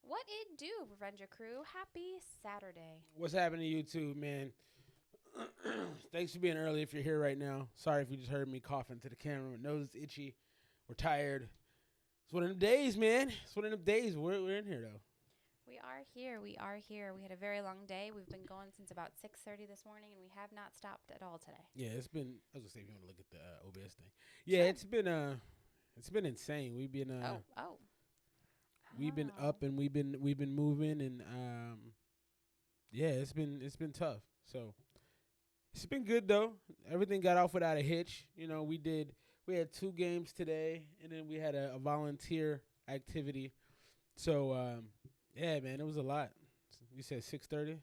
What it do, Revenge Crew? Happy Saturday. What's happening to you too, man? Thanks for being early if you're here right now. Sorry if you just heard me coughing to the camera. My nose is itchy. We're tired. It's one of them days, man. It's one of them days. We're in here, though. We are here. We are here. We had a very long day. We've been going since about 6:30 this morning, and we have not stopped at all today. Yeah, it's been. I was gonna say if you want to look at the OBS thing. Yeah, Sure. it's been insane. Oh. We've been Oh. up and we've been moving and yeah, it's been tough. So it's been good though. Everything got off without a hitch. You know, we had 2 games today and then we had a volunteer activity. So yeah, man, it was a lot. You said 6:30?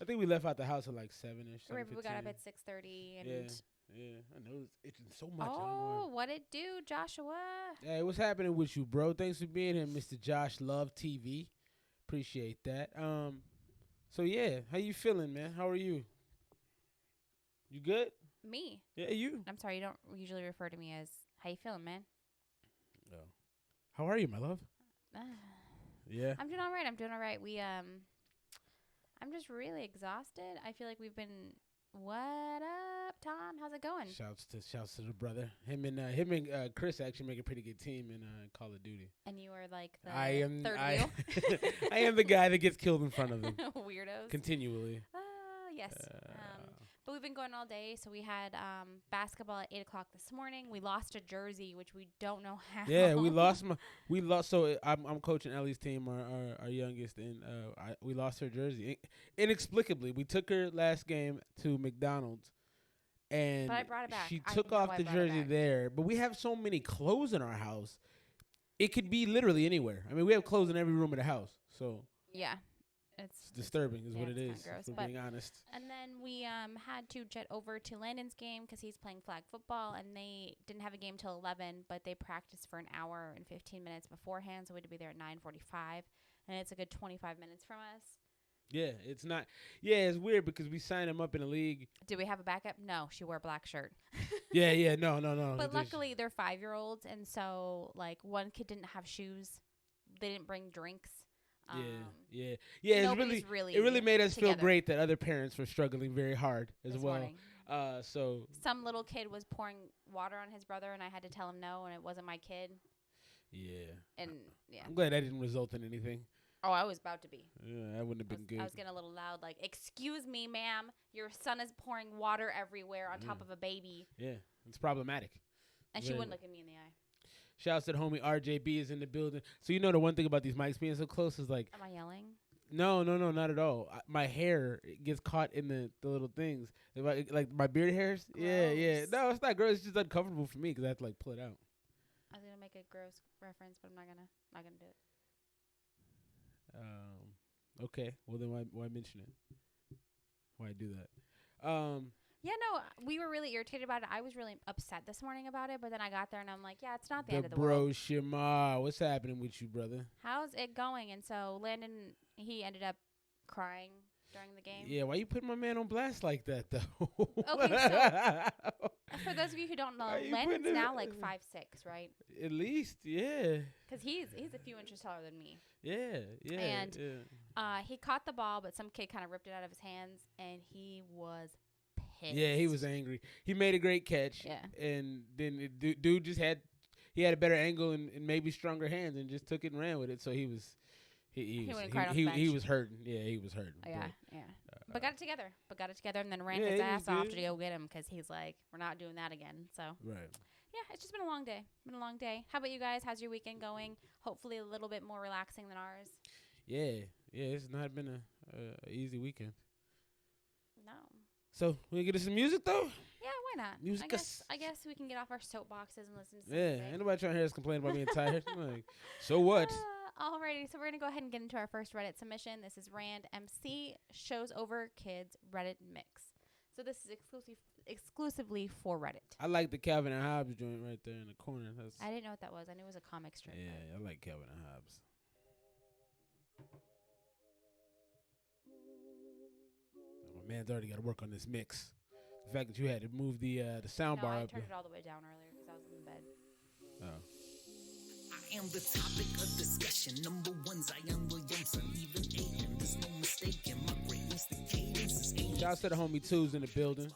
I think we left out the house at like 7ish. Right, but we got up at 6:30 and. Yeah. Yeah, I know it's itching so much. I don't know Oh, why. what it do, Joshua? Hey, what's happening with you, bro? Thanks for being here, Mr. Josh Love TV. Appreciate that. So yeah, how you feeling, man? How are you? You good? Me. Yeah, you. I'm sorry, you don't usually refer to me as how you feeling, man. Oh. How are you, my love? Yeah. I'm doing all right. I'm doing all right. I'm just really exhausted. I feel like we've been. What up, Tom? How's it going? Shouts to the brother. Him and Chris actually make a pretty good team in Call of Duty. And you are like the third I wheel. I am the guy that gets killed in front of them Weirdos. continually. Yes. But we've been going all day. So we had basketball at 8:00 this morning. We lost a jersey, which we don't know how. Yeah, we lost. So I'm coaching Ellie's team, our youngest, and we lost her jersey inexplicably. We took her last game to McDonald's, and But I brought it back. she I took know off I the brought it jersey back. there. But we have so many clothes in our house, it could be literally anywhere. I mean, we have clothes in every room of the house, so Yeah. it's disturbing, is yeah, what it it's is. kinda gross, For but- being honest. And then we had to jet over to Landon's game because he's playing flag football, and they didn't have a game till 11, but they practiced for an hour and 15 minutes beforehand, so we had to be there at 9:45, and it's a good 25 minutes from us. Yeah, it's not. Yeah, it's weird because we signed him up in a league. Do we have a backup? No, she wore a black shirt. Yeah, no. But luckily, they're 5-year-olds, and so, like, one kid didn't have shoes. They didn't bring drinks. Yeah. It's nobody's really it really made us feel together. great that other parents were struggling very hard as this well. morning. So Some little kid was pouring water on his brother, and I had to tell him no, and it wasn't my kid. yeah, And, yeah. I'm glad that didn't result in anything. Oh, I was about to be. Yeah, that wouldn't have been good. I was getting a little loud, like, "Excuse me, ma'am, your son is pouring water everywhere on top of a baby." Yeah, it's problematic. And she Very wouldn't well. look at me in the eye. Shouts to the homie RJB is in the building. So you know the one thing about these mics being so close is like, Am I yelling? no, not at all. My hair gets caught in the little things, like my beard hairs. Yeah. Gross. No, it's not gross. It's just uncomfortable for me because I have to like pull it out. I was gonna make a gross reference, but I'm not gonna do it. Okay. Well then, why mention it? Why do that? Yeah, no, we were really irritated about it. I was really upset this morning about it, but then I got there and I'm like, yeah, it's not the end of the bro world. Shema, what's happening with you, brother? How's it going? And so Landon, he ended up crying during the game. Yeah, why you put my man on blast like that though? Okay, For those of you who don't know, Why you Landon's putting it- now like 5'6", right? At least, yeah. Because he's a few inches taller than me. Yeah. And yeah. He caught the ball, but some kid kind of ripped it out of his hands, and he was pissed. Yeah, he was angry. He made a great catch. Yeah. And then dude just had a better angle and maybe stronger hands and just took it and ran with it. So he was He went and cried on the he bench. was hurting. Yeah, he was hurting. Oh, yeah. But got it together, and then ran yeah, his he was ass off good. to go get him because he's like, we're not doing that again. So, Right. yeah, it's just been a long day. How about you guys? How's your weekend going? Hopefully a little bit more relaxing than ours. Yeah. It's not been a easy weekend. No. So we get to some music though. Yeah, why not? Musicus. I guess we can get off our soapboxes and listen to some Yeah, music. ain't nobody trying to hear us complain about being tired. I'm like, so what? Alrighty, so we're gonna go ahead and get into our first Reddit submission. This is Rand MC Shows Over Kids Reddit Mix. So this is exclusively for Reddit. I like the Calvin and Hobbes joint right there in the corner. I didn't know what that was. I knew it was a comic strip. Yeah, I like Calvin and Hobbes. My man's already got to work on this mix. The fact that you had to move the sound No, bar I up. turned it all the way down earlier because I was in bed. Oh. I am the topic of discussion. Number one, Zion Shouts to the homie twos in the building.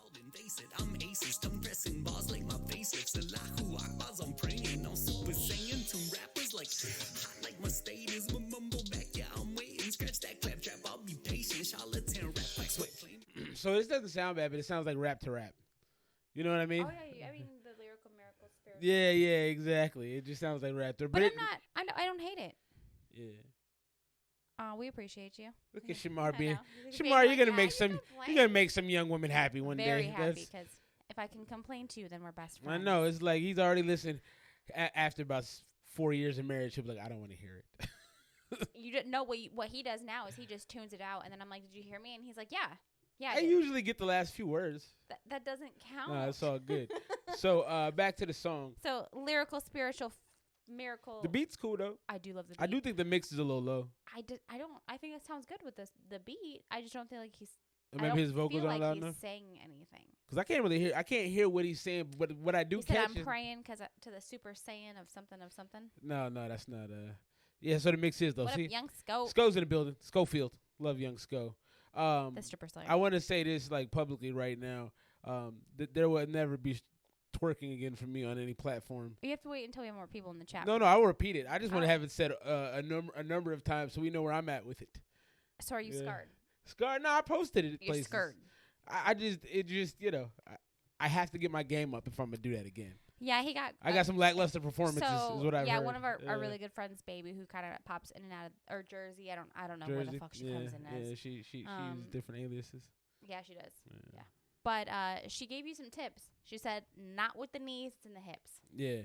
I'm aces, tongue pressing bars like my facelifts. Allahu Akbar's I'm praying. I'm super saiyan to rappers like hot like my status. My mumble back, yeah, I'm waiting. Scratch that clap trap, I'll be patient. Charlatan rap like sweat. So this doesn't sound bad, but it sounds like rap to rap. You know what I mean? Oh yeah, I mean the lyrical miracle spirit. Yeah, exactly. It just sounds like rap to. But I'm not. I don't hate it. Yeah. We appreciate you. Look at Shamar being. Being Shamar, like, you're gonna "Yeah, make you some. complain." You're gonna make some young women happy one Very day. happy because if I can complain to you, then we're best I friends. know. It's like he's already listened. After about 4 years of marriage, he'll be like, I don't want to hear it. You didn't know what he does now is he just tunes it out, and then I'm like, "Did you hear me?" And he's like, "Yeah, I usually get the last few words. that doesn't count." No, it's all good. So back to the song. So lyrical, spiritual, miracle. The beat's cool though. I do love the beat. I do think the mix is a little low. I don't. I think it sounds good with the beat. I just don't feel like he's. Or I maybe don't his vocals feel aren't like loud he's enough. saying anything. Cause I can't really hear. I can't hear what he's saying. But what I do He said, catch "I'm is praying because to the Super Saiyan of something of something." no, that's not. Yeah. So the mix is though. What See, up, young Scope? Sco's in the building. Schofield, love young Sco. The stripper slayer. I want to say this like publicly right now. That there will never be twerking again for me on any platform. You have to wait until we have more people in the chat. No, I will repeat it. I just want to Oh. have it said a number of times so we know where I'm at with it. So are you scarred? Scarred? No, I posted it. You're Places. scared. It just I have to get my game up if I'm gonna do that again. Yeah, he got. I got some lackluster performances. So is what I've heard. one of our really good friends, baby, who kind of pops in and out of or Jersey. I don't know where the fuck she comes in as. Yeah, she uses different aliases. Yeah, she does. Yeah. But she gave you some tips. She said, not with the knees, it's in the hips. Yeah,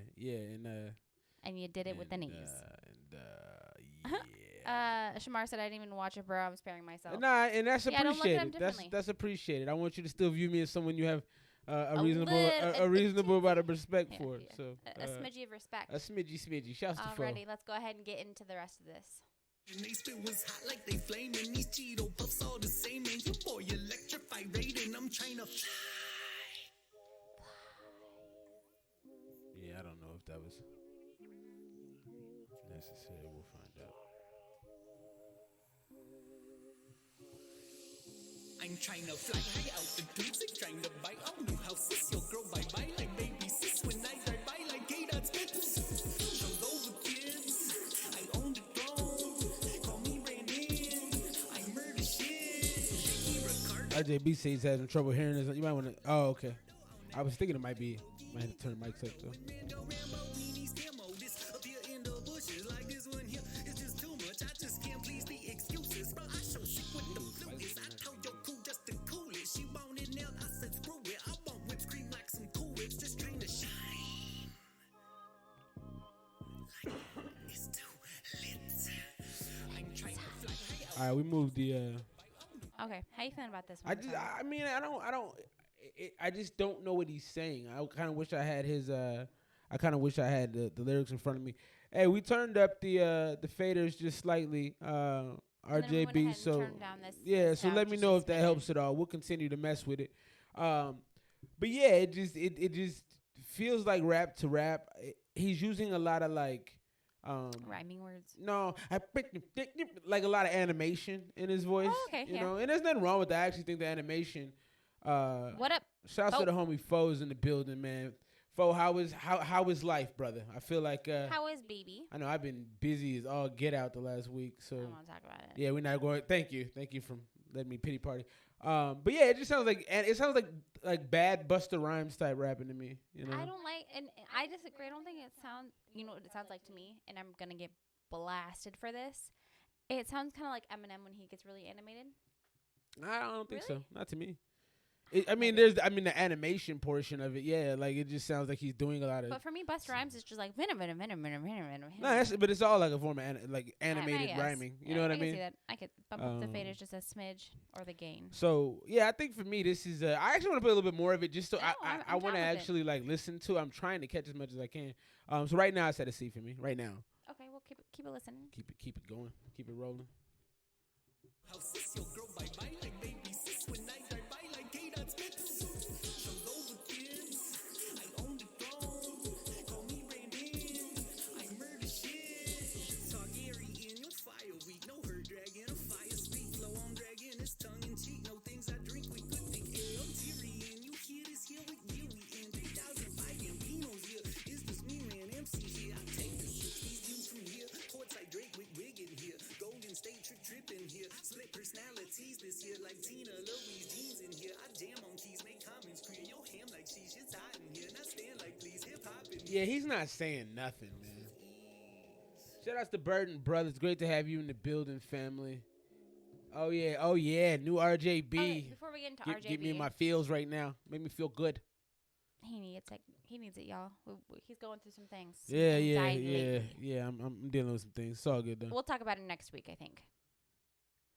And you did it with the knees. Yeah. Shamar said, I didn't even watch it, bro. I'm sparing myself. Nah, and that's Yeah, I don't look at 'em appreciated. differently. That's appreciated. I want you to still view me as someone you have a little- reasonable amount of respect Yeah, for. yeah. So A smidgy of respect. a smidgy. Shouts to Fo. Alrighty, let's go ahead and get into the rest of this. And they spit was hot like they flaming. These Cheeto puffs all the same. And your boy electrify rating. I'm trying to fly. Yeah, I don't know if that was necessary. We'll find out. I'm trying to fly high out the tubes. I'm trying to buy all new houses. Your girl bye-bye like baby sis. When I drive by like K-Dot spits. Shows over kids. I own the throne. Call me Brandon. I murder shit. RJB says he's having trouble hearing this. You might want to. Oh, okay. I was thinking it might have to turn the mics up though. All right, we moved the. Okay, how you feeling about this one? I just don't know what he's saying. I kind of wish I had his. I kind of wish I had the lyrics in front of me. Hey, we turned up the faders just slightly. RJB. So yeah, so let me know if that helps at all. We'll continue to mess with it. But yeah, it just feels like rap to rap. He's using a lot of like. Rhyming words. No, like a lot of animation in his voice. Oh, okay, you know, and there's nothing wrong with that. I actually think the animation. What up? Shouts to the homie Fo's in the building, man. Fo, how is life, brother? I feel like how is baby? I know I've been busy as all get out the last week, so I don't want to talk about it. yeah, we're not going. Thank you for letting me pity party. But yeah, it just sounds like bad Busta Rhymes type rapping to me. You know, I don't like, and I disagree. I don't think it sounds. You know what it sounds like to me, and I'm gonna get blasted for this. It sounds kind of like Eminem when he gets really animated. I don't think Really? so. Not to me. The animation portion of it, yeah, like it just sounds like he's doing a lot of. But for me, Busta Rhymes is just like venom. No, but it's all like a form of animated rhyming. You know what I mean? I see that. I could bump up the faders just a smidge or the gain. So yeah, I think for me this is. I actually want to play a little bit more of it, just so No, I I'm want to down with actually like listen to. I'm trying to catch as much as I can. So right now it's at a C for me. Right now, Okay, well keep it listening. keep it going, keep it rolling. Houses, your girl bye-bye like baby sis. When I drive by like K-Dot spits. Shows over kids. I own the throne. Call me Brandon. I murder shit. Targaryen, your fire weak. No hurt dragon, a fire speak. Flow on dragon, it's tongue in cheek. No things I drink, we Yeah, he's not saying nothing, man. Shout out to Burton Brothers. Great to have you in the building, family. Oh yeah, new RJB. Okay, before we get into RJB, Get me in my feels right now. Make me feel good. he needs it, y'all. He's going through some things. Yeah. Lately. I'm dealing with some things. It's all good though. We'll talk about it next week, I think.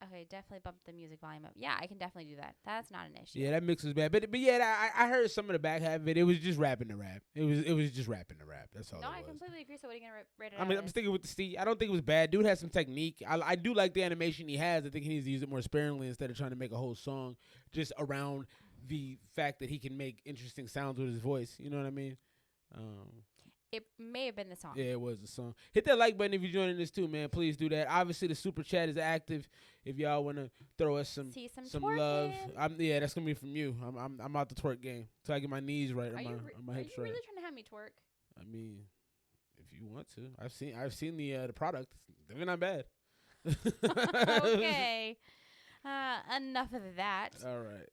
Okay, definitely bump the music volume up. Yeah, I can definitely do that. That's not an issue. Yeah, that mix was bad, but yeah, I heard some of the back half of it. It was just rapping the rap. It was just rapping the rap. That's all. No, it was. I completely agree. So what are you gonna rate it? I'm sticking with the Steve. I don't think it was bad. Dude has some technique. I do like the animation he has. I think he needs to use it more sparingly instead of trying to make a whole song just around the fact that he can make interesting sounds with his voice. You know what I mean? It may have been the song. Yeah, it was the song. Hit that like button if you're joining this too, man. Please do that. Obviously, the super chat is active. If y'all want to throw us some love, that's gonna be from you. I'm out the twerk game till I get my knees right or my hips right. Are you really trying to have me twerk? I mean, if you want to, I've seen the product. They're not bad. Okay. Enough of that. All right.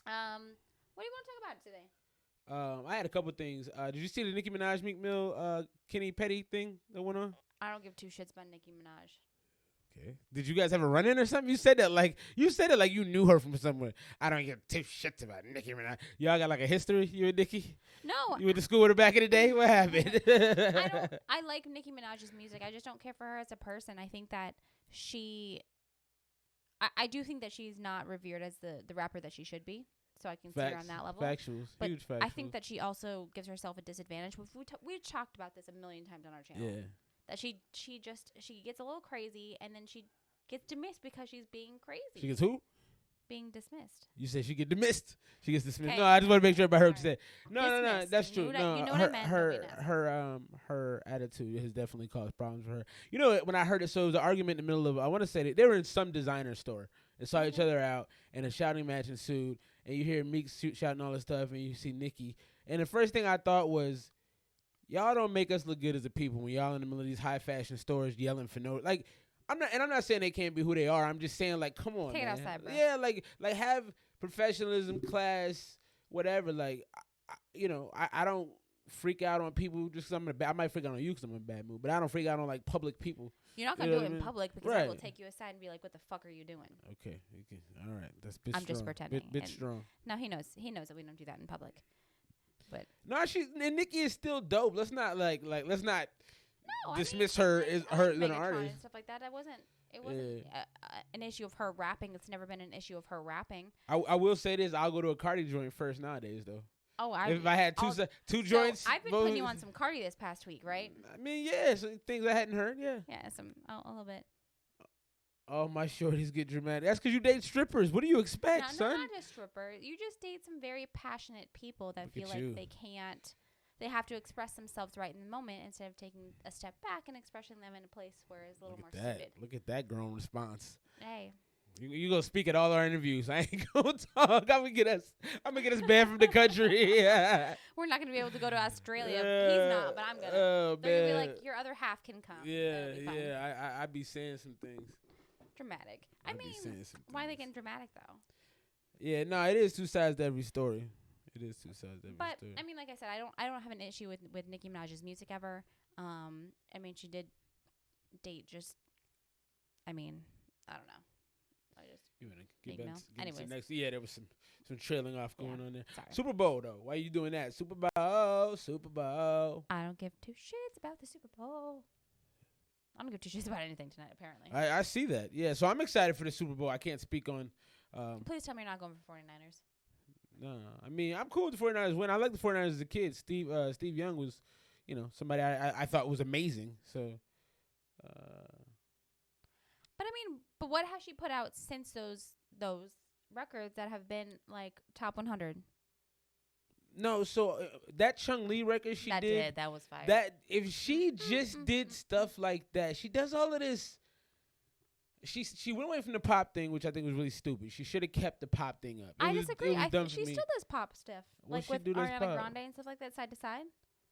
What do you want to talk about today? I had a couple things. Did you see the Nicki Minaj Meek Mill Kenny Petty thing that went on? I don't give two shits about Nicki Minaj. Okay. Did you guys have a run-in or something? You said it like you knew her from somewhere. I don't give two shits about Nicki Minaj. Y'all got like a history, you and Nicki? No. You went to school with her back in the day? What happened? I like Nicki Minaj's music. I just don't care for her as a person. I think that I do think that she's not revered as the rapper that she should be. So I can see her on that level. Factuals. But huge factuals. I think that she also gives herself a disadvantage. We've talked about this a million times on our channel. Yeah. That she gets a little crazy and then she gets dismissed because she's being crazy. She gets who? Being dismissed. You said she get dismissed. She gets dismissed. Okay. No, I just want to make sure everybody heard what you said. No, that's true. You know what I meant, her attitude has definitely caused problems for her. You know, when I heard it, so it was an argument in the middle of, I want to say that they were in some designer store and saw each other out, and a shouting match ensued, and you hear Meek shouting all this stuff, and you see Nicki. And the first thing I thought was, y'all don't make us look good as a people when y'all in the middle of these high fashion stores yelling for no, like, I'm not saying they can't be who they are. I'm just saying, like, come on, Take man. it outside, bro. Yeah, like have professionalism, class, whatever. Like, I don't freak out on people just because I might freak out on you because I'm in a bad mood, but I don't freak out on like public people. You're not gonna do it in public because I will take you aside and be like, "What the fuck are you doing?" Okay. All right. That's bit I'm strong. just pretending. Bit strong. No, he knows that we don't do that in public. But no, and Nicki is still dope. Let's not let's not dismiss I her as an Megatron artist and stuff like that. It wasn't an issue of her rapping. It's never been an issue of her rapping. I will say this: I'll go to a Cardi joint first nowadays, though. Oh, if I had two joints, I've been putting you on some Cardi this past week, right? I mean, yeah, some things I hadn't heard, yeah. Yeah, a little bit. Oh, my shorties get dramatic. That's because you date strippers. What do you expect, son? No, not just strippers. You just date some very passionate people that feel like they have to express themselves right in the moment instead of taking a step back and expressing them in a place where it's a little more suited. Look at that grown response. Hey. You gonna speak at all our interviews. I ain't gonna talk. I'm gonna get us banned from the country. We're not gonna be able to go to Australia. He's not, but I'm gonna. They're gonna be like, your other half can come. Yeah. I be saying some things. Dramatic. I mean, why are they getting dramatic though? Yeah, no, it is two sides to every story. It is two sides to every story. But I mean, like I said, I don't have an issue with Nicki Minaj's music ever. I mean, she did date I don't know. You want to get back Anyways. next? Yeah, there was some trailing off going on there. Sorry. Super Bowl though, why are you doing that? Super Bowl. I don't give two shits about the Super Bowl. I don't give two shits about anything tonight. Apparently, I see that. Yeah, so I'm excited for the Super Bowl. I can't speak on. Please tell me you're not going for 49ers. No, I mean I'm cool with the 49ers win. I like the 49ers as a kid. Steve Young was, somebody I thought was amazing. So. But I mean, what has she put out since those records that have been like top 100? No, so that Chung Lee record that was fire. That if she just did stuff like that, she does all of this. She went away from the pop thing, which I think was really stupid. She should have kept the pop thing up. I disagree. I think she still does pop stuff, like with Ariana Grande and stuff like that, side to side.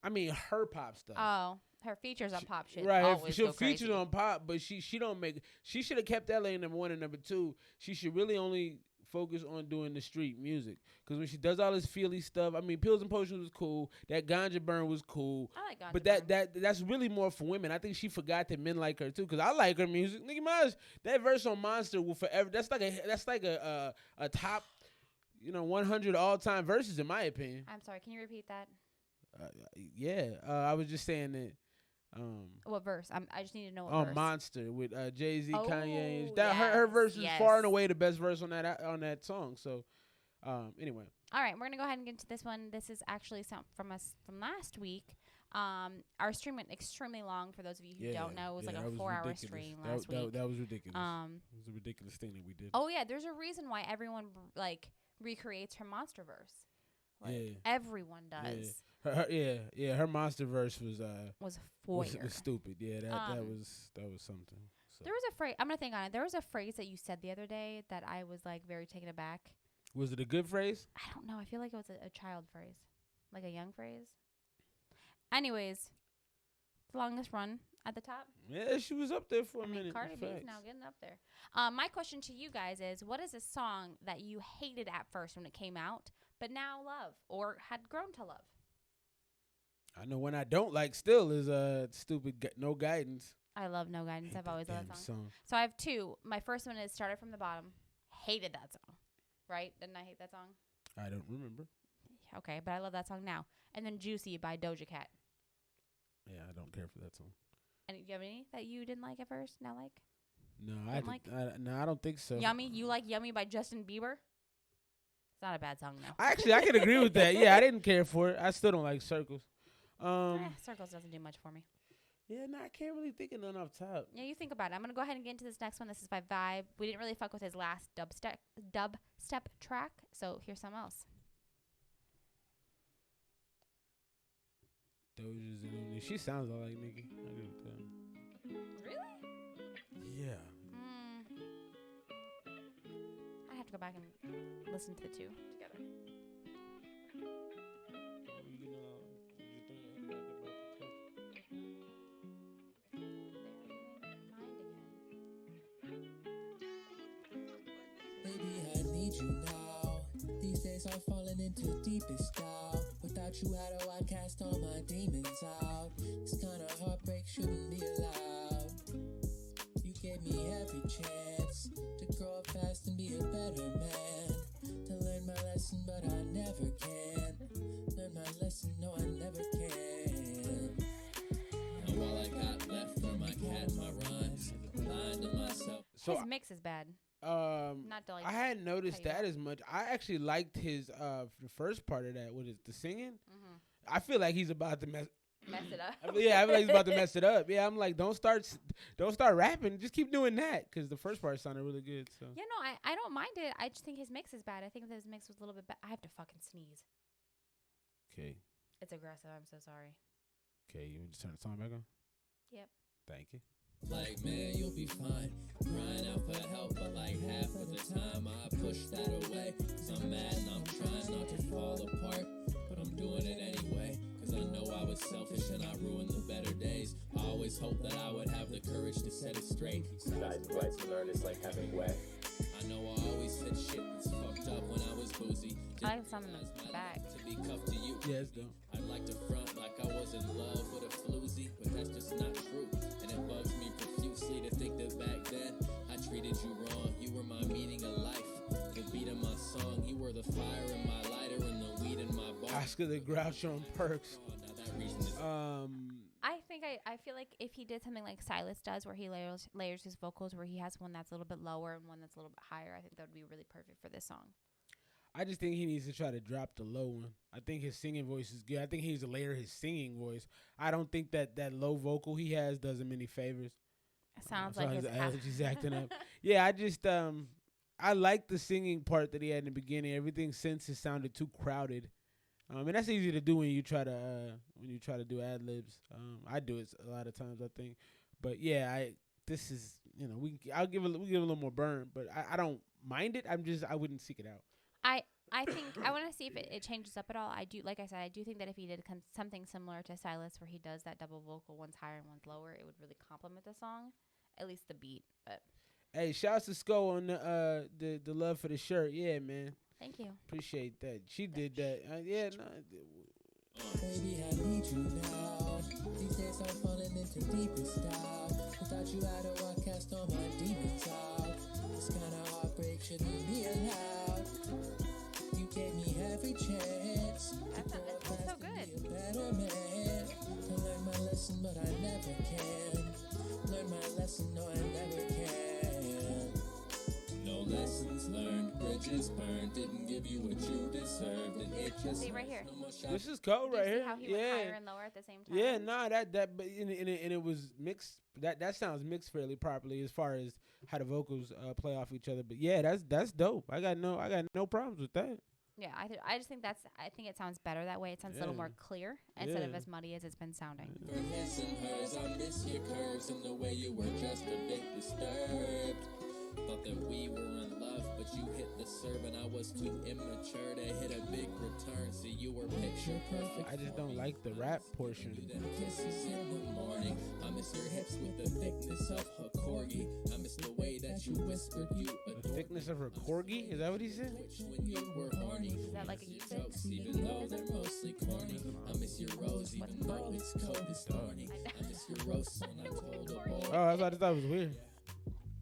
I mean, her pop stuff. Oh, her features on pop shit. Right, she'll feature on pop, but she don't make. She should have kept that lane number one and number two. She should really only focus on doing the street music. Because when she does all this feely stuff, I mean, Pills and Potions was cool. That Ganja Burn was cool. I like Ganja But Burn. that's really more for women. I think she forgot that men like her too. Because I like her music. Nicki Minaj, that verse on Monster will forever. That's like a top, 100 all time verses in my opinion. I'm sorry. Can you repeat that? I was just saying that. What verse? I just need to know what On verse. Monster with Jay-Z, Oh, Kanye. Her verse is yes. far and away the best verse on that song. So, anyway. All right, we're gonna go ahead and get into this one. This is actually some from us from last week. Our stream went extremely long. For those of you who don't know, it was like a 4-hour stream last week. That was ridiculous. It was a ridiculous thing that we did. Oh yeah, there's a reason why everyone recreates her monster verse. Everyone does. Her monster verse was fire. was stupid. Yeah, that was something. So. There was a phrase. I'm gonna think on it. There was a phrase that you said the other day that I was like very taken aback. Was it a good phrase? I don't know. I feel like it was a child phrase, like a young phrase. Anyways, the longest run at the top. Yeah, she was up there for a minute. Cardi B's now getting up there. My question to you guys is, what is a song that you hated at first when it came out, but now love or had grown to love? I know one I don't like still is stupid No Guidance. I love No Guidance. I've always loved that song. So I have two. My first one is Started From the Bottom. Hated that song. Right? Didn't I hate that song? I don't remember. Okay, but I love that song now. And then Juicy by Doja Cat. Yeah, I don't care for that song. And do you have any that you didn't like at first, now like? No, I don't think so. Yummy? You like Yummy by Justin Bieber? It's not a bad song, though. Actually, I can agree with that. Yeah, I didn't care for it. I still don't like Circles. Circles doesn't do much for me. Yeah, I can't really think of none off top. Yeah, you think about it. I'm going to go ahead and get into this next one. This is by Vibe. We didn't really fuck with his last dubstep track, so here's some else. Doja's in it. She sounds a lot like Nicki. I agree with that. Really? Yeah. I have to go back and listen to the two together. Baby, I need you now. These days I'm falling into deepest doubt. Without you, how do I cast all my demons out? This kind of heartbreak shouldn't be allowed. You gave me every chance to grow up fast and be a better man. To learn my lesson, but I never can. Learn my lesson, no, I never can. And all I got left are my cat and my rhymes. Lying to myself. So his mix is bad. Not to like I hadn't noticed that as much. I actually liked his the first part of that. What is the singing? Mm-hmm. I feel like he's about to mess it up. I feel like he's about to mess it up. Yeah, I'm like, don't start rapping. Just keep doing that because the first part sounded really good. So yeah, no, I don't mind it. I just think his mix is bad. I think that his mix was a little bit bad. I have to fucking sneeze. Okay. It's aggressive. I'm so sorry. Okay, you want to turn the song back on? Yep. Thank you. Like, man, you'll be fine. Crying out for help, but like half of the time I push that away. Cause I'm mad and I'm trying not to fall apart. But I'm doing it anyway. Cause I know I was selfish and I ruined the better days. I always hoped that I would have the courage to set it straight. Guys, right to learn is like having wet. I know I always said shit that's fucked up when I was boozy. I like some in the back. To be cuffed to you. Yeah, it's dope. I'd like to front like I was in love with a floozy, but that's just not true. And it bugs me profusely to think that back then I treated you wrong. You were my meaning of life, the beat of my song. You were the fire in my lighter and the weed in my bar. Oscar the Grouch on Perks. I feel like if he did something like Silas does, where he layers his vocals, where he has one that's a little bit lower and one that's a little bit higher, I think that would be really perfect for this song. I just think he needs to try to drop the low one. I think his singing voice is good. I think he needs to layer his singing voice. I don't think that low vocal he has does him any favors. It sounds like his he's acting up. Yeah, I just I like the singing part that he had in the beginning. Everything since it sounded too crowded. And that's easy to do when you try to do ad libs. I do it a lot of times, I think. But yeah, this is we'll give a little more burn, but I don't mind it. I wouldn't seek it out. I think I want to see if it changes up at all. I do, like I said, I do think that if he did something similar to Silas, where he does that double vocal, one's higher and one's lower, it would really complement the song, at least the beat. But Hey, shouts to Sko on the love for the shirt. Yeah, man. Thank you. Appreciate that. She did that. Yeah, no. Baby, I need you now. These days I'm falling into deepest style. Without you, I don't want cast on my demons out. This kind of heartbreak shouldn't be allowed. You gave me every chance. That's so good. Be a better man. To learn my lesson, but I never can. Learn my lesson, no, I never can. No lessons learned, bridges burned. Didn't give you what you deserved, and it just See right here. no more This is cold Do right you see here. how he went higher and lower at the same time? Yeah, nah, that but and it was mixed. That sounds mixed fairly properly as far as how the vocals play off each other. But yeah, that's dope. I got no problems with that. Yeah, I just think I think it sounds better that way. It sounds a little Yeah. more clear instead of Yeah. as muddy as it's been sounding. For his and hers, I miss your curves and the way you were just a bit disturbed. Thought that we were in love, but you hit the serve and I was too immature to hit a big return. See, you were picture perfect. I just don't like the rap portion. Do them kisses in the morning. I miss your hips with the thickness of a corgi. I miss the way that you whispered you The adored thickness of her corgi? Is that what he said? when you were horny. Is that like a usage? Jokes, even though they're mostly corny. I miss your rose, even though it's cold this morning. I miss your roast when I told a boy. Oh, I thought it was weird.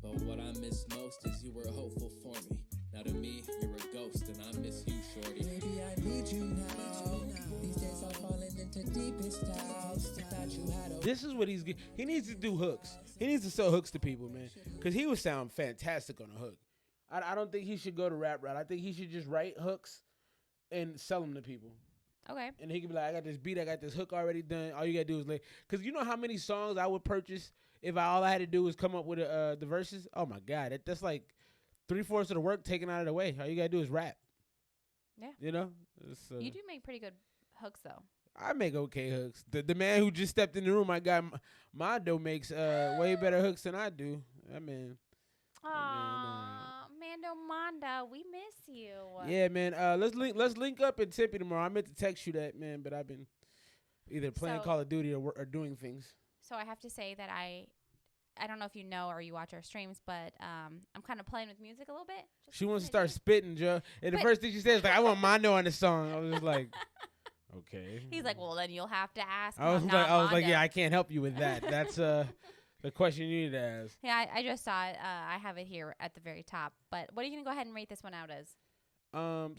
But what I miss most is you were hopeful for me. Now to me, you're a ghost, and I miss you, shorty. Baby, I need you now. These days I'm falling into deepest doubts. Thought you had a This is what he needs to do hooks. He needs to sell hooks to people, man, because he would sound fantastic on a hook. I don't think he should go to rap route. I think he should just write hooks and sell them to people. Okay. And he could be like, I got this beat, I got this hook already done. All you gotta do is like, because you know how many songs I would purchase if all I had to do was come up with the verses. Oh my god, that's like 3/4 of the work taken out of the way. All you gotta do is rap. Yeah. You know. You do make pretty good hooks though. I make okay hooks. The man who just stepped in the room, my guy Mondo makes way better hooks than I do. That man. Aw, Mando Manda, we miss you. Yeah, man. Let's link up in Tempe tomorrow. I meant to text you that, man, but I've been either playing So- Call of Duty or doing things. So I have to say that I don't know if you know or you watch our streams, but I'm kind of playing with music a little bit. Just She a wants to smidgen. start spitting, Joe. And the But- first thing she said is like, "I want Mondo on the song." I was just like, "Okay." He's like, well, then you'll have to ask. I was I'm like, not Mondo. "Yeah, I can't help you with that. That's the question you need to ask." Yeah, I just saw it. I have it here at the very top. But what are you gonna go ahead and rate this one out as?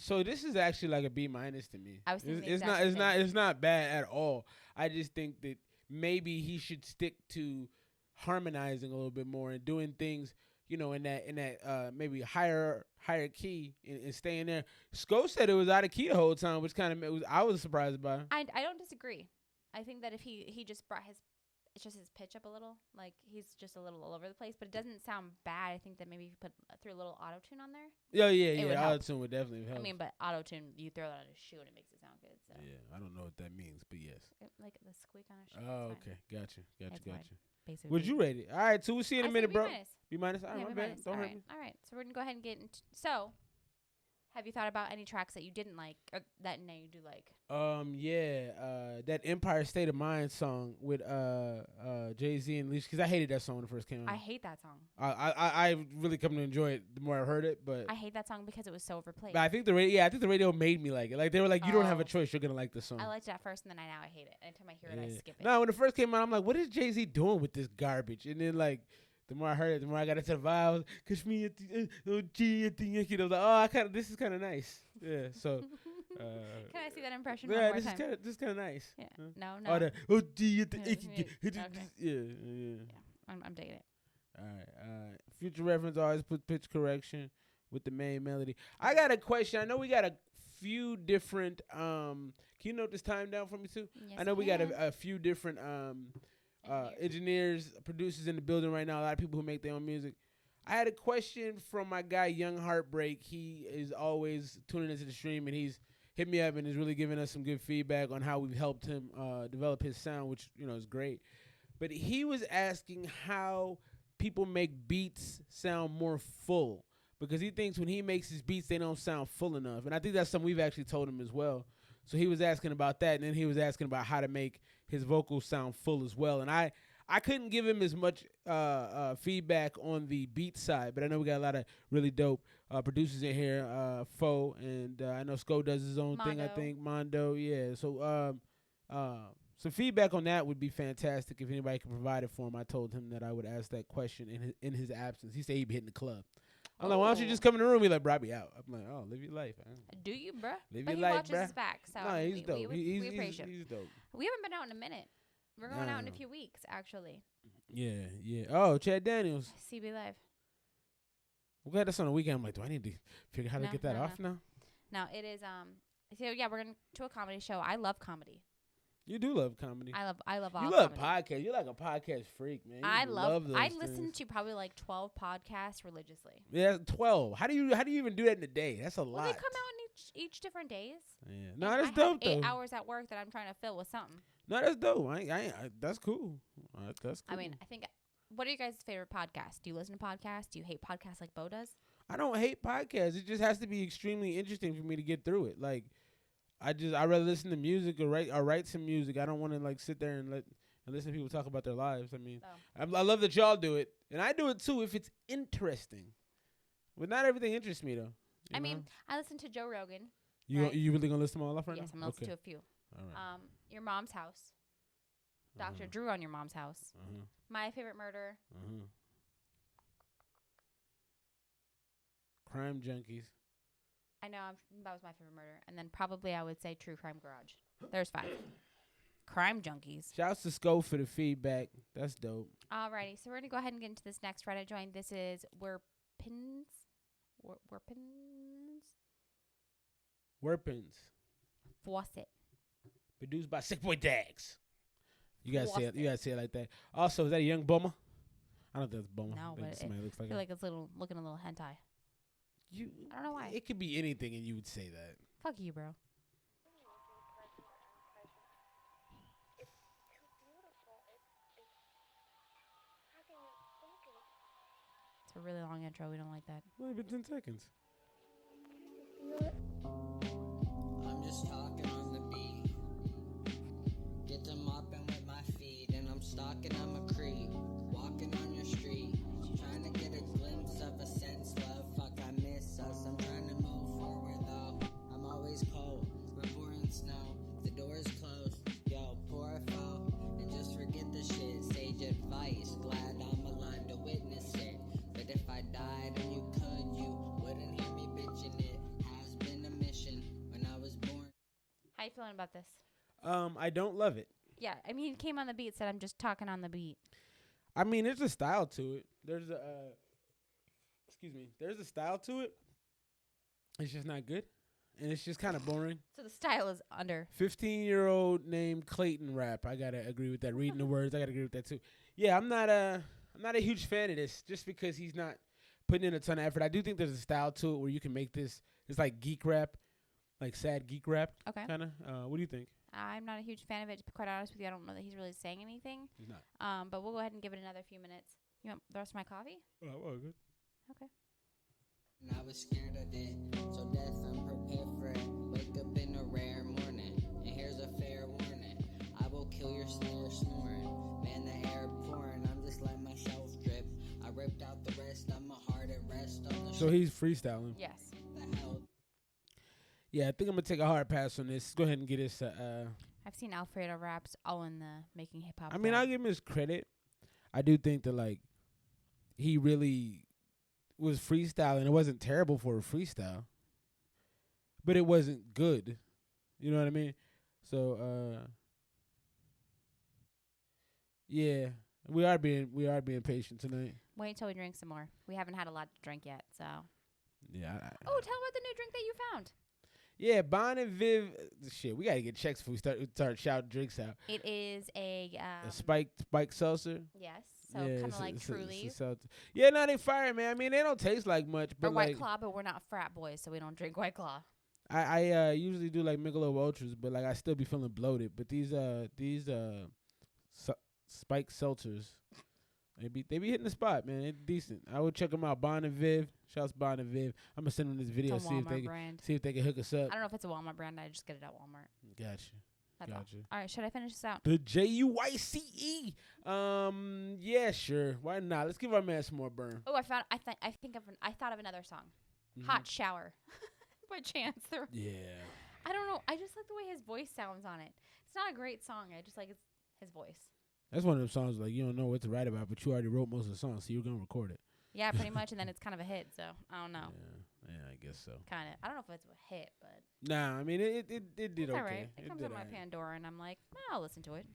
So this is actually like a B- to me. I was thinking the it's exact not same it's not thing. it's not bad at all. I just think that maybe he should stick to harmonizing a little bit more and doing things, you know, in that maybe higher key and staying there. Sko said it was out of key the whole time, which kind of I was surprised by. I don't disagree. I think that if he just brought it's just his pitch up a little, like he's just a little all over the place, but it doesn't sound bad. I think that maybe if you threw a little auto tune on there. It would Yeah. help. Auto-tune would definitely help. I mean, but auto tune, you throw that on a shoe and it makes it sound good. So yeah, I don't know what that means, but yes. like the squeak on a shoe. Oh, it's fine. okay, gotcha. It's fine. Basically, Would you rate it? All right, so we'll see you in a minute, bro. B-minus. B minus. All right, Yeah, my B bad. minus. Don't All hurt right. me. All right. So we're gonna go ahead and get into. So, have you thought about any tracks that you didn't like or that now you do like? That Empire State of Mind song with Jay-Z and Alicia, because I hated that song when it first came out. I hate that song. I really come to enjoy it the more I heard it, but I hate that song because it was so overplayed. but I think the radio made me like it. Like they were like, you don't have a Oh. choice, you're gonna like this song. I liked it at first, and then now I hate it. Anytime I hear it, I Yeah. skip it. No, when it first came out, I'm like, what is Jay-Z doing with this garbage? And then like the more I heard it, the more I got into the vibe. Catch me at the OG at the Yankee. I was like, oh, this is kind of nice. Yeah. So. Can I see that impression one Yeah, more this time? is kind of nice. Yeah. Huh? No. Oh, the OG at the Yeah, okay. yeah. I'm digging it. All right. Future reference always put pitch correction with the main melody. I got a question. I know we got a few different. Can you note this time down for me too? Yes, I know we got can. a few different engineers, producers in the building right now. A lot of people who make their own music. I had a question from my guy Young Heartbreak. He is always tuning into the stream, and he's hit me up and is really giving us some good feedback on how we've helped him develop his sound, which is great. But he was asking how people make beats sound more full, because he thinks when he makes his beats they don't sound full enough, and I think that's something we've actually told him as well. So he was asking about that, and then he was asking about how to make his vocals sound full as well. And I I couldn't give him as much feedback on the beat side, but I know we got a lot of really dope producers in here. Fo, and I know Sko does his own thing. I Mondo. think Mondo, yeah. So some feedback on that would be fantastic if anybody could provide it for him. I told him that I would ask that question in his absence. He said he'd be hitting the club. I'm like, why don't you just come in the room? He's like, bro, I be out. I'm like, oh, live your life. Man. Do you, bruh? Live But your he life, watches bruh. us back, so No, he's dope. we appreciate him. He's dope. We haven't been out in a minute. We're going out in a No. few weeks, actually. Yeah. Oh, Chad Daniels. CB Live. I'm glad that's on the weekend. I'm like, do I need to figure out how to get that off now? No, it is. So yeah, we're going to a comedy show. I love comedy. You do love comedy. I love all You love comedy. podcasts. You're like a podcast freak, man. You I love those I things. listen to probably like 12 podcasts religiously. Yeah, 12. How do you even do that in a day? That's a Well, lot. they come out in each different days. Yeah. No, And that's I have dope though. 8 hours at work that I'm trying to fill with something. No, that's dope. That's cool. That's cool. I mean, I think. What are your guys' favorite podcasts? Do you listen to podcasts? Do you hate podcasts like Bo does? I don't hate podcasts. It just has to be extremely interesting for me to get through it. Like, I'd rather listen to music or write some music. I don't want to like sit there and listen to people talk about their lives. I mean, I love that y'all do it, and I do it too if it's interesting. But not everything interests me though. I mean, I listen to Joe Rogan. You right? you really gonna listen to all off right Yes, now? I'm listening to a few. All right. Your Mom's House. Dr. Drew on Your Mom's House. My Favorite Murder. Crime Junkies. I know that was My Favorite Murder, and then probably I would say True Crime Garage. There's 5. Crime Junkies. Shouts to Sko for the feedback. That's dope. Alrighty, so we're gonna go ahead and get into this next Reddit join. This is Werpins. Werpins. Faucet. Produced by Sick Boy Dags. You gotta say it. You gotta say it like that. Also, is that a young bummer? I don't think that's bummer. No, Maybe but somebody looks I like feel like it's looking a little hentai. I don't know why. It could be anything, and you would say that. Fuck you, bro. It's a really long intro. We don't like that. It's only been 10 seconds. I'm just talking on the beat. Get them mopping with my feet, and I'm stalking, I'm a creep. Walking on your street, trying to get a glimpse of a sense love. Fuck, I miss us. I'm trying to move forward though. I'm always cold, we're pouring snow. The door is closed, yo, pour a foe, and just forget the shit. Sage advice, glad I'm alive to witness it. But if I died and you could, you wouldn't hear me bitching. It has been a mission when I was born. How you feeling about this? I don't love it. Yeah, I mean, he came on the beat, said I'm just talking on the beat. I mean, there's a style to it. There's a style to it. It's just not good, and it's just kind of boring. So the style is under. 15-year-old named Clayton rap. I gotta agree with that. Reading the words, I gotta agree with that too. Yeah, I'm not a huge fan of this, just because he's not putting in a ton of effort. I do think there's a style to it where you can make this. It's like geek rap, like sad geek rap. Okay. Kind of. What do you think? I'm not a huge fan of it, to be quite honest with you. I don't know that he's really saying anything. He's not. But we'll go ahead and give it another few minutes. You want the rest of my coffee? Oh, well, good. Okay. And I was scared of it, so death I'm prepared for it. Wake up in a rare morning, and here's a fair warning. I will kill your snare snoring. Man, the air pouring, I'm just letting myself drip. I ripped out the rest, I'm a heart at rest on the So he's freestyling. Yes. the hell. Yeah, I think I'm gonna take a hard pass on this. Go ahead and get this. I've seen Alfredo raps all in the making hip hop. I mean, I'll give him his credit. I do think that like he really was freestyling. It wasn't terrible for a freestyle, but it wasn't good. You know what I mean? So yeah, we are being patient tonight. Wait till we drink some more. We haven't had a lot to drink yet, so. Yeah. Oh, tell about the new drink that you found. Yeah, Bon and Viv. Shit, we gotta get checks before we start shouting drinks out. It is a Spike seltzer. yes, so kind of like Truly Yeah, no, they fire, man. I mean, they don't taste like much, or but White like Claw, but we're not frat boys, so we don't drink White Claw. I usually do like Michelob Ultras, but like I still be feeling bloated. But these Spike seltzers, they be hitting the spot, man. It's decent. I would check them out. Bon and Viv. Shouts Bon and Viv. I'm gonna send them this video. It's a Walmart brand. See if they can hook us up. I don't know if it's a Walmart brand. I just get it at Walmart. Gotcha. That's all. Gotcha. All right, should I finish this out? The Juice. Yeah, sure. Why not? Let's give our man some more burn. Oh, I thought of another song. Hot Shower by Chance. Yeah. I don't know. I just like the way his voice sounds on it. It's not a great song. I just like his voice. That's one of them songs like you don't know what to write about, but you already wrote most of the song, so you're gonna record it. Yeah, pretty much, and then it's kind of a hit. So I don't know. Yeah, I guess so. Kind of. I don't know if it's a hit, but Nah, I mean it did it's okay. all right. It comes did on my alright. Pandora, and I'm like, I'll listen to it.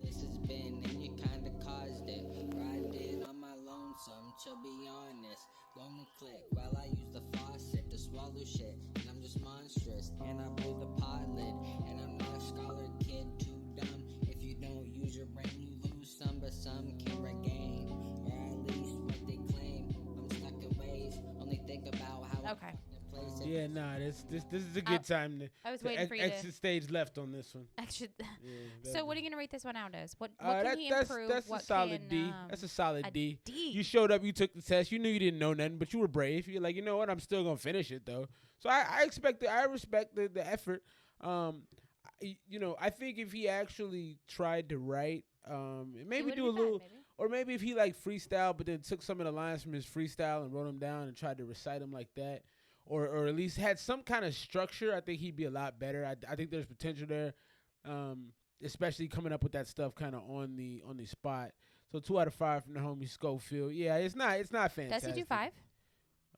This has been, and you kinda caused it. Riding on my lonesome, to be honest. Lonely click while I use the faucet to swallow shit. And I'm just monstrous, and I blew the pot lid. And I'm not a scholar kid, too dumb. If you don't use your brain, you lose some, but some can regain. Or at least what they claim. I'm stuck in ways, only think about how Okay. Yeah, nah, this is a good time to I was waiting for you exit to. stage left on this one. Actually, Yeah, so what are you gonna rate this one out as? What Uh, can he improve? That's what a solid can, D. That's a solid a D. D. You showed up, you took the test, you knew you didn't know nothing, but you were brave. You're like, you know what, I'm still gonna finish it though. So I respect the effort. I think if he actually tried to write, maybe It do a wouldn't be little, bad, maybe. or maybe if he like freestyle, but then took some of the lines from his freestyle and wrote them down and tried to recite them like that, or at least had some kind of structure, I think he'd be a lot better. I think there's potential there, especially coming up with that stuff kind of on the spot. So 2 out of 5 from the homie Schofield. Yeah, it's not fantastic. Does he do 5?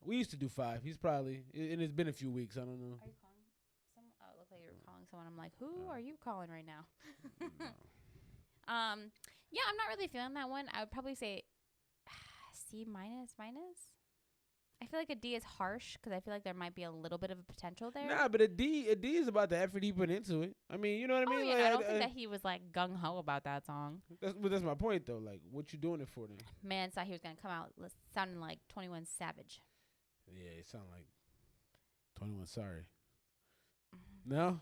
We used to do 5. He's probably, and it's been a few weeks. I don't know. Are you calling someone? Oh, it looked like you were calling someone. I'm like, who are you calling right now? Yeah, I'm not really feeling that one. I would probably say C minus. I feel like a D is harsh because I feel like there might be a little bit of a potential there. Nah, but a D is about the effort he put into it. I mean, you know what I mean? Yeah, Like, I don't think that he was like gung ho about that song. That's my point though. Like, what you doing it for then? Man thought he was gonna come out sounding like 21 Savage. Yeah, it sound like 21. Sorry. No,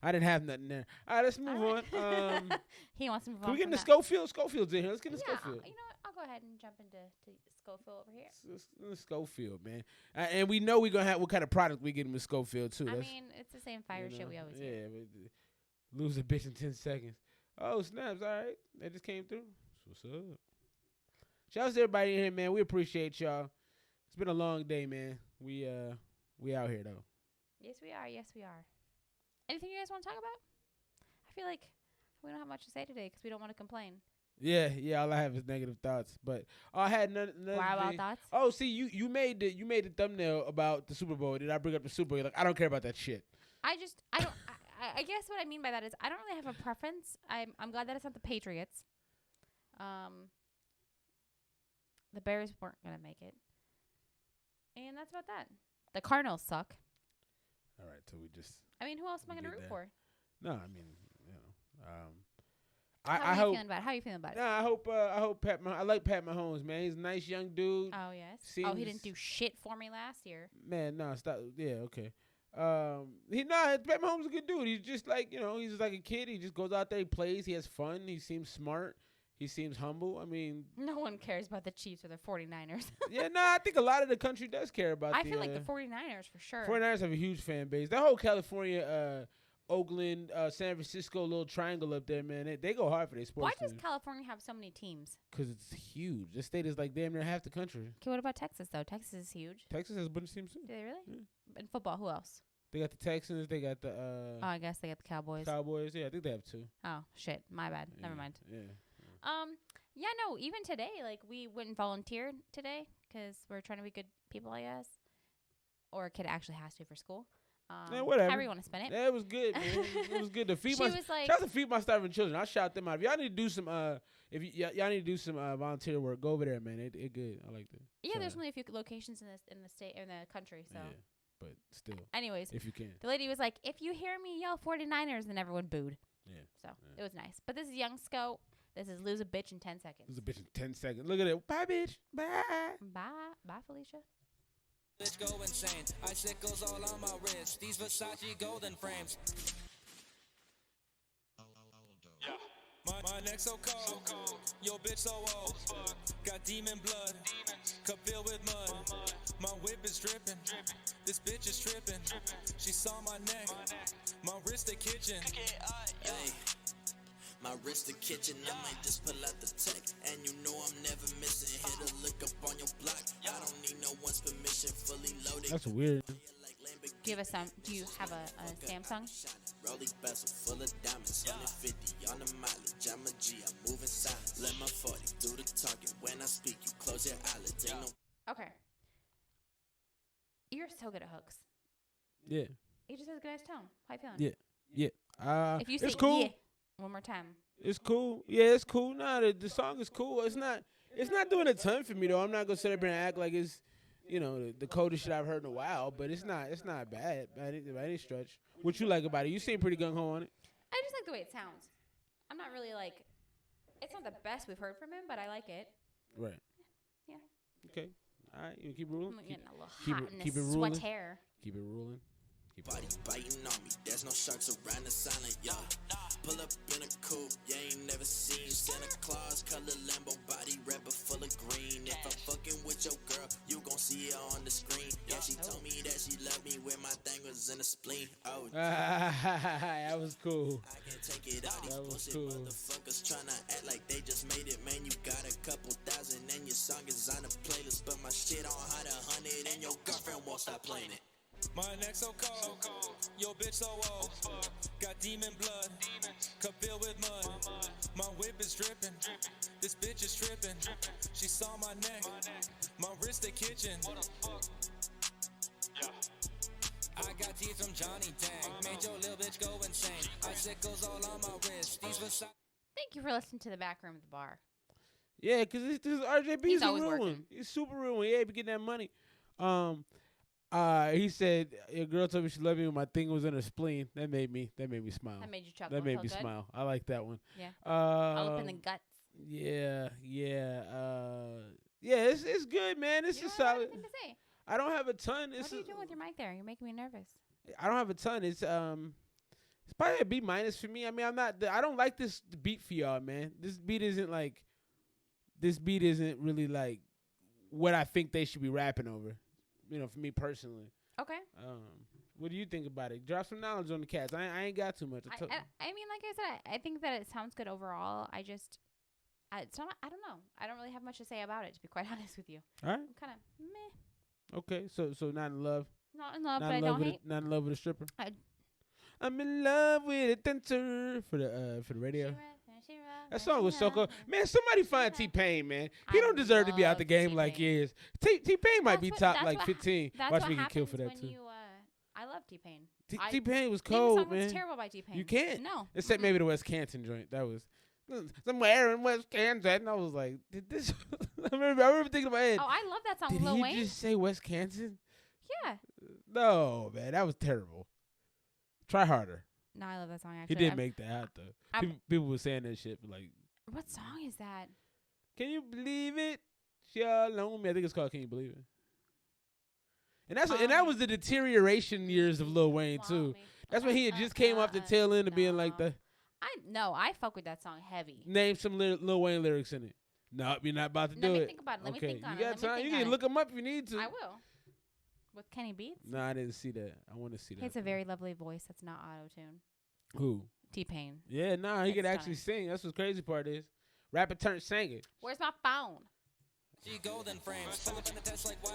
I didn't have nothing there. All right, let's move All on. He wants to move on. Can we get from into that. Schofield? Schofield's in here. Let's get into Yeah, Schofield. you know what? I'll go ahead and jump into Schofield over here. Let's Schofield, man. And we know we're gonna have what kind of product we get with Schofield too. I That's, mean, it's the same fire shit we always hear. yeah, but lose a bitch in 10 seconds. Oh, snaps. All right. That just came through. What's up? Shout out to everybody in here, man. We appreciate y'all. It's been a long day, man. We out here though. Yes, we are. Yes, we are. Anything you guys want to talk about? I feel like we don't have much to say today because we don't want to complain. Yeah. All I have is negative thoughts. But I had none. Why about thoughts? Oh, see, you made the thumbnail about the Super Bowl. Did I bring up the Super Bowl? You're like, I don't care about that shit. I don't. I guess what I mean by that is I don't really have a preference. I'm glad that it's not the Patriots. The Bears weren't gonna make it, and that's about that. The Cardinals suck. All right, so we just. I mean, who else am I We gonna did root that. for? No, I mean, you know. How I are you hope. feeling about it? How are you feeling about it? Nah, I hope Pat. I like Pat Mahomes, man. He's a nice young dude. Oh yes. He Seems- didn't do shit for me last year. Man, no, stop. Yeah, okay. Pat Mahomes is a good dude. He's just like, he's just like a kid. He just goes out there, he plays, he has fun. He seems smart. He seems humble. I mean, No one cares about the Chiefs or the 49ers. yeah, I think a lot of the country does care about. I feel like the 49ers for sure. 49ers have a huge fan base. That whole California, Oakland, San Francisco little triangle up there, man. They go hard for their sports. Why does California have so many teams? Because it's huge. The state is like damn near half the country. Okay, what about Texas though? Texas is huge. Texas has a bunch of teams too. Do they really? Yeah. In football, who else? They got the Texans. They got the Oh, I guess they got the Cowboys. Cowboys. Yeah, I think they have 2. Oh shit, my bad. Never Yeah, mind. Yeah. Yeah, no. Even today, like we went and volunteered today because we're trying to be good people, I guess. Or a kid actually has to for school. Yeah, whatever. However you want to spend it. Yeah, it was good, man. It was good to feed She my. was like, Shout out to feed my starving children. I shout them out. If y'all need to do some, if y'all need to do some volunteer work, go over there, man. It good. I like that. yeah, there's only a few locations in the state in the country. So, Yeah, but still, anyways, if you can. the lady was like, "If you hear me yell 49ers," and everyone booed. Yeah. So it was nice. But this is Young Sco. This is Lose a Bitch in 10 seconds. Lose a bitch in 10 seconds. Look at it. Bye, bitch. Bye. Bye, Felicia. Bitch go insane. Icicles all on my wrist. These Versace golden frames. My neck so cold. Yo, bitch so old. Got demon blood. Cup filled with mud. My whip is dripping. This bitch is tripping. She saw my neck. My wrist the kitchen. Hey, my wrist the kitchen, I might just pull out the tech. And you know I'm never missing. Hit a lick up on your block. I don't need no one's permission. Fully loaded. That's weird. Give us some. Do you have a Samsung? Rolly bezel full of diamonds. 150 on the mileage. I'm a G, I'm moving silent. Let my 40 do the talking. When I speak, you close your eyelids. Ain't no. Okay. You're so good at hooks. Yeah. You just has a good ass tone. How you feeling? Yeah. If you say it's cool. yeah one more time. It's cool. Yeah, it's cool. Nah, the song is cool. It's not doing a ton for me though. I'm not gonna sit up here and act like it's, you know, the coldest shit I've heard in a while. But it's not bad by any stretch. What you like about it? You seem pretty gung ho on it. I just like the way it sounds. I'm not really like. It's not the best we've heard from him, but I like it. Right. Yeah. Okay. All right. You keep it rolling. I'm getting a little keep hot it- in keep this it rolling. sweat hair. Keep it rolling. Body biting on me, there's no sharks around the silent, yeah. Pull up in a coupe, you ain't never seen Santa Claus, color Lambo body, red but full of green. If I'm fucking with your girl, you gon' see her on the screen. Yeah, she told me that she loved me when my thing was in the spleen. Oh, That was cool. I can't take it out. These That was bullshit cool. motherfuckers tryna act like they just made it. Man, you got a couple thousand and your song is on the playlist, but my shit on hot 100 and your girlfriend won't stop playing it. My neck so cold, yo bitch so old, got demon blood, cup filled with mud, my whip is dripping, this bitch is tripping, she saw my neck, my wrist the kitchen, I got teeth from Johnny Dang, made your little bitch go insane, icicles all on my wrist, these Versace. Thank you for listening to the back room of the bar. Yeah, cause this RJB He's is a always real working. one. He's super real one. Yeah, he be getting that money. He said your girl told me she loved me when my thing was in her spleen. That made me smile. That made you chuckle. That made Felt me good? smile. I like that one. Yeah. All up in the guts. Yeah. It's good, man. It's You a don't have solid. anything to say. I don't have a ton. What are you doing with your mic there? You're making me nervous. I don't have a ton. It's probably a B minus for me. I mean, I don't like this beat for y'all, man. This beat isn't really like what I think they should be rapping over. You know, for me personally. Okay. What do you think about it? Drop some knowledge on the cats. I ain't got too much. I mean, like I said, I think that it sounds good overall. I don't know. I don't really have much to say about it, to be quite honest with you. All right. I'm kind of meh. Okay. So not in love. Not in love, Not but I in love don't with hate. not in love with a stripper. I- I'm in love with a dancer for the radio. That song was so cool. Man, somebody find T-Pain, man. He I don't deserve to be out the love game like he is. T-Pain might be top like 15. That's Watch what me get killed for happens that when too. I love T-Pain. T-Pain was Name a cold, song man. that's terrible by T-Pain. You can't. No. Except maybe the West Canton joint. That was somewhere in West Canton. And I was like, did this? I remember thinking in my head. Oh, I love that song. Did Lil he Wayne. just say West Canton? Yeah. No, man, that was terrible. Try harder. No, I love that song. He Actually, did make that out though. People were saying that shit, but like, What song is that? can you believe it? Shalom. I think it's called "Can You Believe It." And that was the deterioration years of Lil Wayne too. That's when he had just came off the tail end of being like the. I fuck with that song heavy. Name some Lil Wayne lyrics in it. Nope, you're not about to do Let me it. think about it. Let me Okay, think on you it. got Let me time. think You on can it. look them up if you need to. I will. With Kenny Beats? No, I didn't see that. I want to see He that. has a very lovely voice that's not auto-tune. Who? T-Pain. Yeah, nah, he It's could actually stunning. sing. That's what the crazy part is. Rapper turned singer. Where's my phone? She golden frames, pull up in the test like wow.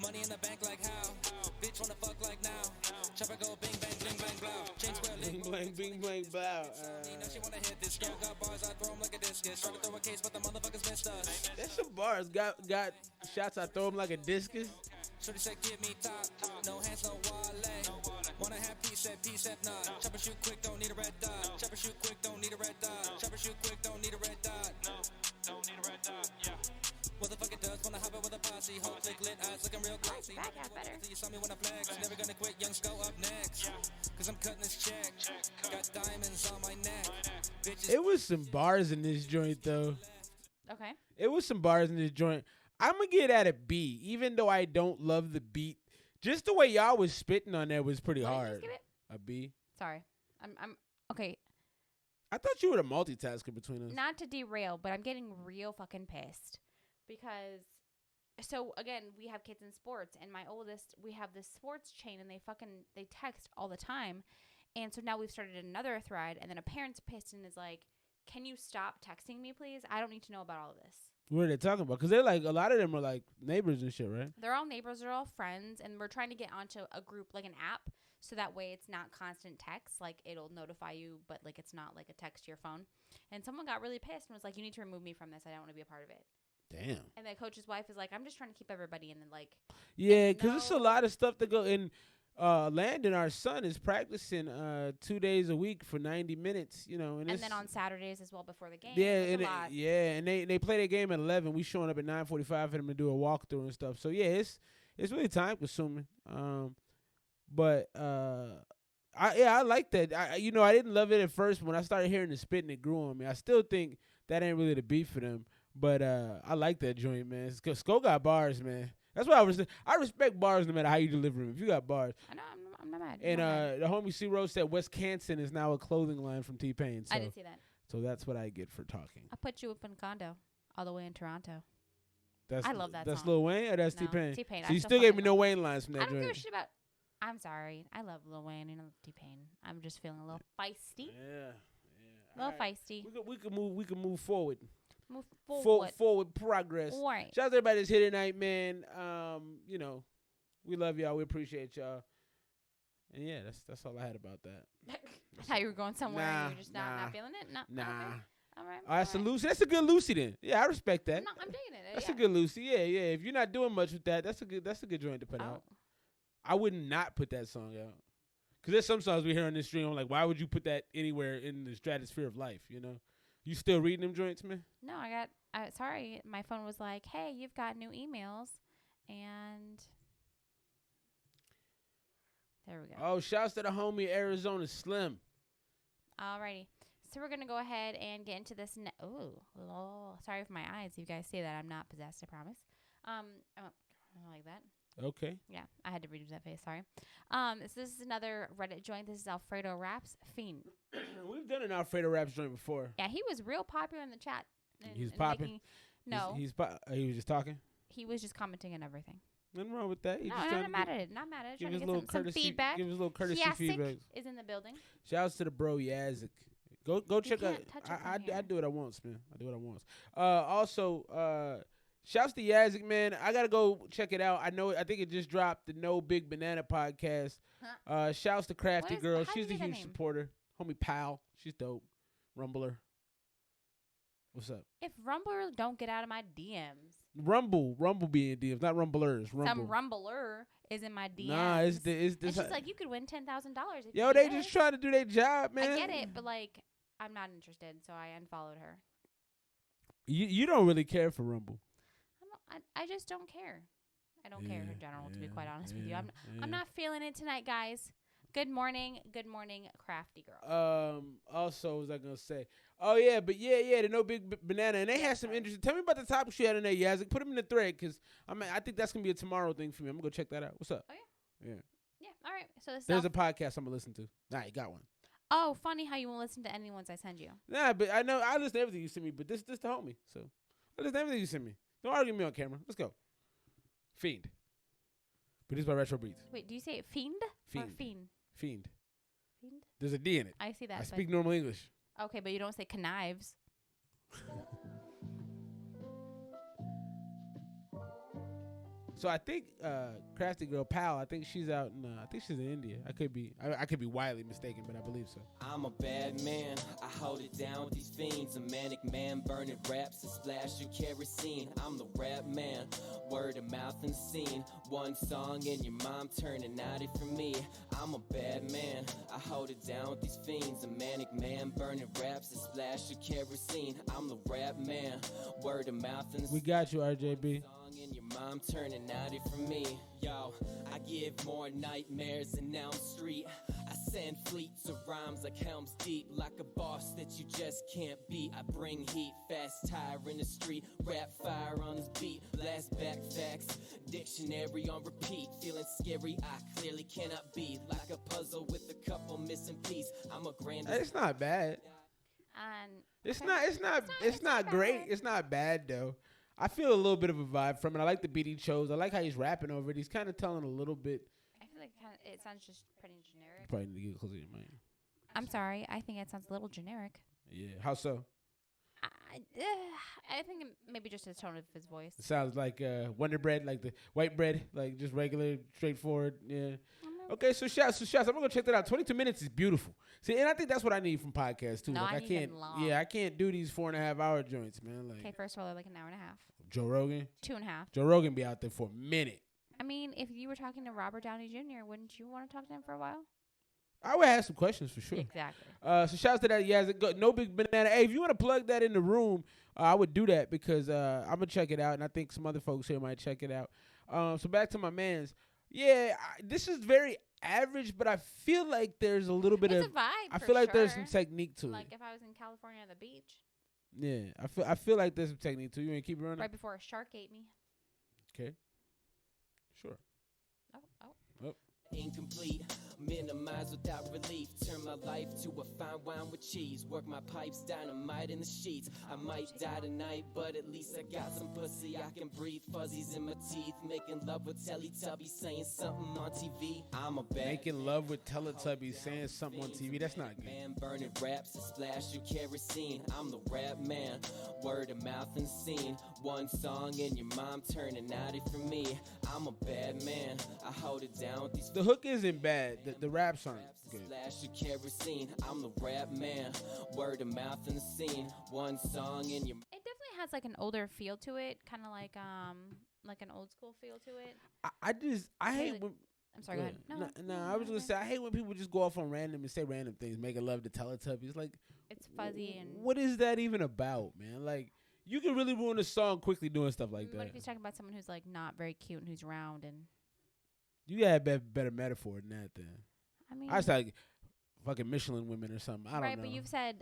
Money in the bank like how? Bitch wanna fuck like now. Chopper go bing bang bling bang blow. Chain square Bing link. blang, bing blang, bow. You know she wanna hit this girl. Got bars, I throw 'em like a discus. Try to throw a case, but the motherfuckers missed us. That's some bars. Got shots. I throw him like a discus. Shorty said give me top. No hands, no wallet. Wanna have peace, said peace, said not. Chopper shoot quick, don't need a red dot. Chopper shoot quick, don't need a red dot. Chopper shoot quick, don't need a red dot. No, don't need a red dot. Yeah. What the fuck it does, wanna hop it with a posse. Whole click lit eyes looking real glossy. Back half better. You saw me when I flex. Never gonna quit, young skull up next. Cause I'm cutting this check. Got diamonds on my neck. Bitches. It was some bars in this joint though. Okay. It was some bars in this joint. I'm gonna get at a B, even though I don't love the beat. Just the way y'all was spitting on that was pretty What did you hard. just give it? A B. Sorry. I'm okay. I thought you were the multitasker between us. Not to derail, but I'm getting real fucking pissed because. So again, we have kids in sports, and my oldest, we have this sports chain, and they text all the time, And so now we've started another thread, and then a parent's pissed and is like, can you stop texting me, please? I don't need to know about all of this. What are they talking about? Because they're like, a lot of them are like neighbors and shit, right? They're all neighbors. They're all friends. And we're trying to get onto a group, like an app, so that way it's not constant text. Like, it'll notify you, but, like, it's not, like, a text to your phone. And someone got really pissed and was like, you need to remove me from this. I don't want to be a part of it. Damn. And the coach's wife is like, I'm just trying to keep everybody in. And, like, Yeah, because it's a no. lot of stuff to go in. Landon, our son, is practicing 2 days a week for 90 minutes, you know. and then on Saturdays as well before the game. Yeah, It's and a lot. and they play their game at 11. We showing up at 9:45 for them to do a walkthrough and stuff. So yeah, it's really time consuming. But I like that. I didn't love it at first, but when I started hearing the spitting, it grew on me. I still think that ain't really the beat for them, but I like that joint, man. Sko got bars, man. That's why I respect bars no matter how you deliver them. If you got bars. I know, I'm not mad. And I'm not mad. the homie C Rose said Wisconsin is now a clothing line from T-Pain. So, I did see that. So that's what I get for talking. I put you up in condo all the way in Toronto. That's I love that That's song. Lil Wayne or that's No, T-Pain? T-Pain. So I you still still gave fucking me no love Wayne lines from I that don't give a joint. shit about. I'm sorry. I love Lil Wayne and I love T-Pain. I'm just feeling a little feisty. Yeah. A little feisty. We can move forward. Move forward. Forward progress. All right. Shout out to everybody that's here tonight, man. We love y'all. We appreciate y'all. And yeah, that's all I had about that. I thought you were going somewhere and you were just Nah. not feeling it. No. Nah. Okay. All right. All right, that's a Lucy. That's a good Lucy then. Yeah, I respect that. No, I'm digging it. That's yeah. a good Lucy. Yeah. If you're not doing much with that, that's a good joint to put Oh. out. I would not put that song out. Because there's some songs we hear on this stream, I'm like, why would you put that anywhere in the stratosphere of life, you know? You still reading them joints, man? No, sorry. My phone was like, hey, you've got new emails. And there we go. Oh, shouts to the homie Arizona Slim. Alrighty. So we're going to go ahead and get into this. Sorry for my eyes. You guys see that I'm not possessed, I promise. I like that. Okay. Yeah, I had to redo that face. Sorry. So this is another Reddit joint. This is Alfredo Raps Fiend. We've done an Alfredo Raps joint before. Yeah, he was real popular in the chat. He's popping? No, He was just talking? he was just commenting on everything. Nothing wrong with that. He No, just I'm trying not to mad at it. Not mad at it. give Trying his to little get some courtesy feedback. Give his little courtesy Yasik feedback. is in the building. Shouts to the bro Yazik. Go check out. can't touch it from I here. do what I want, man. I do what I want. Also, shouts to Yazik, man. I gotta go check it out. I think it just dropped the No Big Banana podcast. Shouts to Crafty What is- Girl. how do She's you a say that huge name? supporter. Homie Pal. She's dope. Rumbler. What's up? If Rumbler don't get out of my DMs, Rumble being DMs, not Rumblers. Rumble. some Rumbler is in my DMs. Nah, it's and this. she's like, you could win $10,000 if Yo, you do they this. just trying to do their job, man. I get it, but like, I'm not interested, so I unfollowed her. You don't really care for Rumble. I just don't care. I don't care in general, to be quite honest with you. yeah. I'm not feeling it tonight, guys. Good morning, Crafty Girl. Also, what was I gonna say? Oh yeah, but yeah, the No Big Banana, and they had some interesting. Tell me about the topics you had in there, Yazik. Put them in the thread, cause I think that's gonna be a tomorrow thing for me. I'm gonna go check that out. What's up? Oh yeah. Yeah, all right. So this There's a podcast I'm gonna listen to. Nah, you got one. Oh, funny how you won't listen to any ones I send you. Nah, but I know I listen to everything you send me, but this the homie, so I listen to everything you send me. Don't argue with me on camera. Let's go. Fiend. Produced by Retro Beats. Wait, do you say it fiend or Fiend. fiend? Fiend. Fiend? There's a D in it. I see that. I but- speak normal English. okay, but you don't say connives. So I think Crafty Girl Pal, I think she's out in I think she's in India. I could be wildly mistaken, but I believe so. I'm a bad man, I hold it down with these fiends. A manic man burning raps to splash your kerosene. I'm the rap man, word of mouth and scene. One song and your mom turning out it for me. I'm a bad man, I hold it down with these fiends. A manic man burning raps to splash your kerosene. I'm the rap man, word of mouth and We got you, RJB. and your mom turning out it for me. Yo, I give more nightmares than Elm Street. I send fleets of rhymes like Helm's Deep, like a boss that you just can't beat. I bring heat, fast tire in the street, rap fire on this beat, blast back facts, dictionary on repeat, feeling scary. I clearly cannot be like a puzzle with a couple missing pieces. I'm a grand. It's not bad. And It's okay. It's not great. bad. It's not bad though. I feel a little bit of a vibe from it. I like the beat he chose. I like how he's rapping over it. He's kind of telling a little bit. I feel like it sounds just pretty generic. Probably need to get closer to your mic. I'm sorry. I think it sounds a little generic. Yeah. How so? I think maybe just the tone of his voice. It sounds like Wonder Bread, like the white bread, like just regular, straightforward. Yeah. Okay, so shouts. I'm gonna go check that out. 22 minutes is beautiful. See, and I think that's what I need from podcasts too. No, like I I need can't. them long. Yeah, I can't do these 4.5 hour joints, man. Like Okay, first of all, they're like an hour and a half. Joe Rogan. 2.5. Joe Rogan be out there for a minute. I mean, if you were talking to Robert Downey Jr., wouldn't you want to talk to him for a while? I would have some questions for sure. Exactly. So shouts to that. Yeah, no big banana. Hey, if you want to plug that in the room, I would do that because I'm gonna check it out, and I think some other folks here might check it out. So back to my man's. Yeah, this is very average, but I feel like there's a little bit It's of. a vibe. I for feel like there's sure. some technique to Like it. if I was in California on the beach, Yeah, I feel like there's some technique to it. You want to keep it running? right before a shark ate me. Okay. Sure. Oh. Incomplete, minimize without relief. Turn my life to a fine wine with cheese. Work my pipes, dynamite in the sheets. I might die tonight, but at least I got some pussy I can breathe. Fuzzies in my teeth, making love with Teletubbies, saying something on TV. I'm a bad Making love with Teletubbies, saying something on TV. That's not good. man, burning raps, a splash of kerosene. I'm the rap man, word of mouth and scene. One song and your mom turning naughty for me. I'm a bad man, I hold it down with these. The hook isn't bad. The raps aren't good. Splash of kerosene. I'm the rap man, word of mouth in the scene. One song and your. It definitely has like an older feel to it, kind of like an old school feel to it. I hate Really- when. I'm sorry. Go ahead. No, I was gonna say I hate when people just go off on random and say random things, making love to Teletubbies. Like, It's fuzzy and. what is that even about, man? Like, you can really ruin a song quickly doing stuff like What that. if he's talking about someone who's like not very cute and who's round and? You gotta have better metaphor than that. Then I mean. I was like, fucking Michelin women or something. I don't right, know. but you've said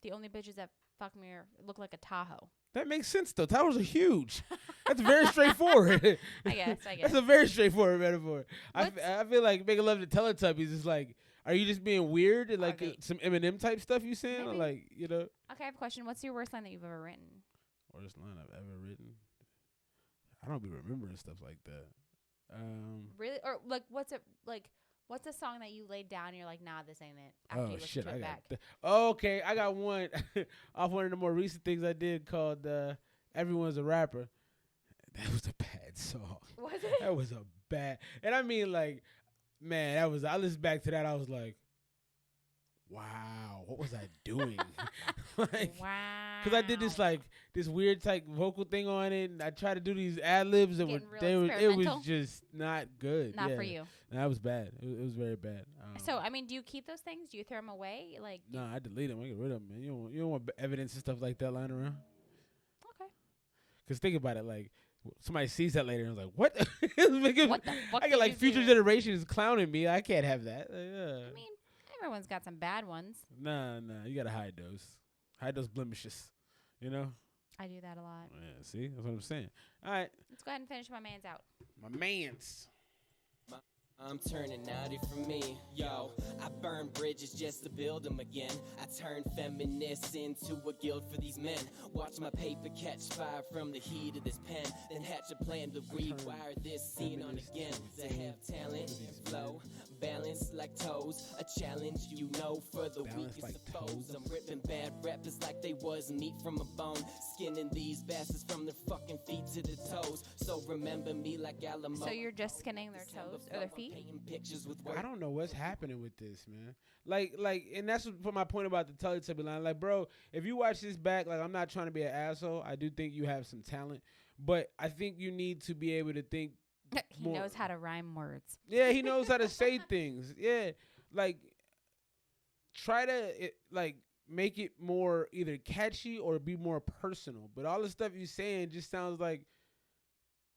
the only bitches that fuck me look like a Tahoe. That makes sense though. Towers are huge. That's very straightforward. I guess. That's a very straightforward metaphor. I feel like making love to Teletubbies is like, are you just being weird and like Okay. some Eminem type stuff you saying? Or Maybe. like, you know? Okay, I have a question. What's your worst line that you've ever written? Worst line I've ever written. I don't be remembering stuff like that. Really? Or like, what's a song that you laid down and you're like, nah, this ain't it. After you Oh listen shit! to I it got. back. Okay, I got one off one of the more recent things I did called "Everyone's a Rapper." That was a bad song. Was it? That was a bad, and I mean like, man, that was. I listened back to that. I was like, wow, what was I doing? Like, Wow. cause I did this weird type vocal thing on it, and I tried to do these ad libs that Getting it real experimental? was just not good. Not yeah. for you. That was bad. It was very bad. So, I mean, do you keep those things? Do you throw them away? Like, No, I delete them. I get rid of them, man. You don't want evidence and stuff like that lying around. okay. Cause think about it, like somebody sees that later and is like, "What? What the fuck I did get like you future do? generations clowning me. I can't have that." I mean, everyone's got some bad ones. Nah, you gotta hide those. Hide those blemishes. You know. I do that a lot. Yeah. See, that's what I'm saying. All right, Let's go ahead and finish my man's out. my man's. I'm turning naughty for me, yo. I burn bridges just to build them again. I turn feminists into a guild for these men. Watch my paper catch fire from the heat of this pen. Then hatch a plan to rewire this scene on again. To have talent, flow, balance like toes. A challenge, you know, for the Balance weakest like of foes. toes. I'm ripping bad rappers like they was meat from a bone. Skinning these bastards from their fucking feet to the toes. So remember me like Alamo. So you're just skinning their toes or their feet? Painting pictures with I don't know what's happening with this, man. Like, and that's for my point about the Teletubby line. Like, bro, if you watch this back, like, I'm not trying to be an asshole. I do think you have some talent, but I think you need to be able to think. He more. knows how to rhyme words. Yeah, he knows how to say things. Yeah, like, try to make it more either catchy or be more personal. But all the stuff you're saying just sounds like.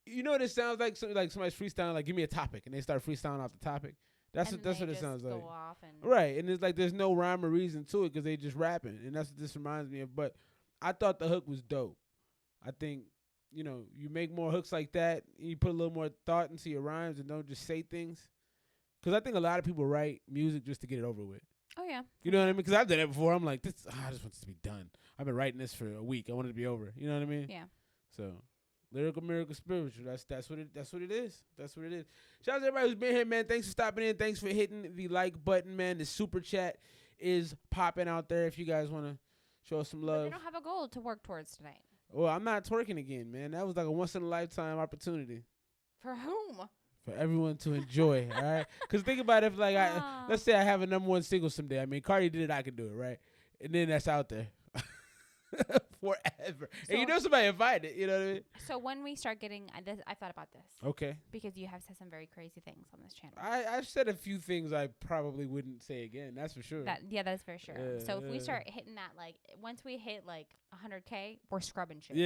You know what it sounds like? Like somebody's freestyling, like, give me a topic, and they start freestyling off the topic. That's And what they it just sounds like. go off and Right, and it's like there's no rhyme or reason to it because they just rapping, and that's what this reminds me of. But I thought the hook was dope. I think, you make more hooks like that, and you put a little more thought into your rhymes and don't just say things. Because I think a lot of people write music just to get it over with. Oh yeah. You know what I mean? Because I've done it before. I'm like, I just want this to be done. I've been writing this for a week. I want it to be over. You know what I mean? Yeah. So, Lyrical, miracle, spiritual. That's what it is. That's what it is. Shout out to everybody who's been here, man. Thanks for stopping in. Thanks for hitting the like button, man. The super chat is popping out there if you guys want to show us some But love. they don't have a goal to work towards tonight. Well, I'm not twerking again, man. That was like a once in a lifetime opportunity For whom? for everyone to enjoy. All right, because think about it, if like let's say I have a number one single someday. I mean, Cardi did it, I could do it, right? And then that's out there forever. And you know somebody invited it. You know what I mean? So when we start getting, I thought about this Okay. because you have said some very crazy things on this channel. I've said a few things I probably wouldn't say again. That's for sure. That is for sure. So if we start hitting that, like once we hit like 100K, we're scrubbing shit.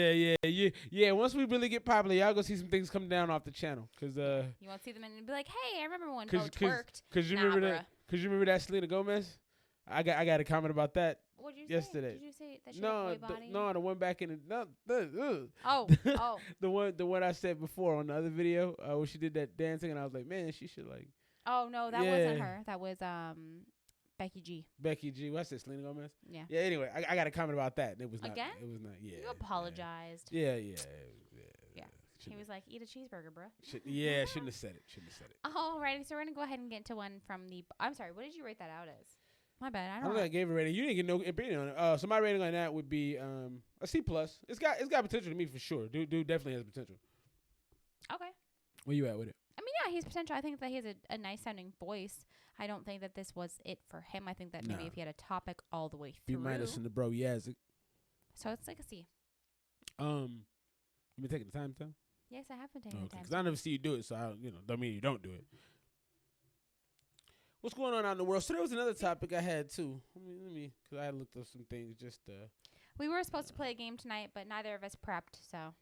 Yeah. Once we really get popular, y'all go see some things come down off the channel. Cause You won't see them and be like, hey, I remember when Bo twerked. Cause you Nah, remember bruh. that? Cause you remember that Selena Gomez? I got a comment about that. What'd you yesterday. say? Did you say that she had a boy body? The one back in the Oh. the one I said before on the other video where she did that dancing, and I was like, man, she should like. Oh no, that wasn't her. That was Becky G. Becky G. What I said, Selena Gomez. Yeah. Yeah. Anyway, I got a comment about that. And it was not. Again? It was not. Yeah. You apologized. Yeah. He was like, eat a cheeseburger, bro. Shouldn't have said it. Alrighty, so we're gonna go ahead and get into one from the. I'm sorry. What did you rate that out as? My bad. I I don't don't know. think I gave a rating. You didn't get no opinion on it. So my rating on that would be a C plus. It's got potential to me for sure. Dude definitely has potential. Okay. Where you at with it? I mean, yeah, he's potential. I think that he has a nice sounding voice. I don't think that this was it for him. I think that maybe if he had a topic all the way B through. minus in the bro. Yes. So it's like a C. You been taking the time, Tom? Yes, I have been taking the time. Because I never see you do it, so I don't mean you don't do it. What's going on out in the world? So there was another topic I had too. Let me, because I looked up some things just. We were supposed to play a game tonight, but neither of us prepped. So.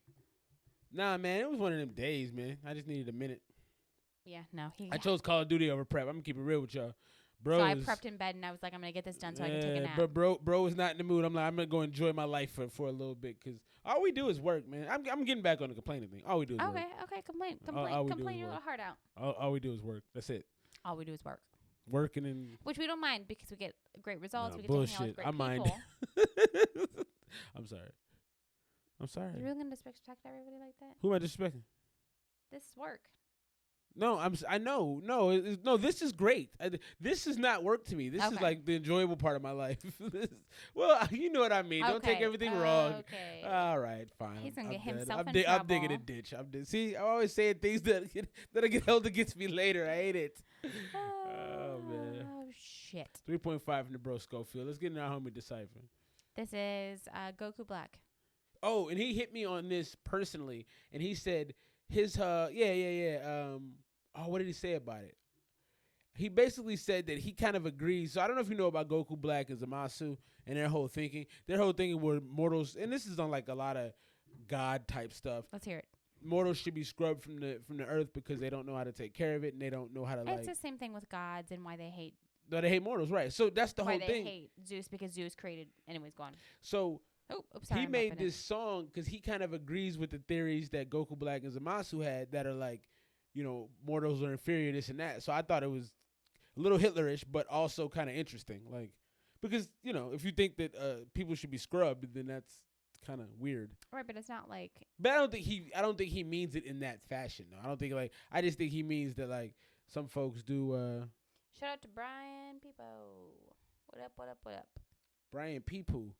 Nah, man, it was one of them days, man. I just needed a minute. Yeah, no. I chose Call of Duty over prep. I'm gonna keep it real with y'all, bro. So I prepped in bed and I was like, I'm gonna get this done so I can take a nap. But bro was not in the mood. I'm like, I'm gonna go enjoy my life for a little bit because all we do is work, man. I'm getting back on the complaining thing. All we do is work. Okay, complain your little heart out. All we do is work. That's it. All we do is work. Working and which we don't mind because we get great results. Nah, we get to hang out with great I mind. people. I'm sorry. You're really gonna disrespect everybody like that? Who am I disrespecting? This is work. No, I know. No, this is great. This is not work to me. This is like the enjoyable part of my life. Well, you know what I mean. Don't take everything wrong. Okay. All right, fine. He's gonna get himself in I'm trouble. digging a ditch. See, I'm always saying things that I get held against me later. I hate it. Oh man. Oh shit. 3.5 from the bro Schofield. Let's get into our homie Decipher. This is Goku Black. Oh, and he hit me on this personally, and he said his what did he say about it? He basically said that he kind of agrees. So I don't know if you know about Goku Black and Zamasu and their whole thinking. Their whole thinking were mortals, and this is on like a lot of God type stuff. Let's hear it. Mortals should be scrubbed from the earth because they don't know how to take care of it, and they don't know how to It's the same thing with gods and why they hate. No, they hate mortals, right? So that's the whole thing. Why they hate Zeus because Zeus created. Anyways, go on. So. Sorry, he made this song because he kind of agrees with the theories that Goku Black and Zamasu had that are like, mortals are inferior, this and that. So I thought it was a little Hitlerish, but also kind of interesting. Like, because, if you think that people should be scrubbed, then that's kind of weird. Right, but it's not like. But I don't think he means it in that fashion, though. I don't think, I just think he means that, some folks do. Shout out to Brian Peepo. What up? Brian Peepo.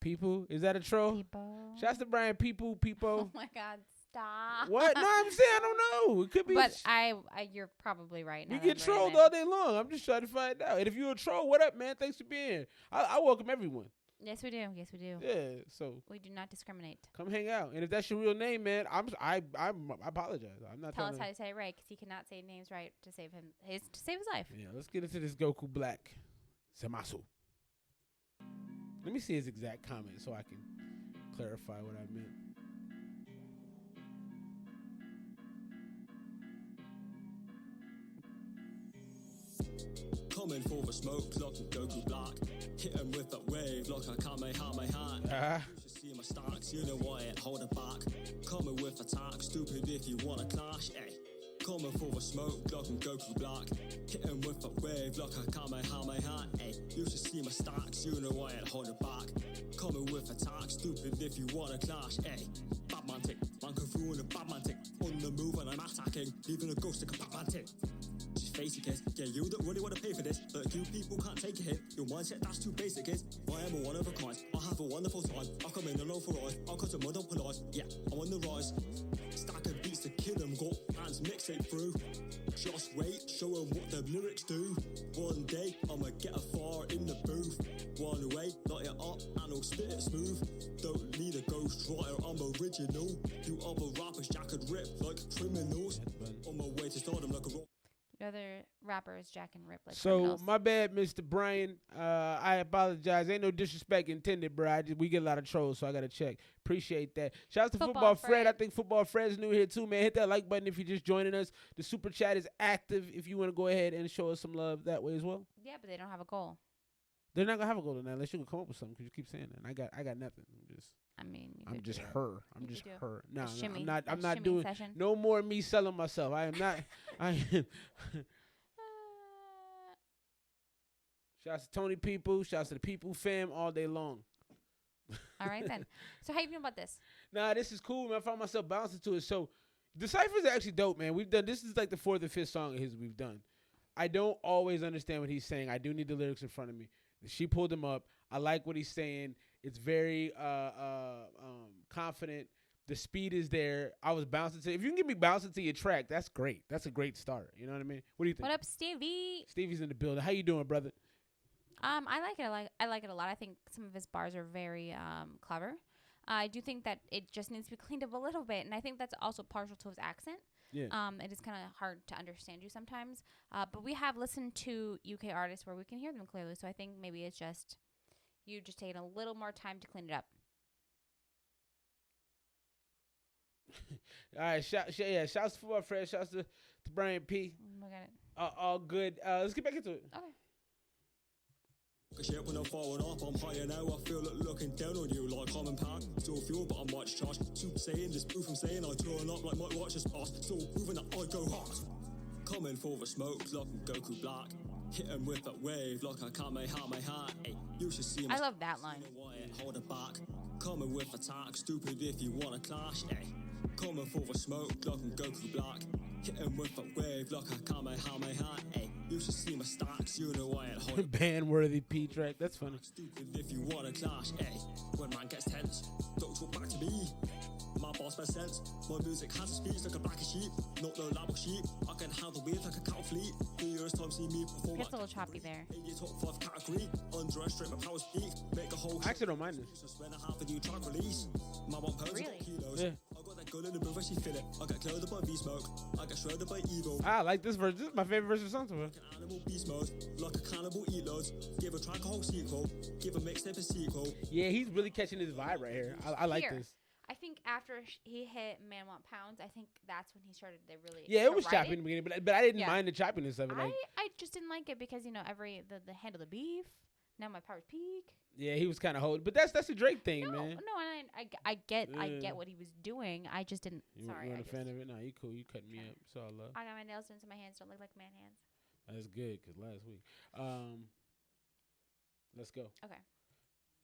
People? Is that a troll? People. Shouts to Brian Peepo. Oh my God, stop. What? No, I'm saying I don't know. It could be. But you're probably right. We get trolled all day long. I'm just trying to find out. And if you're a troll, what up, man? Thanks for being here. I welcome everyone. Yes, we do. Yeah, so we do not discriminate. come hang out. And if that's your real name, man, I apologize. I'm not. Tell us how to say it right, because he cannot say names right to save his life. Yeah, let's get into this Goku Black Zamasu. Let me see his exact comment so I can clarify what I meant. Coming for the smoke, like a Goku Black. Hit him with that wave, like a Kamehameha. You should see my stacks, you know why it hold it back. Coming with attack, stupid if you wanna clash, eh. Coming for the smoke, like a Goku Black. Hit him with that wave, like a Kamehameha, eh. You should see my stacks, you know why it hold it back. Coming with attack, stupid if you wanna clash, eh. Batman tick, man can doing a bad man tick. On the move and I'm attacking, leaving a ghost like a Batman tick. Just face it, kids. Yeah, you don't really want to pay for this, but you people can't take a hit. Your mindset, that's too basic, kids. I am a one of a kind. I have a wonderful time. I come in alone for eyes. I cut to mud on polite. Yeah, I'm on the rise. Stack of beats to kill them. Got hands mixtape through. Just wait, show them what the lyrics do. One day, I'ma get a far in the booth. One way, light it up and I'll spit it smooth. Don't need a ghost writer, I'm original. You other rappers jack and rip like criminals. On my way to stardom like a rock. The other rappers jack and rip like So criminals. my bad, Mr. Brian. I apologize. Ain't no disrespect intended, bro. We get a lot of trolls, so I gotta check. Appreciate that. Shout out to Football Fred. I think Football Fred's new here too, man. Hit that like button if you're just joining us. The super chat is active if you want to go ahead and show us some love that way as well. Yeah, but they don't have a goal. They're not gonna have a goal tonight unless you can come up with something because you keep saying that. And I got nothing. I'm just her. I'm just her. No, I'm not. I'm not doing no more of me selling myself. I am not. I am. Shouts to Tony People. Shouts to the People fam all day long. All right then. So how you feel about this? Nah, this is cool, man. I found myself bouncing to it. So the cyphers are actually dope, man. This is like the 4th or 5th song of his we've done. I don't always understand what he's saying. I do need the lyrics in front of me. She pulled them up. I like what he's saying. It's very confident. The speed is there. I was bouncing to. If you can get me bouncing to your track, that's great. That's a great start. You know what I mean? What do you think? What up, Stevie? Stevie's in the building. How you doing, brother? I like it. I like it a lot. I think some of his bars are very clever. I do think that it just needs to be cleaned up a little bit, and I think that's also partial to his accent. Yeah. It is kind of hard to understand you sometimes. But we have listened to UK artists where we can hear them clearly. So I think maybe it's just you just taking a little more time to clean it up. All right. Shouts to Football Fred. Shouts to Brian P. Look at it. All good. Let's get back into it. Okay. Shit when I'm falling off, I'm higher now. I feel like looking down on you like common pound. Still fuel, but I'm much charged. Super saying this proof I'm saying I turn up like my watch is past. Still proving that I go hard. Coming for the smoke like I'm Goku Black. Hit him with that wave like I can't make out my hat. Ay, you should see I love that line. Hold it back. Coming with attack, stupid if you wanna clash. Ay, coming for the smoke like I'm Goku Black. Hit him with that wave like I can't make out my hat. Ay, you should see my stacks, you know why it hold. Ban-worthy P track, that's funny. Stupid if you wanna clash, ay. When man gets tense, don't talk back to me. My boss makes sense. My music has a speech like a black sheep. Not no labo sheep. I can handle wave like a cow fleet. 3 years time see me perform. Gets a little choppy there. In your top 5 category. Underestimate my power speak. Make a whole. I actually don't mind this. When I have a new track release. My one pose Really? kilos. Yeah. I got that gun in the booth and she feel it. I get clothed by V-Smoke. I get shredded by Evo. I like this verse. This is my favorite verse of the song to her. Animal beast mode. Like a cannibal eat loads. Give a track a whole sequel. Give a mixtape a sequel. Yeah, he's really catching his vibe right here. I like Here. this. I think after he hit Man Want Pounds, I think that's when he started to really. Yeah, it was write choppy in the beginning, but I didn't mind the choppiness of it. Like, I just didn't like it because the handle the beef. Now my power's peak. yeah, he was kind of holding, but that's a Drake thing, man. No, and I get what he was doing. I just didn't. You Sorry, weren't a fan of it? Nah, you cool. You cut me up. It's all love. I got my nails done so my hands don't look like man hands. That's good, because last week. Let's go. Okay.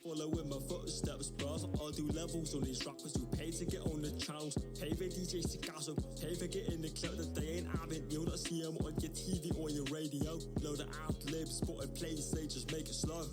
Following my footsteps, bruv. I do levels on these rappers who pay to get on the channels. Pay for DJs to gas up. Pay for getting the clip that they ain't having. You'll not see them on your TV or your radio. Load of ad libs, spotted plays, they just make it slow.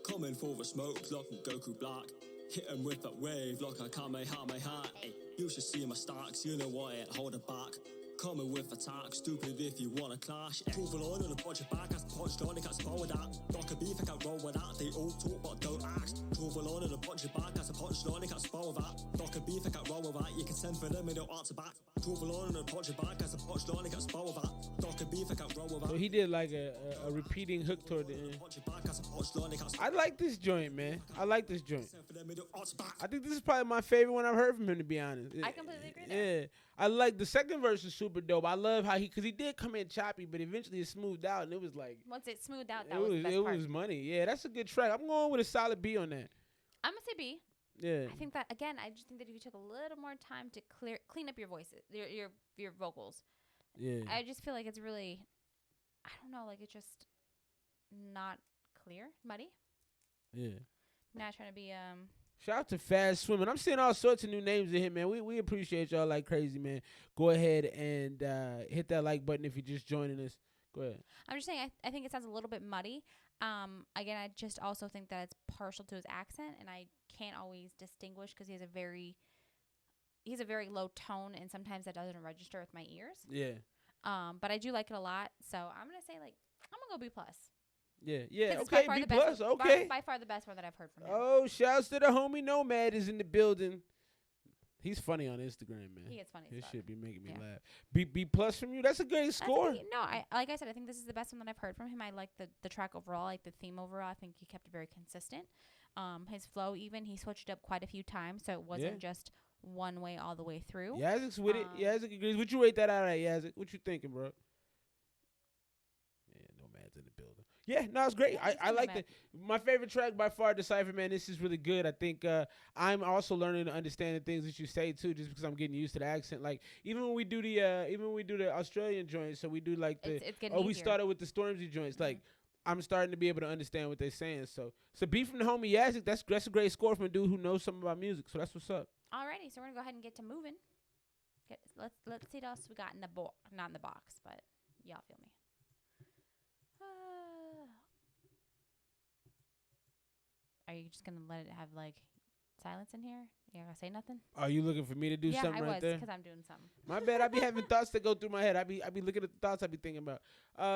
Coming for the smoke like I'm Goku Black. Hit him with that wave like I can't make out my hat. Ay, you should see my stacks, you know why it hold it back. Coming with attack, stupid if you wanna clash. Prove a line on a punch your back, as punch line, I can't spar with that. Doc a beef, I can't roll with that. They all talk but don't act. Prove a line on a punch your back, as a punch line, I can't spar with that. Doc a beef, I can't roll with that. You can send for them and they'll answer back. Prove a line on a punch your back, as a punch line, I can't spar with that. Doc a beef, I can't roll with that. So he did like a repeating hook toward the end. I like this joint, man. I like this joint. I think this is probably my favorite one I've heard from him, to be honest. I completely agree there. Yeah. I like the second verse is super dope. I love how because he did come in choppy, but eventually it smoothed out and it was like. Once it smoothed out, that was the best it part. was money. Yeah, that's a good track. I'm going with a solid B on that. I'm gonna say B. Yeah. I think that again. I just think that if you took a little more time to clean up your voices, your vocals. Yeah. I just feel like it's really, I don't know, like it's just not clear, muddy. Yeah. Not trying to be Shout out to Fast Swimming. I'm seeing all sorts of new names in here, man. We appreciate y'all like crazy, man. Go ahead and hit that like button if you're just joining us. Go ahead. I'm just saying, I think it sounds a little bit muddy. Again, I just also think that it's partial to his accent, and I can't always distinguish because he has a very low tone, and sometimes that doesn't register with my ears. Yeah. But I do like it a lot, so I'm gonna say I'm gonna go B plus. Yeah. Okay, B plus. Okay. By far the best one that I've heard from him. Oh, shouts to the homie Nomad is in the building. He's funny on Instagram, man. He is funny. His shit be making me Yeah. laugh. B plus from you. That's a great score. Like I said, I think this is the best one that I've heard from him. I like the track overall, I like the theme overall. I think he kept it very consistent. His flow, even he switched up quite a few times, so it wasn't just one way all the way through. Yazik's with it. Yazik agrees. What you rate that out at, Yazik? What you thinking, bro? Yeah, Nomad's in the building. Yeah, no, it's great. I like the my favorite track by far, Decipher, man. This is really good. I think I'm also learning to understand the things that you say too, just because I'm getting used to the accent. Like even when we do the Australian joints, so we do like the we started with the Stormzy joints. Like I'm starting to be able to understand what they're saying. So B from the homie Yazik, that's a great score from a dude who knows something about music. So that's what's up. Alrighty, so we're gonna go ahead and get to moving. Let's see what else we got in the not in the box, but y'all feel me. Are you just gonna let it have like silence in here? You gonna say nothing? Are you looking for me to do something right there? Yeah, I was, because I'm doing something. My bad. I be having thoughts that go through my head. I be looking at the thoughts I be thinking about.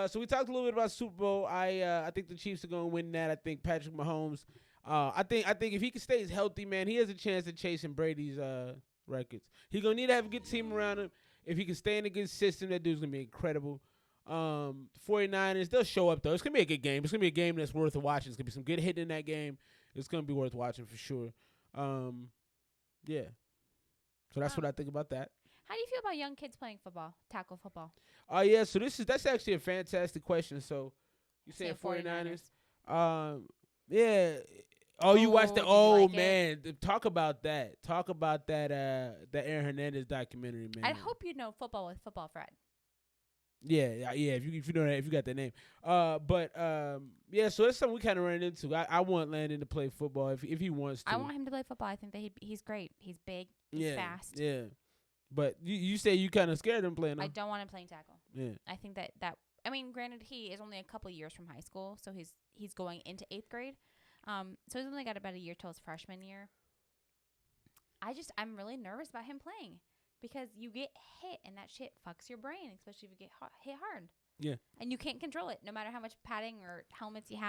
So we talked a little bit about Super Bowl. I think the Chiefs are gonna win that. I think Patrick Mahomes. I think if he can stay healthy, man, he has a chance of chasing Brady's records. He gonna need to have a good team around him. If he can stay in a good system, that dude's gonna be incredible. 49ers, they'll show up though. It's gonna be a good game. It's gonna be a game that's worth watching. It's gonna be some good hitting in that game. It's gonna be worth watching for sure. Yeah. So that's what I think about that. How do you feel about young kids playing football, tackle football? Yeah. So that's actually a fantastic question. So you saying 49ers? Yeah. Oh, you watched the? Oh like man, talk about that. Talk about that. That Aaron Hernandez documentary, man. I hope you know football with Football Fred. Yeah. If you know that, if you got that name. Yeah. So that's something we kind of ran into. I want Landon to play football if he wants to. I want him to play football. I think that he's great. He's big. He's fast. Yeah. But you say you kind of scared him playing. Huh? I don't want him playing tackle. Yeah. I think that I mean, granted, he is only a couple years from high school, so he's going into 8th grade. So he's only got about a year till his freshman year. I'm really nervous about him playing because you get hit and that shit fucks your brain, especially if you get hit hard. Yeah. And you can't control it. No matter how much padding or helmets you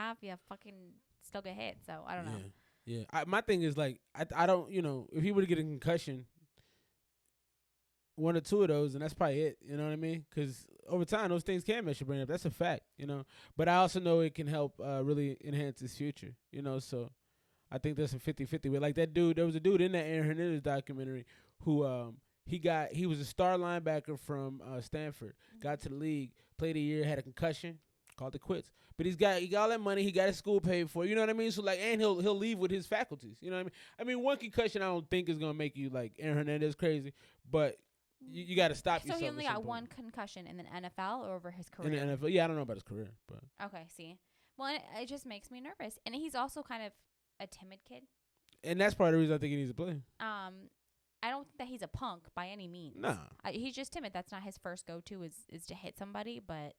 fucking still get hit. So I don't know. Yeah. My thing is like I don't if he were to get a concussion, one or two of those, and that's probably it. You know what I mean? Because over time, those things can mess your brain up. That's a fact, But I also know it can help really enhance his future, So I think that's a 50-50. Like that dude, there was a dude in that Aaron Hernandez documentary who he was a star linebacker from Stanford, got to the league, played a year, had a concussion, called it quits. But he got all that money, he got his school paid for, you know what I mean? So like, and he'll leave with his faculties, you know what I mean? I mean, one concussion I don't think is gonna make you like Aaron Hernandez crazy, but you got to stop yourself. So he only got one concussion in the NFL or over his career? In the NFL, yeah, I don't know about his career, but okay, see, well, it just makes me nervous, and he's also kind of a timid kid, and that's part of the reason I think he needs to play. I don't think that he's a punk by any means. No, he's just timid. That's not his first go-to is to hit somebody, but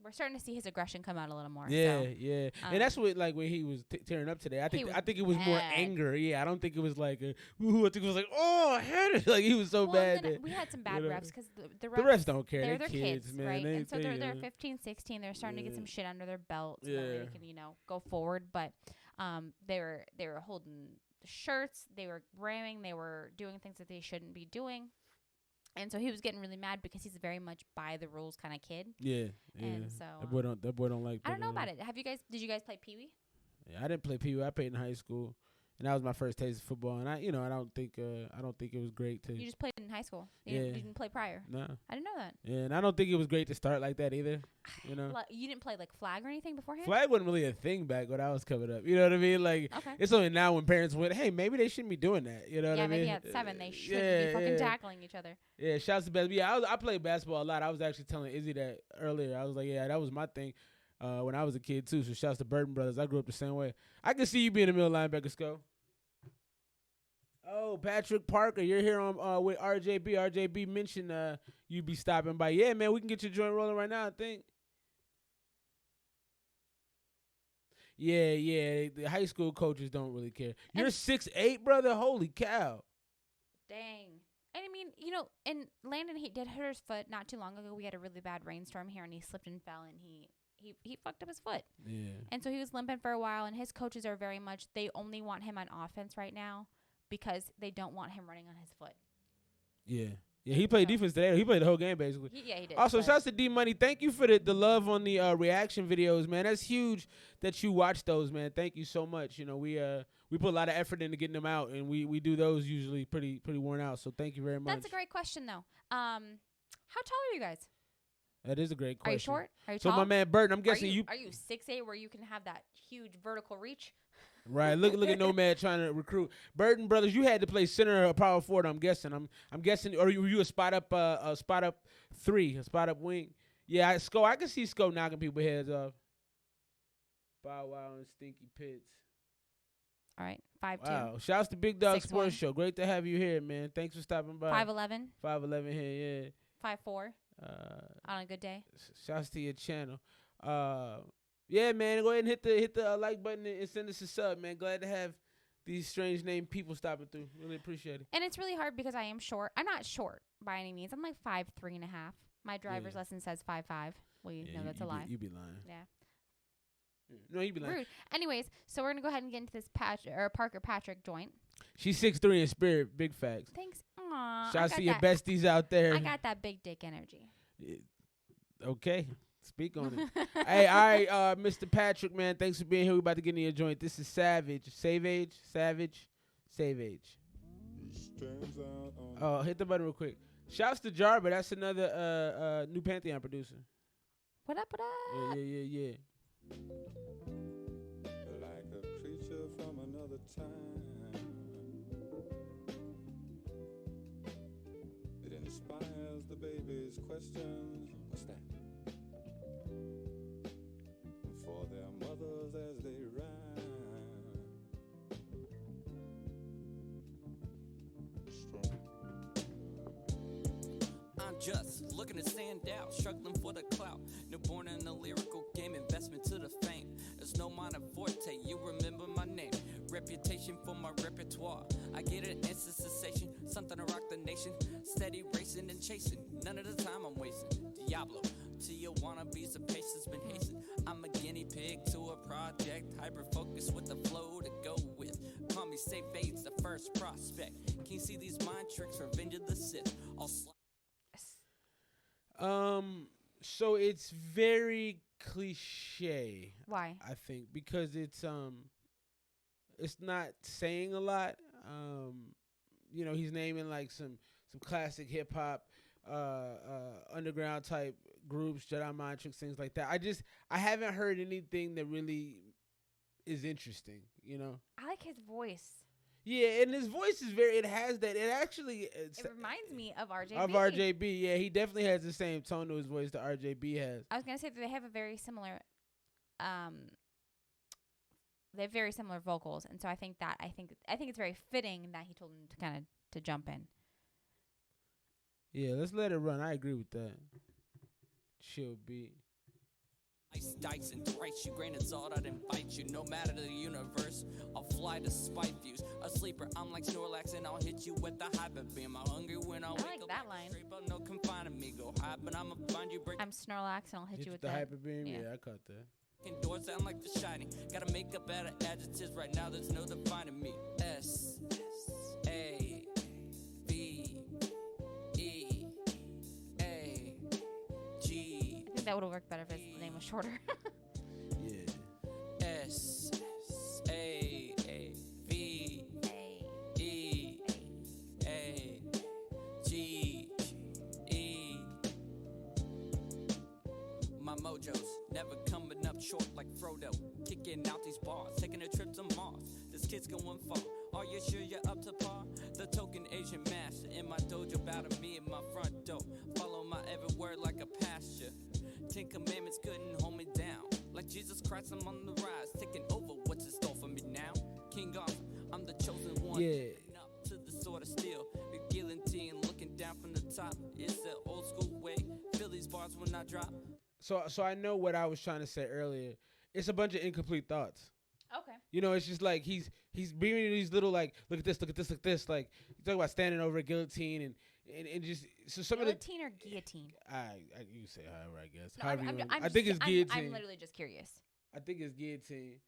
we're starting to see his aggression come out a little more. Yeah, and that's what like when he was tearing up today. I think it was more anger. Yeah, I don't think it was like I think it was like, oh, I had it. Like he was so bad. We had some bad refs because the refs don't care. They're their kids, man. Right? And so they're 15, 16. They're starting to get some shit under their belt so that they can go forward. But they were holding shirts. They were ramming. They were doing things that they shouldn't be doing. And so he was getting really mad because he's a very much by the rules kind of kid. Yeah. And so that boy don't like. I don't know about it. Did you guys play Pee Wee? Yeah, I didn't play Pee Wee. I played in high school, and that was my first taste of football. And I don't think it was great to. You just played in high school. You didn't play prior. No. I didn't know that. Yeah, and I don't think it was great to start like that either. You didn't play like flag or anything beforehand? Flag wasn't really a thing back when I was coming up. You know what I mean? Like it's only now when parents went, hey, maybe they shouldn't be doing that. You know what I mean? Yeah, maybe at 7 they shouldn't be fucking tackling each other. Yeah, shouts to basketball. Yeah, I played basketball a lot. I was actually telling Izzy that earlier. I was like, yeah, that was my thing when I was a kid too. So shouts to Burton Brothers. I grew up the same way. I can see you being a middle linebacker, Sco. Oh, Patrick Parker, you're here on with RJB. RJB mentioned you be stopping by. Yeah, man, we can get your joint rolling right now, I think. Yeah, the high school coaches don't really care. You're 6'8", brother? Holy cow. Dang. And I mean, you know, and Landon, he did hurt his foot not too long ago. We had a really bad rainstorm here, and he slipped and fell, and he fucked up his foot. Yeah. And so he was limping for a while, and his coaches are very much, they only want him on offense right now because they don't want him running on his foot. Yeah. Yeah, he played defense today. He played the whole game, basically. He did. Also, shouts to D-Money. Thank you for the love on the reaction videos, man. That's huge that you watch those, man. Thank you so much. You know, we put a lot of effort into getting them out, and we do those usually pretty worn out. So thank you very much. That's a great question, though. How tall are you guys? That is a great question. Are you short? Are you so tall? My man Burton, I'm guessing you. Are you 6'8", where you can have that huge vertical reach? Right, look at Nomad trying to recruit. Burton brothers, you had to play center or power forward. I'm guessing, or were you a spot up three, a spot up wing? Yeah, I can see Sco knocking people heads off. Bow Wow and Stinky Pits. All right, 5'2". Wow, shouts to Big Dog 6'1". Sports Show. Great to have you here, man. Thanks for stopping by. 5'11". 5'11" here, yeah. 5'4". On a good day. Shouts to your channel. Yeah, man, go ahead and hit the like button and send us a sub, man. Glad to have these strange name people stopping through. Really appreciate it. And it's really hard because I am short. I'm not short by any means. I'm like 5'3.5". My driver's lesson says 5'5". Well, you know that's a lie. You be lying. Yeah. No, you be lying. Rude. Anyways, so we're gonna go ahead and get into this Parker Patrick joint. She's 6'3" in spirit. Big facts. Thanks. Aww. Shouts to your besties out there. I got that big dick energy. Okay. Speak on it. Hey, all right, Mr. Patrick, man, thanks for being here. We about to get in your joint. This is Savage. Save Age. Oh, hit the button real quick. Shouts to Jarber. That's another new Pantheon producer. What up? Yeah. Like a creature from another time, it inspires the baby's questions. What's that? For their mothers as they rhyme. I'm just looking to stand out, struggling for the clout. Newborn in the lyrical game, investment to the fame. There's no minor forte, you remember my name. Reputation for my repertoire. I get an instant sensation, something to rock the nation. Steady racing and chasing, none of the time I'm wasting. Diablo, to your wannabes, the pace has been hastened. I'm a guinea pig to a project, hyper focus with the flow to go with. Call me Safe Aids, the first prospect. Can you see these mind tricks, Revenge of the Sith? So it's very cliche. Why? I think because it's not saying a lot. You know, he's naming like some classic hip hop, underground type groups, Jedi Mind Tricks, things like that. I haven't heard anything that really is interesting. You know. I like his voice. Yeah, and his voice is it reminds me of RJB. Of RJB, yeah. He definitely has the same tone to his voice that RJB has. I was going to say that they have a very similar, they have very similar vocals. And so I think it's very fitting that he told him to kind of to jump in. Yeah, let's let it run. I agree with that. Chill beat. Ice dice and thrice you, grain of salt, I'd invite you. No matter the universe, I'll fly to spite views. A sleeper, I'm like Snorlax and I'll hit you with the hyper beam. I'm hungry when I wake like up. that line. Straight, but no confining me. Go high, but I'ma find you break. I'm Snorlax and I'll hit you with the that. hyper beam. Yeah, I caught that. Doors sound like The Shining. Gotta make up out of adjectives right now. There's no defining me. S A V E A G. I think that would have worked better if his name was shorter. Yeah. S A V E A G E. My mojo's never coming up short like Frodo. Kicking out these bars, taking a trip to Mars. This kid's going far. Are you sure you're up to par? The token Asian master in my dojo, bow to me in my front door. Follow my every word like a pasture. 10 commandments couldn't hold me down. Like Jesus Christ, I'm on the rise, taking over. What's in store for me now? King Arthur, I'm the chosen one. Yeah. top. It's the old school way. Feel these bars when I drop. So I know what I was trying to say earlier. It's a bunch of incomplete thoughts. Okay. You know, it's just like he's bringing these little like, look at this, look at this, look at this. Like you talk about standing over a guillotine and just so some Guillotine or guillotine? You say however I guess. No, However I'm I think it's guillotine. I'm literally just curious. I think it's guillotine.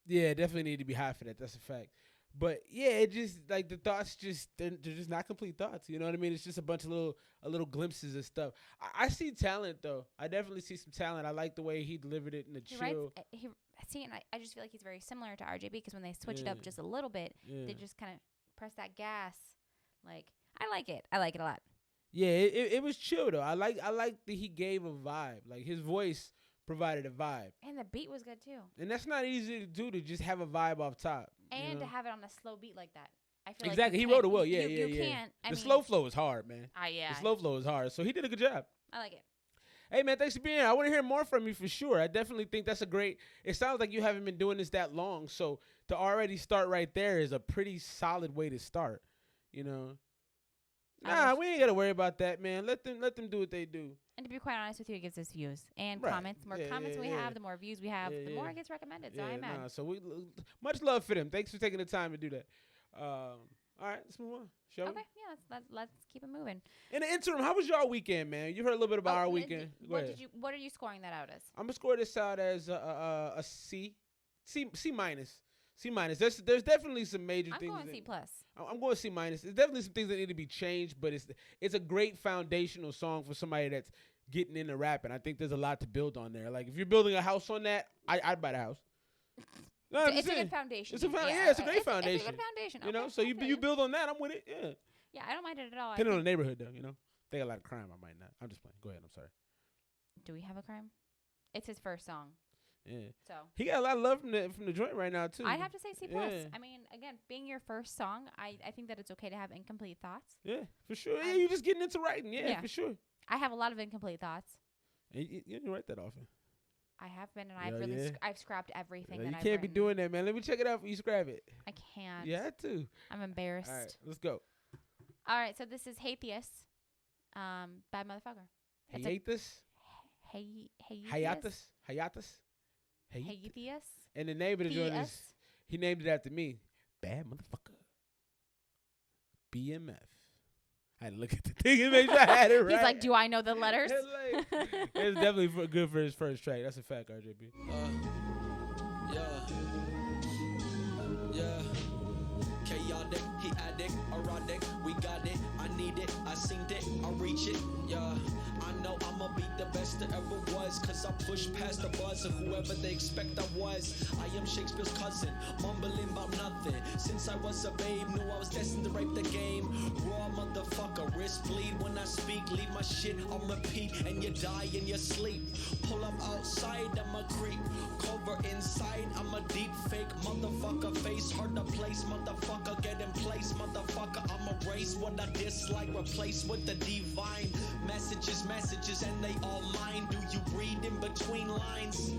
Yeah, definitely need to be high for that. That's a fact. But yeah, it just like the thoughts they're just not complete thoughts. You know what I mean? It's just a bunch of little glimpses of stuff. I see talent though. I definitely see some talent. I like the way he delivered it in the chill. And I just feel like he's very similar to RJB because when they switch it up just a little bit, they just kind of press that gas. Like I like it. I like it a lot. Yeah, it was chill though. I like that he gave a vibe. Like his voice provided a vibe. And the beat was good too. And that's not easy to do, to just have a vibe off top. And to have it on a slow beat like that. I feel exactly. Like he wrote it well. You can't. The slow flow is hard, man. Yeah. The slow flow is hard. So he did a good job. I like it. Hey, man, thanks for being here. I want to hear more from you for sure. I definitely think that's a great – it sounds like you haven't been doing this that long. So to already start right there is a pretty solid way to start, you know. Nah, we ain't got to worry about that, man. Let them do what they do. And to be quite honest with you, it gives us views and comments. The more comments we have, the more views we have, the more it gets recommended. So I'm mad. So much love for them. Thanks for taking the time to do that. All right, let's move on. Shall we? Okay, yeah, let's keep it moving. In the interim, how was y'all weekend, man? You heard a little bit about our weekend. What are you scoring that out as? I'm gonna score this out as a C minus. C minus. There's definitely some major things. I'm going C plus. I'm going C minus. There's definitely some things that need to be changed, but it's a great foundational song for somebody that's getting into rapping. I think there's a lot to build on there. Like if you're building a house on that, I'd buy the house. No, it's a good foundation. It's a great foundation. It's a good foundation. You know, so you build on that. I'm with it. Yeah. Yeah, I don't mind it at all. Depending on the neighborhood, though, you know, they got a lot of crime. I might not. I'm just playing. Go ahead. I'm sorry. Do we have a crime? It's his first song. Yeah. So he got a lot of love from the joint right now too. I'd have to say C plus. I mean, again, being your first song, I think that it's okay to have incomplete thoughts. Yeah, for sure. Yeah, you're just getting into writing. Yeah, for sure. I have a lot of incomplete thoughts. And you didn't write that often. I have been, and I've scrapped everything that I've You can't be doing that, man. Let me check it out for you scrap it. I can't. You had to. I'm embarrassed. All right, let's go. All right, so this is Hatheus, Bad Motherfucker. Hiatus? Hiatus? Hiatus? Hatheus? And the name of the joint is, he named it after me. Bad Motherfucker. BMF. I had to look at the thing and make sure I had it right. He's like, do I know the letters? It's definitely good for his first track. That's a fact, RJB. Yeah. Chaotic, he addict, erotic, we got it, I need it, I seen it, I reach it, yeah. I know I'ma be the best that ever was, cause I pushed past the buzz of whoever they expect I was. I am Shakespeare's cousin, mumbling about nothing. Since I was a babe, knew I was destined to rape the game. Raw motherfucker, wrist bleed when I speak, leave my shit on repeat, and you die in your sleep. Pull up outside, I'm a creep, cover inside, I'm a deep fake motherfucker, face hard to place, motherfucker, get in place, motherfucker, I'm erase what I dislike, replace with the divine. Messages, and they all mine. Do you read in between lines?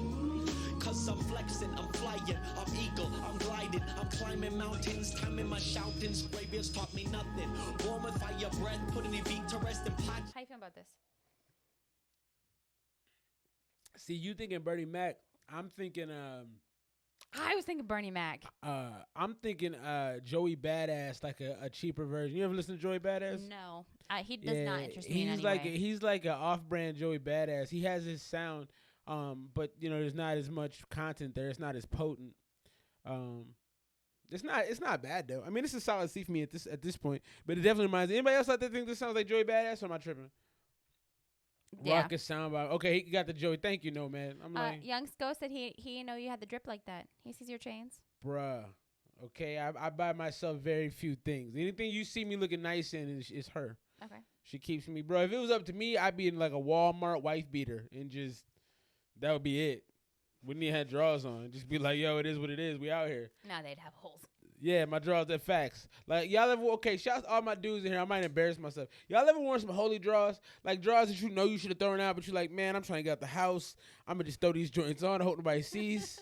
Cause I'm flexing, I'm flying, I'm eagle, I'm gliding, I'm climbing mountains, timing my shoutings, graveyards taught me nothing. Warm with fire breath, put any beat to rest in pot. How you feel about this? See, you thinking Bernie Mac, I'm thinking I was thinking Bernie Mac. I'm thinking Joey Badass, like a cheaper version. You ever listen to Joey Badass? No, he does not interest me in any way. He's like an off-brand Joey Badass. He has his sound, but you know, there's not as much content there. It's not as potent. It's not bad though. I mean, it's a solid C for me at this point. But it definitely reminds me. Anybody else out there think this sounds like Joey Badass, or am I tripping? Yeah. Rocket soundbite. Okay, he got the Joey. Thank you, no man. I'm like, Young Sko said he didn't know you had the drip like that. He sees your chains. Bruh. Okay, I buy myself very few things. Anything you see me looking nice in is her. Okay. She keeps me, bro. If it was up to me, I'd be in like a Walmart wife beater and just that would be it. Wouldn't even have drawers on. Just be like, yo, it is what it is. We out here. Nah, they'd have holes. Yeah, my drawers are facts. Like, y'all ever, shouts to all my dudes in here. I might embarrass myself. Y'all ever worn some holy drawers? Like drawers that you know you should have thrown out, but you're like, man, I'm trying to get out the house. I'm going to just throw these joints on. I hope nobody sees.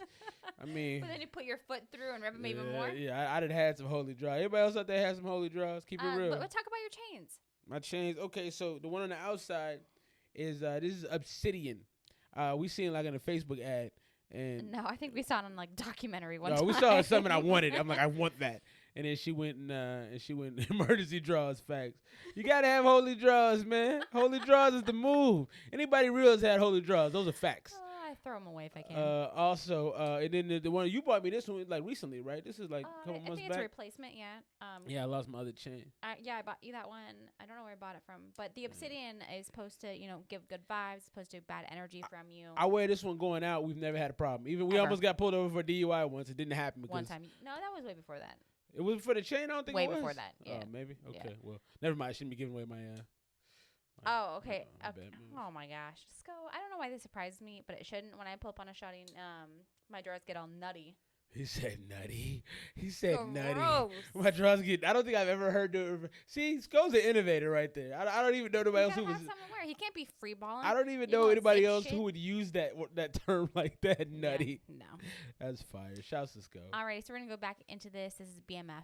I mean, But then you put your foot through and rip them even more. Yeah, I done had some holy draws. Everybody else out there had some holy draws. Keep it real. But talk about your chains. My chains. Okay, so the one on the outside is this is obsidian. We seen like in a Facebook ad, and No, I think we saw it on like documentary one no, time. we saw something I wanted. I'm like, I want that. And then she went and emergency draws. Facts. You gotta have holy draws, man. Holy draws is the move. Anybody real has had holy draws. Those are facts. I throw them away if I can. Also, and then the one you bought me, this one like recently, right? This is like a couple months back. I think it's a replacement. Yeah. Yeah, I lost my other chain. Yeah, I bought you that one. I don't know where I bought it from, but the obsidian is supposed to, give good vibes. Supposed to bad energy from you. I wear this one going out. We've never had a problem. Even we Ever. almost got pulled over for DUI once. It didn't happen because One time. No, that was way before that. It was for the chain. I don't think Way it was. before that. Yeah. Oh, maybe. Okay. Yeah. Well, never mind. I shouldn't be giving away my. Oh, okay. my bad move. Oh my gosh, Sco. I don't know why this surprised me, but it shouldn't. When I pull up on a shotty, my drawers get all nutty. He said nutty. He said nutty. Gross. My drawers get. I don't think I've ever heard. See, Sco's an innovator right there. I don't even know nobody else who was. Somewhere. He can't be free balling. I don't even You know want anybody sick else shit? who would use that term like that. Nutty. Yeah, no. That's fire. Shouts to Sco. Alright, so we're gonna go back into this. This is BMF.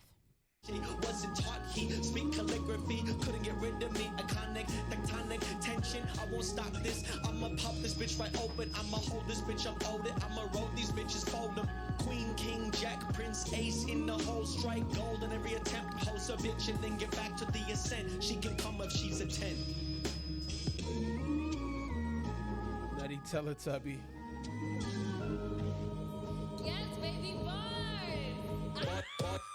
Wasn't taught he speak calligraphy, couldn't get rid of me. Iconic, tectonic tension. I won't stop this. I'ma pop this bitch right open. I'ma hold this bitch up, hold it. I'ma roll these bitches, fold them. Queen, king, jack, prince, ace in the hole, strike gold in every attempt. Host a bitch and then get back to the ascent. She can come if she's a 10. Nutty Teletubby. Yes, baby,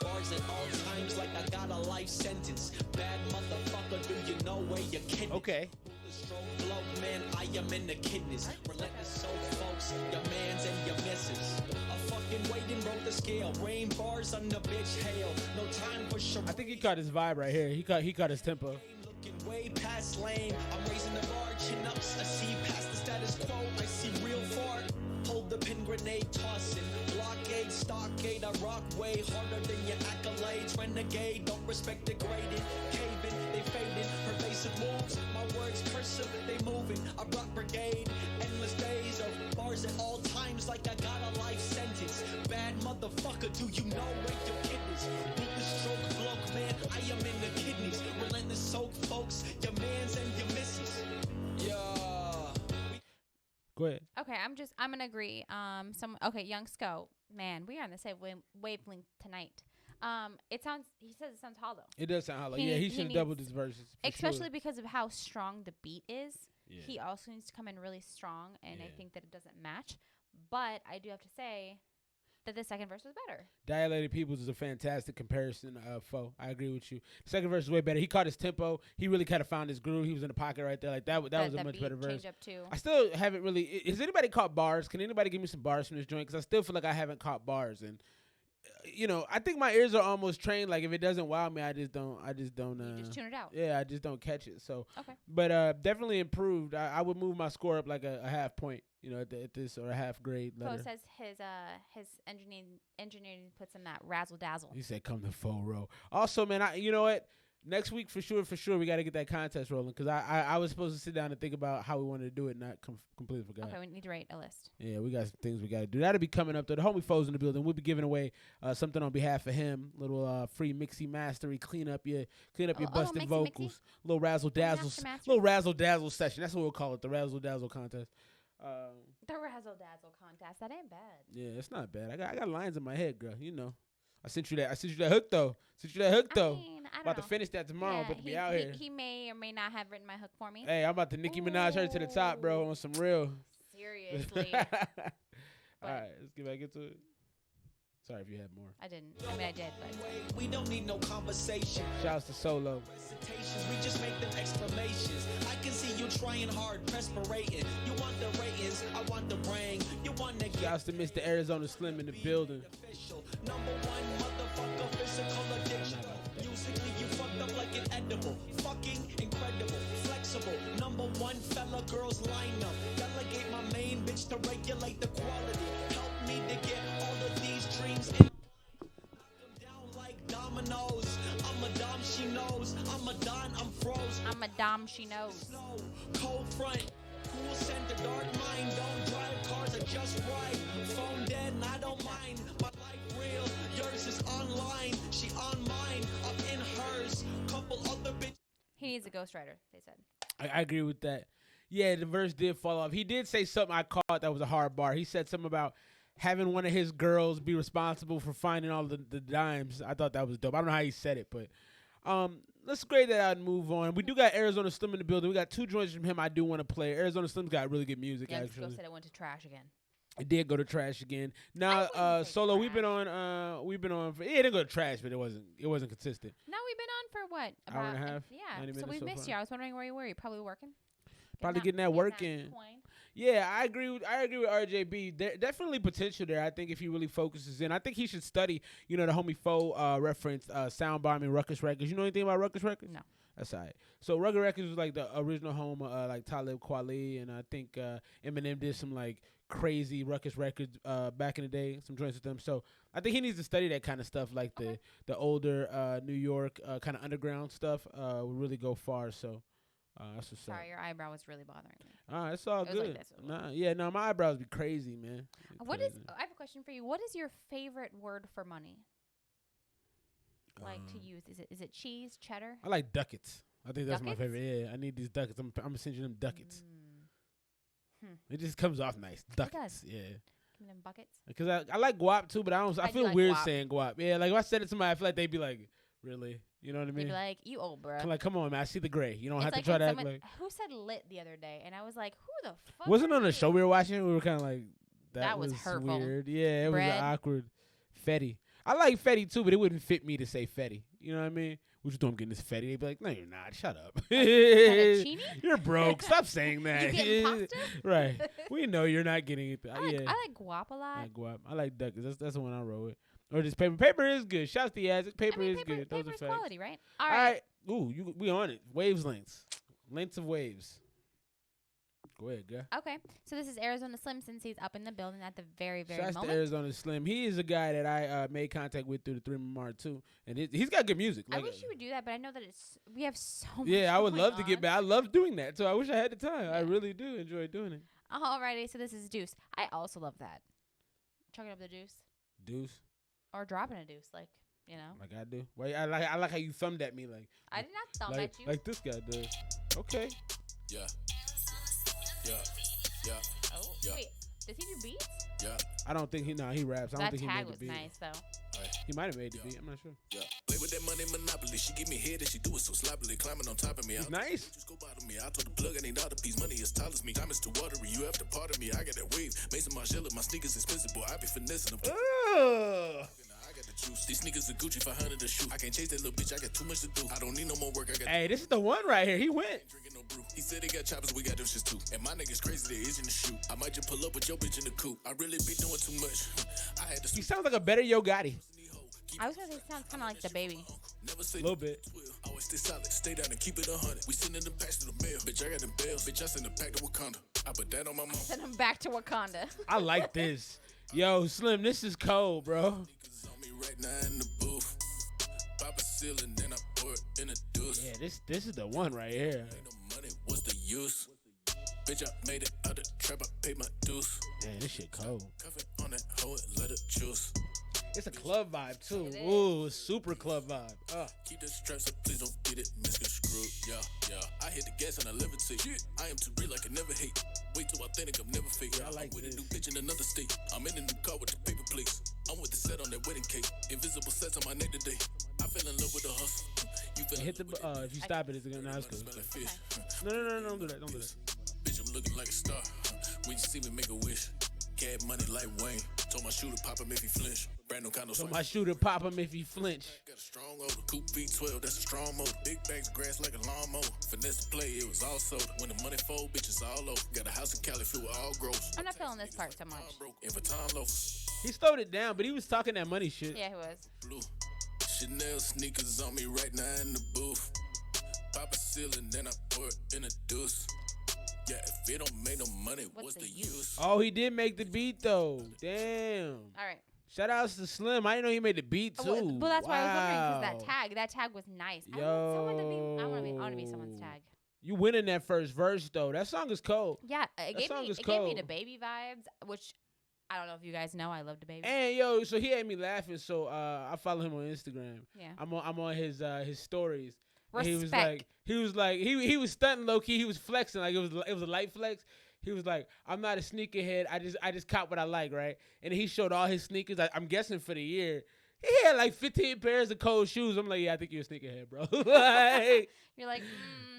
Bars at all times like I got a life sentence. Bad motherfucker, do you know where your kid is? Okay. The stroke bloke, man, I am in the kidneys. Relentless soul folks, your mans and your misses. A fucking waiting broke the scale. Rain bars on the bitch hail. No time for sure. I think he caught his vibe right here. He caught his tempo. Looking way past lame. I'm raising the bar, chin ups. I see past the status quo. I see real far. Hold the pin grenade tossing. Blockade, stockade, I rock way harder than your accolades. Renegade, don't respect degraded. Caving, they faded. Pervasive moves, my words cursive, they moving. I rock brigade. Endless days of bars at all times like I got a life sentence. Bad motherfucker, do you know where your kid is? Beat the stroke bloke, man, I am in the kidneys. Relentless soak, folks, your mans and your misses. Yeah. Go ahead. Okay, I'm gonna agree. Young Sco, man, we are on the same wavelength tonight. He says it sounds hollow. It does sound hollow. He Yeah, he needs- should have doubled his verses. for Especially sure. because of how strong the beat is. Yeah. He also needs to come in really strong, and I Yeah. think that it doesn't match. But I do have to say that the second verse was better. Dilated Peoples is a fantastic comparison, foe. I agree with you. The second verse is way better. He caught his tempo. He really kind of found his groove. He was in the pocket right there. Like that was a much beat better verse. change up too. I still haven't really. Has anybody caught bars? Can anybody give me some bars from this joint? Because I still feel like I haven't caught bars, and I think my ears are almost trained. Like if it doesn't wow me, I just don't. You just tune it out. Yeah, I just don't catch it. So, Okay. but definitely improved. I would move my score up like a half point. At this or a half grade Poe letter. says his engineering puts him that razzle dazzle. He said, "Come to full row." Also, man, you know what? Next week for sure, we got to get that contest rolling because I was supposed to sit down and think about how we wanted to do it, and not completely forgot. Okay, we need to write a list. Yeah, we got some things we got to do. That'll be coming up though. The homie Foe's in the building. We'll be giving away something on behalf of him. Little free mixy mastery, clean up your busted mixy, vocals. Little razzle dazzle, master. little razzle dazzle session. That's what we'll call it. The razzle dazzle contest. The razzle dazzle contest. That ain't bad. Yeah, it's not bad. I got lines in my head, girl. I sent you that hook though. I mean, I don't About know. to finish that tomorrow. Yeah, About to be out here. He may or may not have written my hook for me. Hey, I'm about to Nicki Minaj her to the top, bro, on some real. Seriously. All right, let's get back into it. Sorry if you had more. I didn't. I mean, I did, but We don't need no conversation. Shouts to Solo. Recitations, we just make them exclamations. I can see you trying hard, perspirating. You want the ratings, I want the brain. You want to get Shouts to Mr. Arizona Slim in the building. official. Number one motherfucker, physical addiction. Musically, you fucked up like an edible. Fucking incredible, flexible. Number one fella girls line up. Delegate my main bitch to regulate the quality. Help me to get all of these dreams in. Knock 'em down like dominoes. I'm a dom, she knows. I'm a don, I'm froze. I'm a dom, she knows. Snow, cold front. Cool center, dark mind, don't drive, cars are just right. Phone dead and I don't mind. My life real, yours is online. She on mine, I'm in hers. Couple other bitches. He needs a ghostwriter, they said. I agree with that. Yeah, the verse did fall off. He did say something I caught that was a hard bar. He said something about having one of his girls be responsible for finding all the dimes. I thought that was dope. I don't know how he said it, but let's grade that out and move on. We do got Arizona Slim in the building. We got 2 joints from him I do want to play. Arizona Slim's got really good music, Yeah, actually. Cisco said it went to trash again. It did go to trash again. I Now, wouldn't say Solo, trash. we've been on for, it didn't go to trash, but it wasn't consistent. No, we've been on for what? Hour and a half? Yeah. 90 So minutes we so missed far. you. I was wondering where you were. You probably working? Probably getting that work in. coin. Yeah, I agree with RJB. There definitely potential there. I think if he really focuses in, I think he should study, the homie Foe reference sound bombing Ruckus Records. You know anything about Ruckus Records? No. That's all right. So Ruckus Records was like the original home of like Talib Kweli, and I think Eminem did some like crazy Ruckus Records back in the day, some joints with them. So I think he needs to study that kind of stuff, like the older New York kind of underground stuff would really go far. So that's what's up. Sorry, your eyebrow was really bothering me. It's all It was like good. this. My eyebrows be crazy, man. What is? I have a question for you. What is your favorite word for money? Like to use? Is it cheese, cheddar? I like ducats. I think that's my Ducats? favorite. Yeah, I need these ducats. I'm gonna send you them ducats. Hmm. It just comes off nice. Ducats. does. Yeah. Give me them buckets. Because I like guap too, but I I do feel like weird guap. saying guap. Yeah, like if I said it to somebody, I feel like they'd be like, really? You know what I They'd mean? be like, you old bro. I'm like, come on, man. I see the gray. You don't It's have like to try when to act someone- like. Who said lit the other day? And I was like, who the fuck? Wasn't are on a you? show we were watching. We were kind of like, That was hurtful. weird. Yeah, it was Bread. an awkward fetty. I like fetty too, but it wouldn't fit me to say fetty. You know what I mean? What you doing? I'm getting this fetty. They'd be like, no, you're not. Shut up. Fettuccine? You're broke. Stop saying that. You getting pasta? Right. We know you're not getting it. I like, Yeah. I like guap a I lot. like guap. I like duckers. That's the one I roll with. Or just paper. Paper is good. Shouts to Yazzie. Paper I mean, is good. Those are paper's facts. quality, right? All All right. Ooh, we on it. Waves lengths. Lengths of waves. Go ahead, girl. Okay. So this is Arizona Slim since he's up in the building at the very, very Shouts to moment. Arizona Slim. He is a guy that I made contact with through the 3 Mar too, and he's got good music. I Like, wish you would do that, but I know that we have so much. yeah, I would going love to get on. back. I love doing that, so I wish I had the time. I Yeah. really do enjoy doing it. Alrighty, so this is Deuce. I also love that. Chugging up the deuce Deuce, or dropping a deuce, like like I do. Wait, I like how you thumbed at me, like I did not thumb like, at you. like this guy does. Okay. Yeah. Yeah. Yeah. Oh Yeah. wait, does he do beats? Yeah. I don't think he raps. I don't That think he tag made the was beat. nice though. He might have made the beat. I'm not sure. Yeah. Play with that money monopoly. She give me head and she do it so sloppily. Climbing on top of me. He's nice. Just go bottom me. I told the plug I need all the piece. Money is tall as me. Time is too watery. You have to part of me. I got that wave. Mason Margiela. My sneakers expensive, boy. I be finessing them. Ugh. I got the juice. These sneakers are Gucci 500 a shoe. I can't chase that little bitch. I got too much to do. I don't need no more work. I got Hey, this is the one right here. He went. drinking no brew. He said they got choppers, we got them shits too. And my niggas crazy, they itching to shoot. I might just pull up with your bitch in the coupe. I really be doing too much. I had to He sounds like a better Yo Gotti. I was gonna say it sounds kind of like the baby. never say A little bit. Always stay solid, stay down and keep it 100. We sending them packs to the mail. Bitch, I got them bells. Bitch, I send them back to Wakanda. I put that on my mom. Send him back to Wakanda. I like this. Yo, Slim, this is cold, bro. Niggas on me right now in the booth. Pop a seal and then I pour it in a deuce. Yeah, this is the one right here. Ain't no money, what's the use? Bitch, I made it out the trap, I paid my dues. Man, this shit cold. Cuffin' on that hoe and let her choose. It's a club vibe too. It is. Ooh, super club vibe. Keep the straps up, please don't get it misconstrued. Yeah. I hit the gas and I levitate. I am too real, I can never hate. Way too authentic, I'm never fake. Yeah, I like I'm with this. a new bitch in another state. I'm in a new car with the paper plates. I'm with the set on that wedding cake. Invisible sets on my neck today. I fell in love with the hustle. You fell in Hit the love with if you stop it, it's gonna nah, it's cool. smell like fish. No, don't do that. Don't do that. Bitch, I'm looking like a star. When you see me, make a wish. Cat money like Wayne. Told my shooter pop him if he flinch. Brand new condo So swing. my shooter pop him if he flinch. Got a strong odor. Coupe V12, that's a strong motor. Big bags of grass like a lawnmower. Finesse the play, it was all soda. When the money fold, bitches all over. Got a house in Cali filled with all gross. I'm not feeling this part so much. Broke in for time loafers. He slowed it down, but he was talking that money shit. Yeah, he was. Blue. Chanel sneakers on me right now in the booth. Pop a seal and then I pour it in a deuce. Yeah, if it don't make no money, what's the use? Oh, he did make the beat though. Damn. All right. Shout outs to Slim. I didn't know he made the beat too. Well, that's why I was wondering because Wow. that tag was nice. Yo. I want to be someone's tag. You winning that first verse though. That song is cold. Yeah, That it song is gave me cold. the baby vibes, which I don't know if you guys know. I love the baby. And yo, so he had me laughing. So I follow him on Instagram. Yeah. I'm on his stories. And Respect. he was stunting low key. He was flexing like it was a light flex. He was like, I'm not a sneakerhead. I just cop what I like, right? And he showed all his sneakers. I'm guessing for the year. He had like 15 pairs of cold shoes. I'm like, yeah, I think you're a sneakerhead, bro. Like, You're like,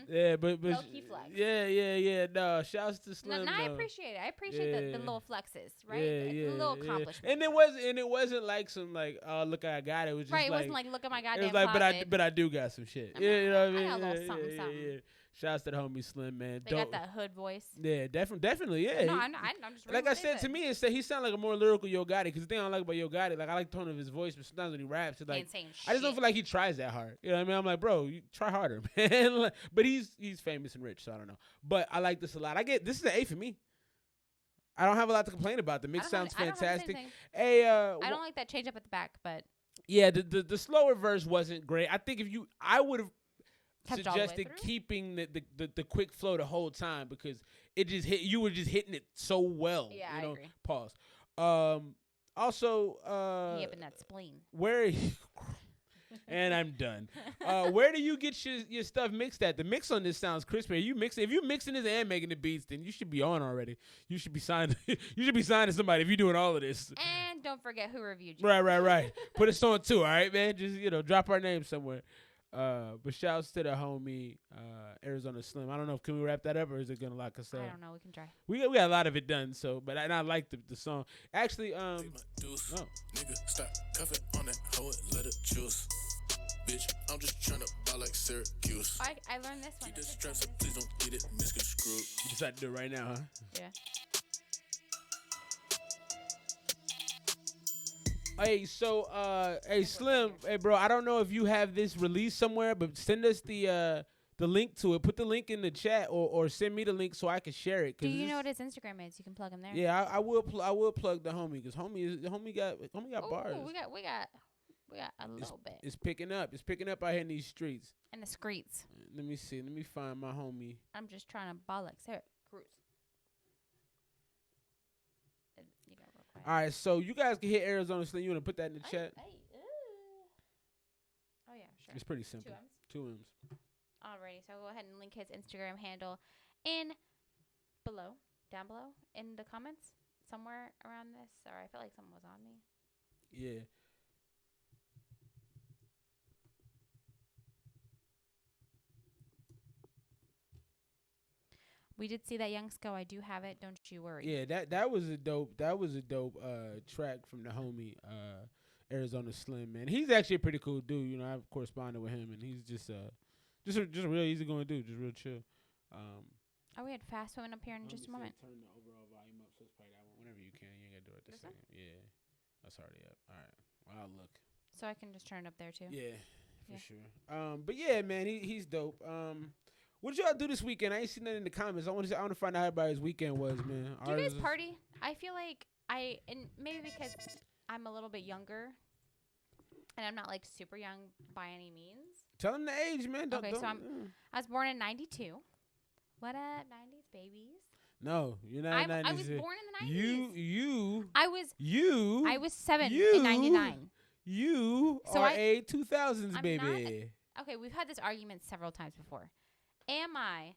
yeah, but low-key flex. yeah. No, shouts to no, Slim. I though. appreciate it. I appreciate the little flexes, right? Yeah, the little yeah. accomplishments. And it wasn't like some like, oh look, I got it. It was just Right, it like, wasn't like, look at my it goddamn was like, closet. but I do got some shit. I mean, Yeah, you know what I mean? I got a little Yeah, something, yeah, something. yeah. Shouts to the homie Slim, man. They got that hood voice. Yeah, definitely, yeah. No, I'm just Like I said, to me, he sounded like a more lyrical Yo Gotti. Because the thing I don't like about Yo Gotti, like I like the tone of his voice, but sometimes when he raps, it's like Ain't saying I just don't shit. feel like he tries that hard. You know what I mean? I'm like, bro, you try harder, man. Like, but he's famous and rich, so I don't know. But I like this a lot. This is an A for me. I don't have a lot to complain about. The mix sounds fantastic. Hey, I don't like that change up at the back, but yeah, the slower verse wasn't great. I think I would have kept all the way suggested through? keeping the quick flow the whole time because you were just hitting it so well. Yeah, you I know? agree. Pause. Also, he up in that spleen. where and I'm done. Where do you get your stuff mixed at? The mix on this sounds crispy. If you're mixing this and making the beats, then you should be on already. You should be signed. You should be signed to somebody if you're doing all of this. And don't forget who reviewed you. Right. Put us on too, all right, man. Just drop our name somewhere. But shouts to the homie Arizona Slim. I don't know if can we wrap that up or is it gonna lock us up? I don't know. We can try. We got a lot of it done. So, but I like the song. Actually, Take my deuce. Nigga, stop cuffing on that hoe and let it juice. Bitch, I'm just tryna buy like Syracuse. I learned this one. Keep the straps up, please don't get it misconstrued. You decided to do it right now, huh? Yeah. Hey, so hey Slim, hey bro, I don't know if you have this released somewhere, but send us the link to it. Put the link in the chat or send me the link so I can share it. Do you know what his Instagram is? You can plug him there. Yeah, I will plug the homie because homie got bars. We got a little bit. It's picking up. It's picking up out here in these streets. In the streets. Let me see. Let me find my homie. I'm just trying to ball like Sarah Cruz. You got real quick. All right, so you guys can hit Arizona Slim. You want to put that in the chat? Oh yeah, sure. It's pretty simple. 2 M's. Alrighty, so go ahead and link his Instagram handle down below in the comments somewhere around this. Sorry, I feel like someone was on me. Yeah. We did see that Young Sco. I do have it. Don't you worry. Yeah, that was a dope track from the homie Arizona Slim, man. He's actually a pretty cool dude. You know, I've corresponded with him, and he's just a real easygoing dude, just real chill. We had Fast Women up here in just a moment. Turn the overall volume up, so it's probably that one. Whenever you can, you ain't gotta do it this second. Yeah, that's already up. All right, well, I'll look. So I can just turn it up there too. Yeah, for sure. But yeah, man, he's dope. What did y'all do this weekend? I ain't seen that in the comments. I want to find out how everybody's weekend was, man. Do you guys party? I feel like and maybe because I'm a little bit younger, and I'm not like super young by any means. Tell them the age, man. So I was born in '92. What up, '90s babies? No, you're not. I was born in the '90s. I was 7 in '99. You So are a 2000s I'm baby. Okay, we've had this argument several times before. Am I?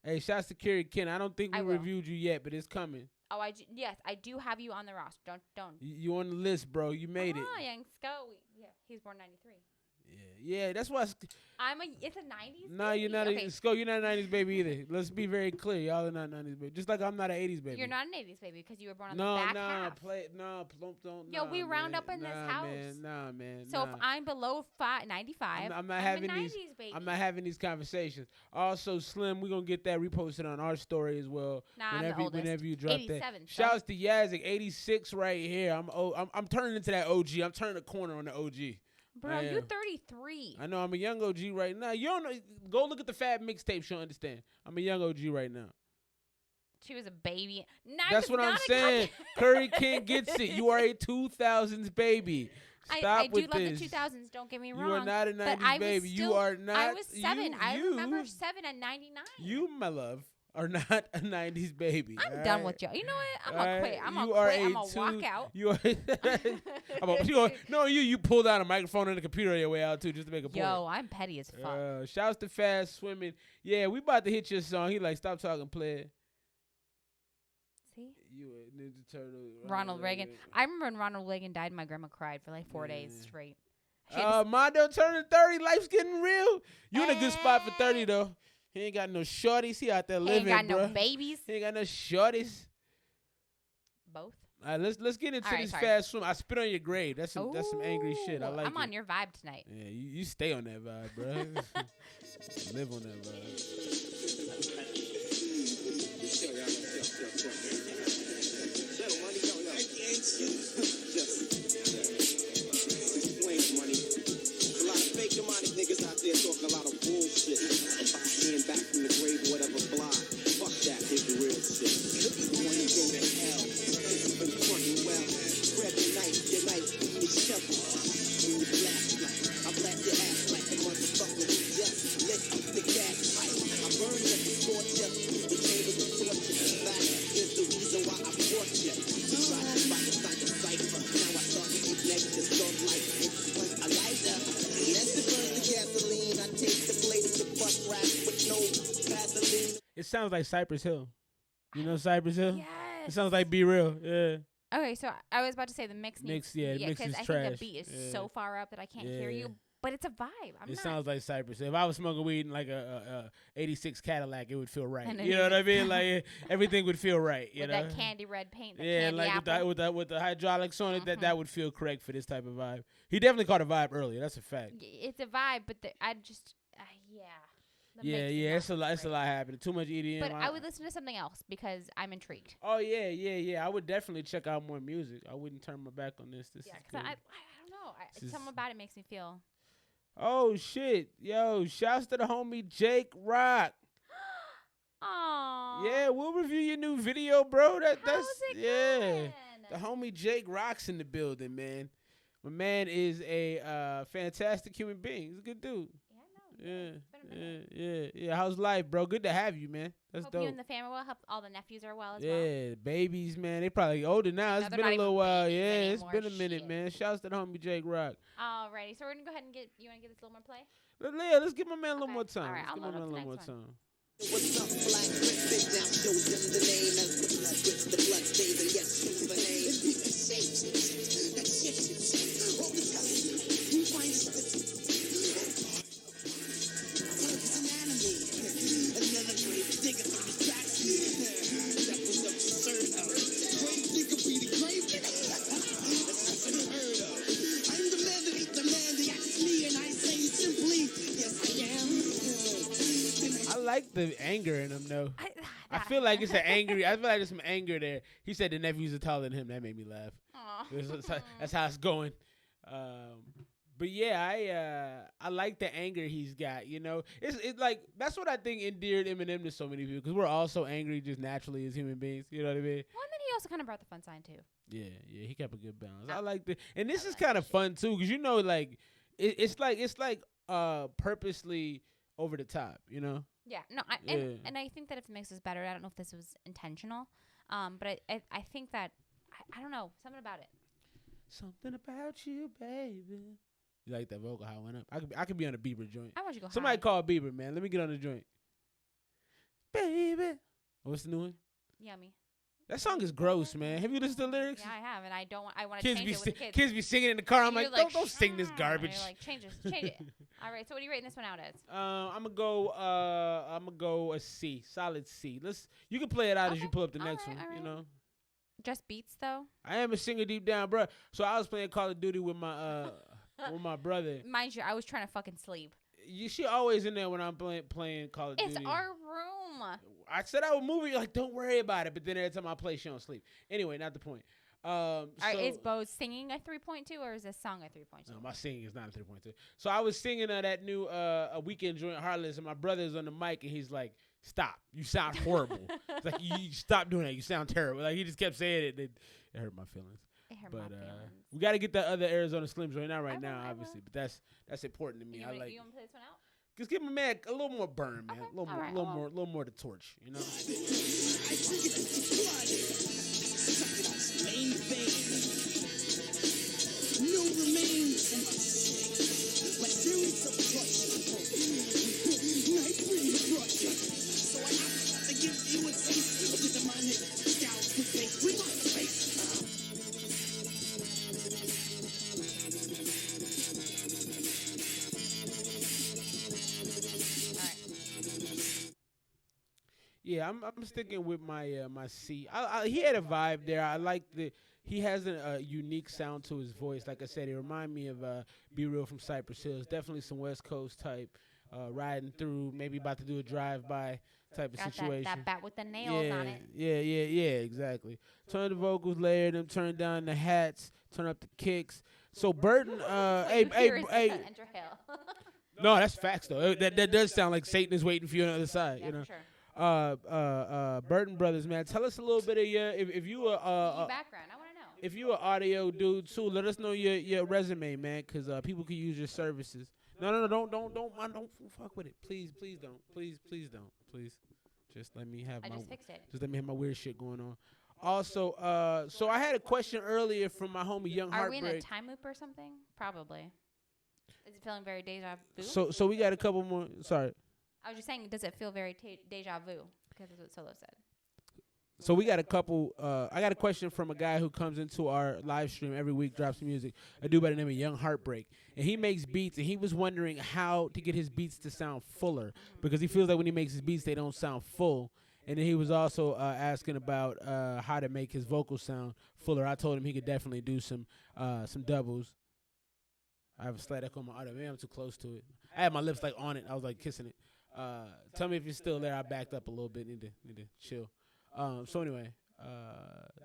Hey, shouts to Kerry Ken. I don't think we will. reviewed you yet, but it's coming. Oh, yes, I do have you on the roster. Don't. You on the list, bro. You made it. Young Sco. Yeah, he's born '93. Yeah, that's why. It's a '90s. No, you're not okay. you're not an '90s baby either. Let's be very clear. Y'all are not '90s baby. Just like I'm not an '80s baby. You're not an '80s baby because you were born on the back half. Don't. Yo, we round up in this house. Man. So if I'm below 95, I'm not having a these. 90s baby. I'm not having these conversations. Also, Slim, we're gonna get that reposted on our story as well. I'm the oldest. Whenever you drop 87, that. Shouts to Yazik, 86 right here. I'm turning into that OG. I'm turning the corner on the OG. Bro, you're 33. I know. I'm a young OG right now. You don't know. Go look at the Fab mixtape. You'll understand. I'm a young OG right now. She was a baby. That's what I'm saying. Curry King gets it. You are a 2000s baby. Stop I do with love this. the 2000s. Don't get me wrong. You are not a 90s but I was baby. You still- are not. I was 7. I you, remember 7 and 99. You, my love, are not a 90s baby. I'm done with you. You know what? I'm gonna quit. I'm You gonna are quit. I'm a gonna walk out. You are. You pulled out a microphone and a computer on your way out too, just to make a point. Yo, I'm petty as fuck. Shouts to Fast Swimming. Yeah, we about to hit your song. He like, stop talking, player. See? You a Ninja Turtle. Ronald Reagan. I remember when Ronald Reagan died, my grandma cried for like 4 days straight. Mondo turning 30. Life's getting real. You in a good spot for 30 though. He ain't got no shorties. He out there living, ain't got bro. no babies. He ain't got no shorties. Both. All right, let's get into this sorry. fast swim. I spit on your grave. That's some angry shit. I like I'm on your vibe tonight. Yeah, you stay on that vibe, bro. Live on that vibe. Niggas out there talking a lot of bullshit about being back from the grave or whatever fly. Fuck that, here's the real shit. When you go to hell, it's been fucking well. Grab your knife, in your shovel. When you blast like, I blast your ass like the motherfucker who just lit the gas pipe. I burn up the torture, the chambers of torture. That is the reason why I brought you. You tried to fight inside the cipher. Now I start to eat next to start like it's when I light up. Let's burn the gasoline. I take the blade to buck rap with no Vaseline. It sounds like Cypress Hill. You know Cypress Hill? Yes. It sounds like Be Real. Yeah. Okay, so I was about to say the mix needs. The mix is I trash. think the beat is so far up that I can't hear you. But it's a vibe. It sounds like Cypress. If I was smoking weed in like a 86 Cadillac, it would feel right. And You know what I mean? Like everything would feel right. You with know? that candy red paint. Yeah, candy like apple. with the hydraulics on it, that would feel correct for this type of vibe. He definitely caught a vibe earlier. That's a fact. It's a vibe, but I just yeah. The mix is Yeah, not it's a lot. It's a great. lot happening. Too much EDM. But I would listen to something else because I'm intrigued. Oh yeah. I would definitely check out more music. I wouldn't turn my back on this. This is Because good. I don't know. Something about it makes me feel. Oh shit, yo! Shouts to the homie Jake Rock. Aww. Yeah, we'll review your new video, bro. That's How's it going? The homie Jake Rock's in the building, man. My man is a fantastic human being. He's a good dude. Yeah. How's life, bro? Good to have you, man. That's Hope dope. you and the family well. Hope all the nephews are well as well. Yeah, babies, man. They probably older now. It's they're been a not little even while. babies Yeah, it's anymore. been a minute, Shit. man. Shouts to the homie Jake Rock. Alrighty, so we're gonna go ahead and get. You want to give this a little more play? Let's give my man a little Okay. more time. All right, Let's I'll give my load man a up the little more next one. time. What's up, black? Big down, show them the name as the blood switch, the blood stains, and yes, choose the name. That shit. What we tell you find it. It's an enemy. Another grave digger from the tracks. That was absurd. Grave digger be the grave digger. That's unheard of. I'm the man that ain't the man. They ask me, and I say simply, yes, I am. I like the anger in him though. I feel like it's I feel like there's some anger there. He said the nephews are taller than him. That made me laugh. That's how it's going. But yeah, I like the anger he's got. You know, it's like that's what I think endeared Eminem to so many people because we're all so angry just naturally as human beings. You know what I mean? Well, and then he also kind of brought the fun side too. Yeah, he kept a good balance. I like the, and this is kind of fun too because you know, like it's like purposely over the top. You know? Yeah, no, and I think that if the mix is better, I don't know if this was intentional, but I think that I don't know, something about it. Something about you, baby. You like that vocal? How it went up? I could be on a Bieber joint. I want you to go. Somebody high. call Bieber, man. Let me get on the joint. Baby. What's the new one? Yummy. That song is gross, man. Have you listened to the lyrics? Yeah, I have, and I don't want. I want to change it with the kids. Kids be singing in the car. I'm You're like, don't sing this "Shh," garbage. and you're like, change it. All right, so what are you rating this one out as? I'm gonna go a C, solid C. You can play it out as you pull up the next one. all right. You know, Just beats though. I am a singer deep down, bro. So I was playing Call of Duty with my with my brother. Mind you, I was trying to fucking sleep. She always in there when I'm playing Call of Duty. It's our room. I said I would move it. You're like, don't worry about it. But then every time I play, she don't sleep. Anyway, not the point. All right, is Bo singing a 3.2 or is this song a 3.2? No, my singing is not a 3.2. So I was singing that new a weekend joint Heartless, and my brother's on the mic, and he's like, "Stop! You sound horrible." It's like you stop doing that. You sound terrible. Like he just kept saying it. It hurt my feelings. It hurt But my feelings. we got to get that other Arizona Slim joint out right I now, will. obviously. But that's important to me. You I want like. to play this one out? Just give my man a little more burn, man. Okay, A little all more, right, little more to torch. You know. Main vein. No remains in my state. My series of crushes. My pretty crusher. So I have to give you a taste of the demonic scouts who take with my face. Yeah, I'm sticking with my my C. He had a vibe there. I like he has a unique sound to his voice. Like I said, it remind me of Be Real from Cypress Hills. Definitely some West Coast type, riding through, maybe about to do a drive by type of Got situation. that bat with the nails on it. Yeah, exactly. Turn the vocals, layer them, turn down the hats, turn up the kicks. So Burton, hey, Enter Hale. no, that's facts though. That does sound like Satan is waiting for you on the other side. Yeah, you know. for sure. Burton Brothers, man. Tell us a little bit of your if you Background. I want to know. if you an audio dude too, let us know your resume, man, because people can use your services. No, don't fuck with it, please don't, please don't, please. Just let me have I just fixed it. Just let me have my weird shit going on. Also, so I had a question earlier from my homie Young Are we Heartbreak. in a time loop or something? Probably. Is it feeling very deja vu? So we got a couple more. Sorry. I was just saying, does it feel very deja vu? Because that's what Solo said. So we got a couple. I got a question from a guy who comes into our live stream every week, drops music. A dude by the name of Young Heartbreak, and he makes beats. And he was wondering how to get his beats to sound fuller because he feels like when he makes his beats, they don't sound full. And then he was also asking about how to make his vocals sound fuller. I told him he could definitely do some doubles. I have a slight echo on my audio. Maybe I'm too close to it. I had my lips like on it. I was like kissing it. Tell me if you're still there. I backed up a little bit. Need to chill. So anyway,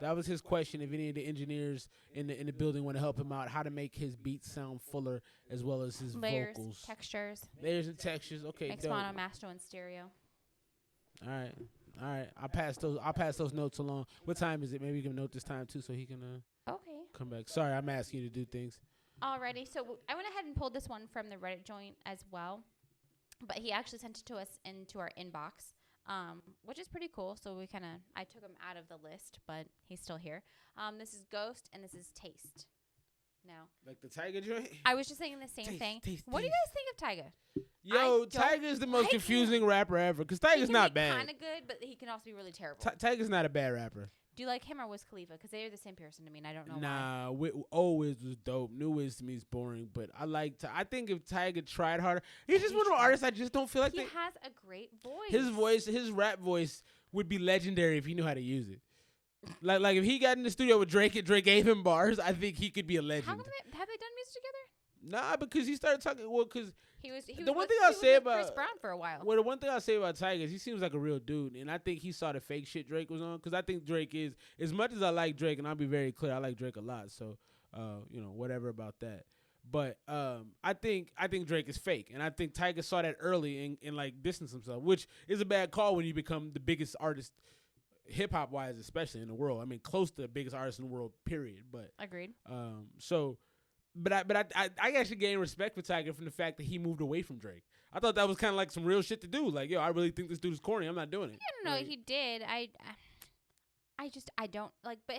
that was his question. If any of the engineers in the building want to help him out, how to make his beats sound fuller as well as his Layers, vocals. textures. Layers and textures. Okay, Mix dope. mono, master, and stereo. All right. I'll pass those notes along. What time is it? Maybe you can note this time too, so he can Okay. come back. Sorry, I'm asking you to do things. Alrighty, so I went ahead and pulled this one from the Reddit joint as well, but he actually sent it to us into our inbox, which is pretty cool. So I took him out of the list, but he's still here. This is Ghost, and this is Taste. Now, Like the Tiger joint. I was just saying the same thing. What do you guys think of Tyga? Yo, I don't Tiger's the most like confusing rapper ever. Cause He Tiger's can not be bad. kind of good, but he can also be really terrible. Tiger's not a bad rapper. Do you like him or Wiz Khalifa? Because they are the same person to me, and I don't know why. Nah, old Wiz was dope. New Wiz to me is boring, but I think if Tiger tried harder, he's just one of the artists I just don't feel like He has a great his rap voice would be legendary if he knew how to use it. Like if he got in the studio with Drake and Drake gave him bars, I think he could be a legend. Have they done music together? Nah, because he started talking. Well, because He was the one with- thing he I'll was say with about Chris Brown for a while. Well, the one thing I'll say about Tiger is he seems like a real dude, and I think he saw the fake shit Drake was on. Because I think Drake is, as much as I like Drake, and I'll be very clear, I like Drake a lot. So, whatever about that. But I think Drake is fake, and I think Tiger saw that early and like distanced himself, which is a bad call when you become the biggest artist, hip hop wise, especially in the world. I mean, close to the biggest artist in the world, period. But Agreed. But I actually gained respect for Tiger from the fact that he moved away from Drake. I thought that was kind of like some real shit to do. Like, yo, I really think this dude is corny. I'm not doing it. No, Like, he did. I don't like, but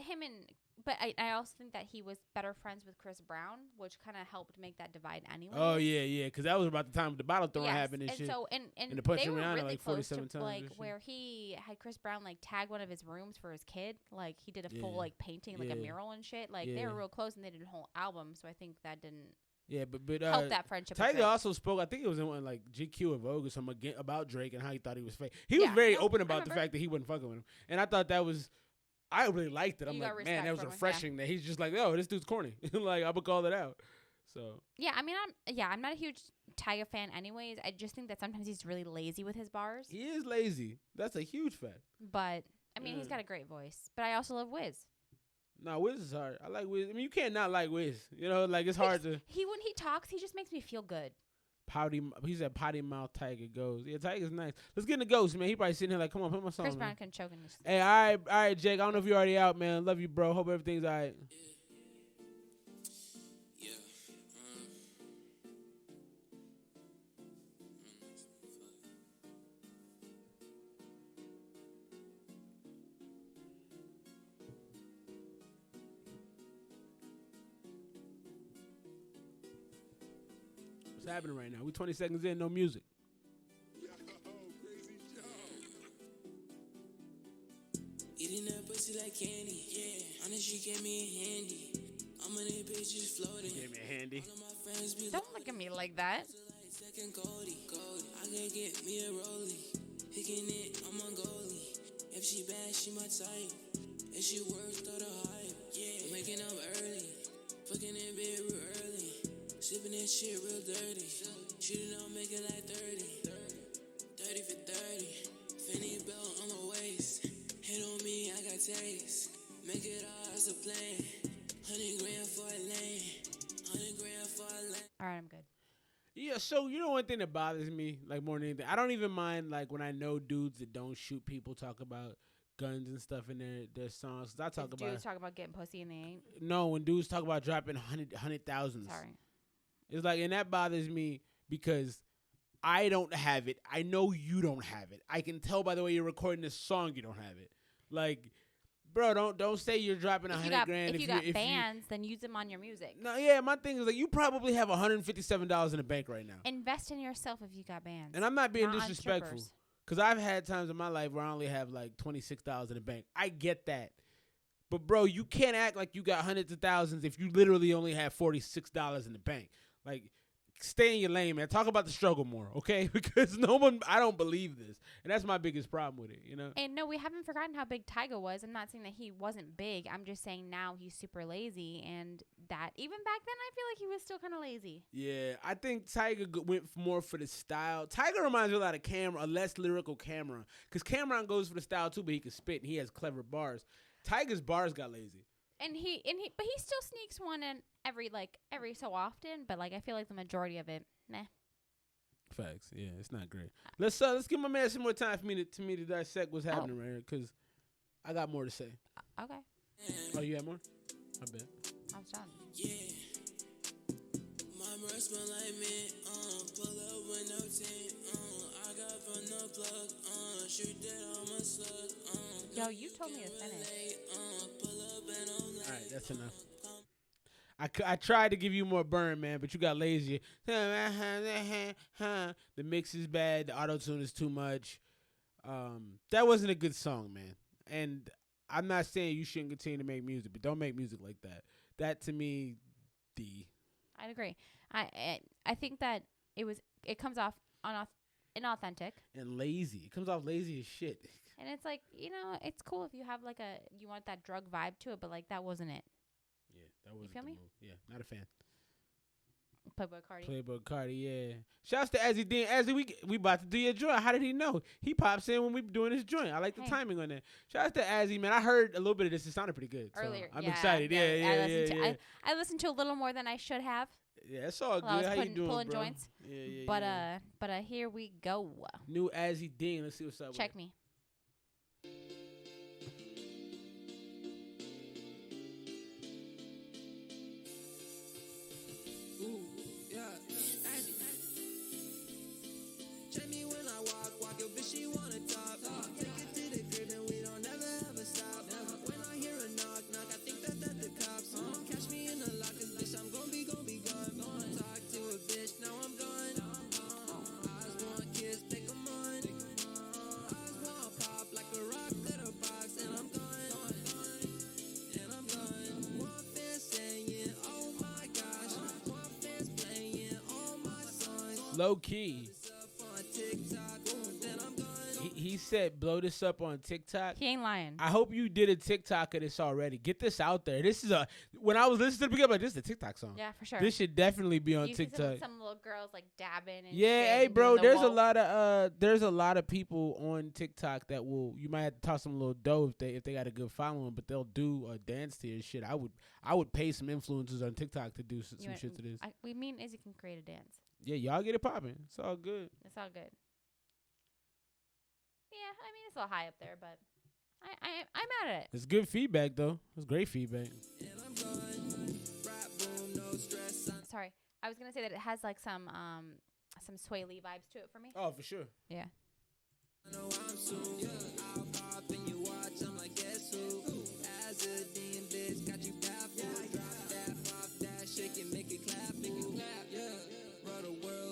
I also think that he was better friends with Chris Brown, which kind of helped make that divide anyway. Oh yeah, because that was about the time the bottle throwing happened and shit. So and And the punch they were Rihanna really like close 47 to times like and shit. where he had Chris Brown like tag one of his rooms for his kid. Like he did a full Yeah. like painting, like a Yeah. mural and shit. Like they Yeah. were real close and they did a whole album. So I think that didn't Yeah, but help that friendship. a Tiger bit. also spoke. I think it was in like GQ or Vogue or something about Drake and how he thought he was fake. He was Yeah, very no, open I about the remember. fact that he wasn't fucking with him, and I thought that was. I really liked it. I'm You got like, man, respect that was from him, yeah. refreshing. That he's just like, yo, this dude's corny. Like I would call it out. So Yeah, I mean, I'm not a huge Tyga fan, anyways. I just think that sometimes he's really lazy with his bars. he is lazy. That's a huge fact. But I mean, he's got a great voice. But I also love Wiz. No, Wiz is hard. I like Wiz. I mean, you can't not like Wiz. You know, like it's hard to When he talks, he just makes me feel good. pouty. He said potty mouth Tiger goes. Yeah, Tiger's nice. Let's get in the Ghost, man. He probably sitting here like, come on, put my song. Chris Man. Brown can choke in his. Hey, all right, Jake. I don't know if you're already out, man. Love you, bro. Hope everything's all right. What's happening right now? We 20 seconds in, no music. Eating that pussy like candy, yeah. Honest, she gave me a handy. I'm in that bitch just floating. Give me a handy. All of my friends be Don't look at me like that. like second Cody. I can get me a rollie. Picking it, I'm on goalie. If she bad, she my type. If she worth all the hype, yeah. I'm waking up early. Fucking in bed real early. Sipping that shit real dirty. Shooting on, make it like 30. 30 for 30. Fanny belt on my waist. Hit on me, I got taste. Make it all as a plan. 100 grand for a lane. 100 grand for a lane. All right, I'm good. Yeah, so you know one thing that bothers me, like more than anything, I don't even mind like when I know dudes that don't shoot people talk about guns and stuff in their songs. 'Cause I talk about Dudes talk about getting pussy and they ain't. no, when dudes talk about dropping hundred thousands. Sorry. It's like, and that bothers me because I don't have it. I know you don't have it. I can tell by the way you're recording this song you don't have it. Like, bro, don't say you're dropping $100,000 If you got bands, then use them on your music. No, yeah, my thing is like you probably have $157 in the bank right now. Invest in yourself if you got bands. And I'm not being Not on disrespectful, strippers. because I've had times in my life where I only have like $26 in the bank. I get that. But, bro, you can't act like you got hundreds of thousands if you literally only have $46 in the bank. Like, stay in your lane, man. Talk about the struggle more, okay? Because I don't believe this. And that's my biggest problem with it, you know? And no, we haven't forgotten how big Tyga was. I'm not saying that he wasn't big. I'm just saying now he's super lazy. And that, even back then, I feel like he was still kind of lazy. Yeah, I think Tyga went more for the style. Tyga reminds me a lot of a less lyrical Cameron. Because Cameron goes for the style, too, but he can spit, and he has clever bars. Tyga's bars got lazy. But he still sneaks one in every so often. But, like, I feel like the majority of it, nah. Facts. Yeah, it's not great. Let's give my man some more time for me to dissect what's happening right here, because I got more to say. Okay. Oh, you have more? I bet. I was done. Yeah. My breath smell like mint. Pull up with no tint. I got from the plug. Shoot that on my slug. Yo, you told me to finish. Pull up and I'm like, All right, that's enough. I tried to give you more burn, man, but you got lazy. The mix is bad. The auto-tune is too much. That wasn't a good song, man. And I'm not saying you shouldn't continue to make music, but don't make music like that. That, to me, I'd agree. I think that it comes off inauthentic. And lazy. It comes off lazy as shit. And it's like, it's cool if you have you want that drug vibe to it, but like that wasn't it. Yeah, that wasn't feel the me? move. Yeah, not a fan. Playboy Cardi. Playboy Cardi, yeah. Shouts to Azzy Dean. Azzy, we about to do your joint. How did he know? He pops in when we doing his joint. I like the timing on that. Shouts to Azzy, man. I heard a little bit of this. It sounded pretty good. Earlier. So I'm excited. Yeah. I listened to a little more than I should have. Yeah, it's all good. I was How you doing, pulling bro? joints. Yeah. But here we go. New Azzy Dean. Let's see what's up. Check me. check me when I walk your bitch, she wanna talk. Take it to the crib and we don't ever stop. When I hear a knock, I think that the cops. Catch me in the locker, bitch, I'm gon' be gone. Talk to a bitch, now I'm gone. Eyes want kiss, take 'em on. Eyes want pop like a rock to the box, and I'm gone. One fan saying, oh my gosh. One fan's playing all my songs. Low key. He said, blow this up on TikTok. He ain't lying. I hope you did a TikTok of this already. Get this out there. This is when I was listening to the beginning, like, this is a TikTok song. Yeah, for sure. This should definitely be on you see TikTok. some little girls like dabbing and Yeah, shit hey, and bro, doing the there's a lot of people on TikTok that you might have to toss them a little dough if they got a good following, but they'll do a dance to your shit. I would pay some influencers on TikTok to do some shit to this. We mean is you can create a dance. Yeah, y'all get it popping. It's all good. It's all good. Yeah, I mean it's a little high up there, but I'm at it. It's good feedback though. It's great feedback. Sorry, I was gonna say that it has like some Sway Lee vibes to it for me. Oh, for sure. Yeah. I'll pop and you watch, I'm like, guess who? As a Dean bitch, got you baffled. Drop that, pop that, shake it, make it clap, yeah. Run the world.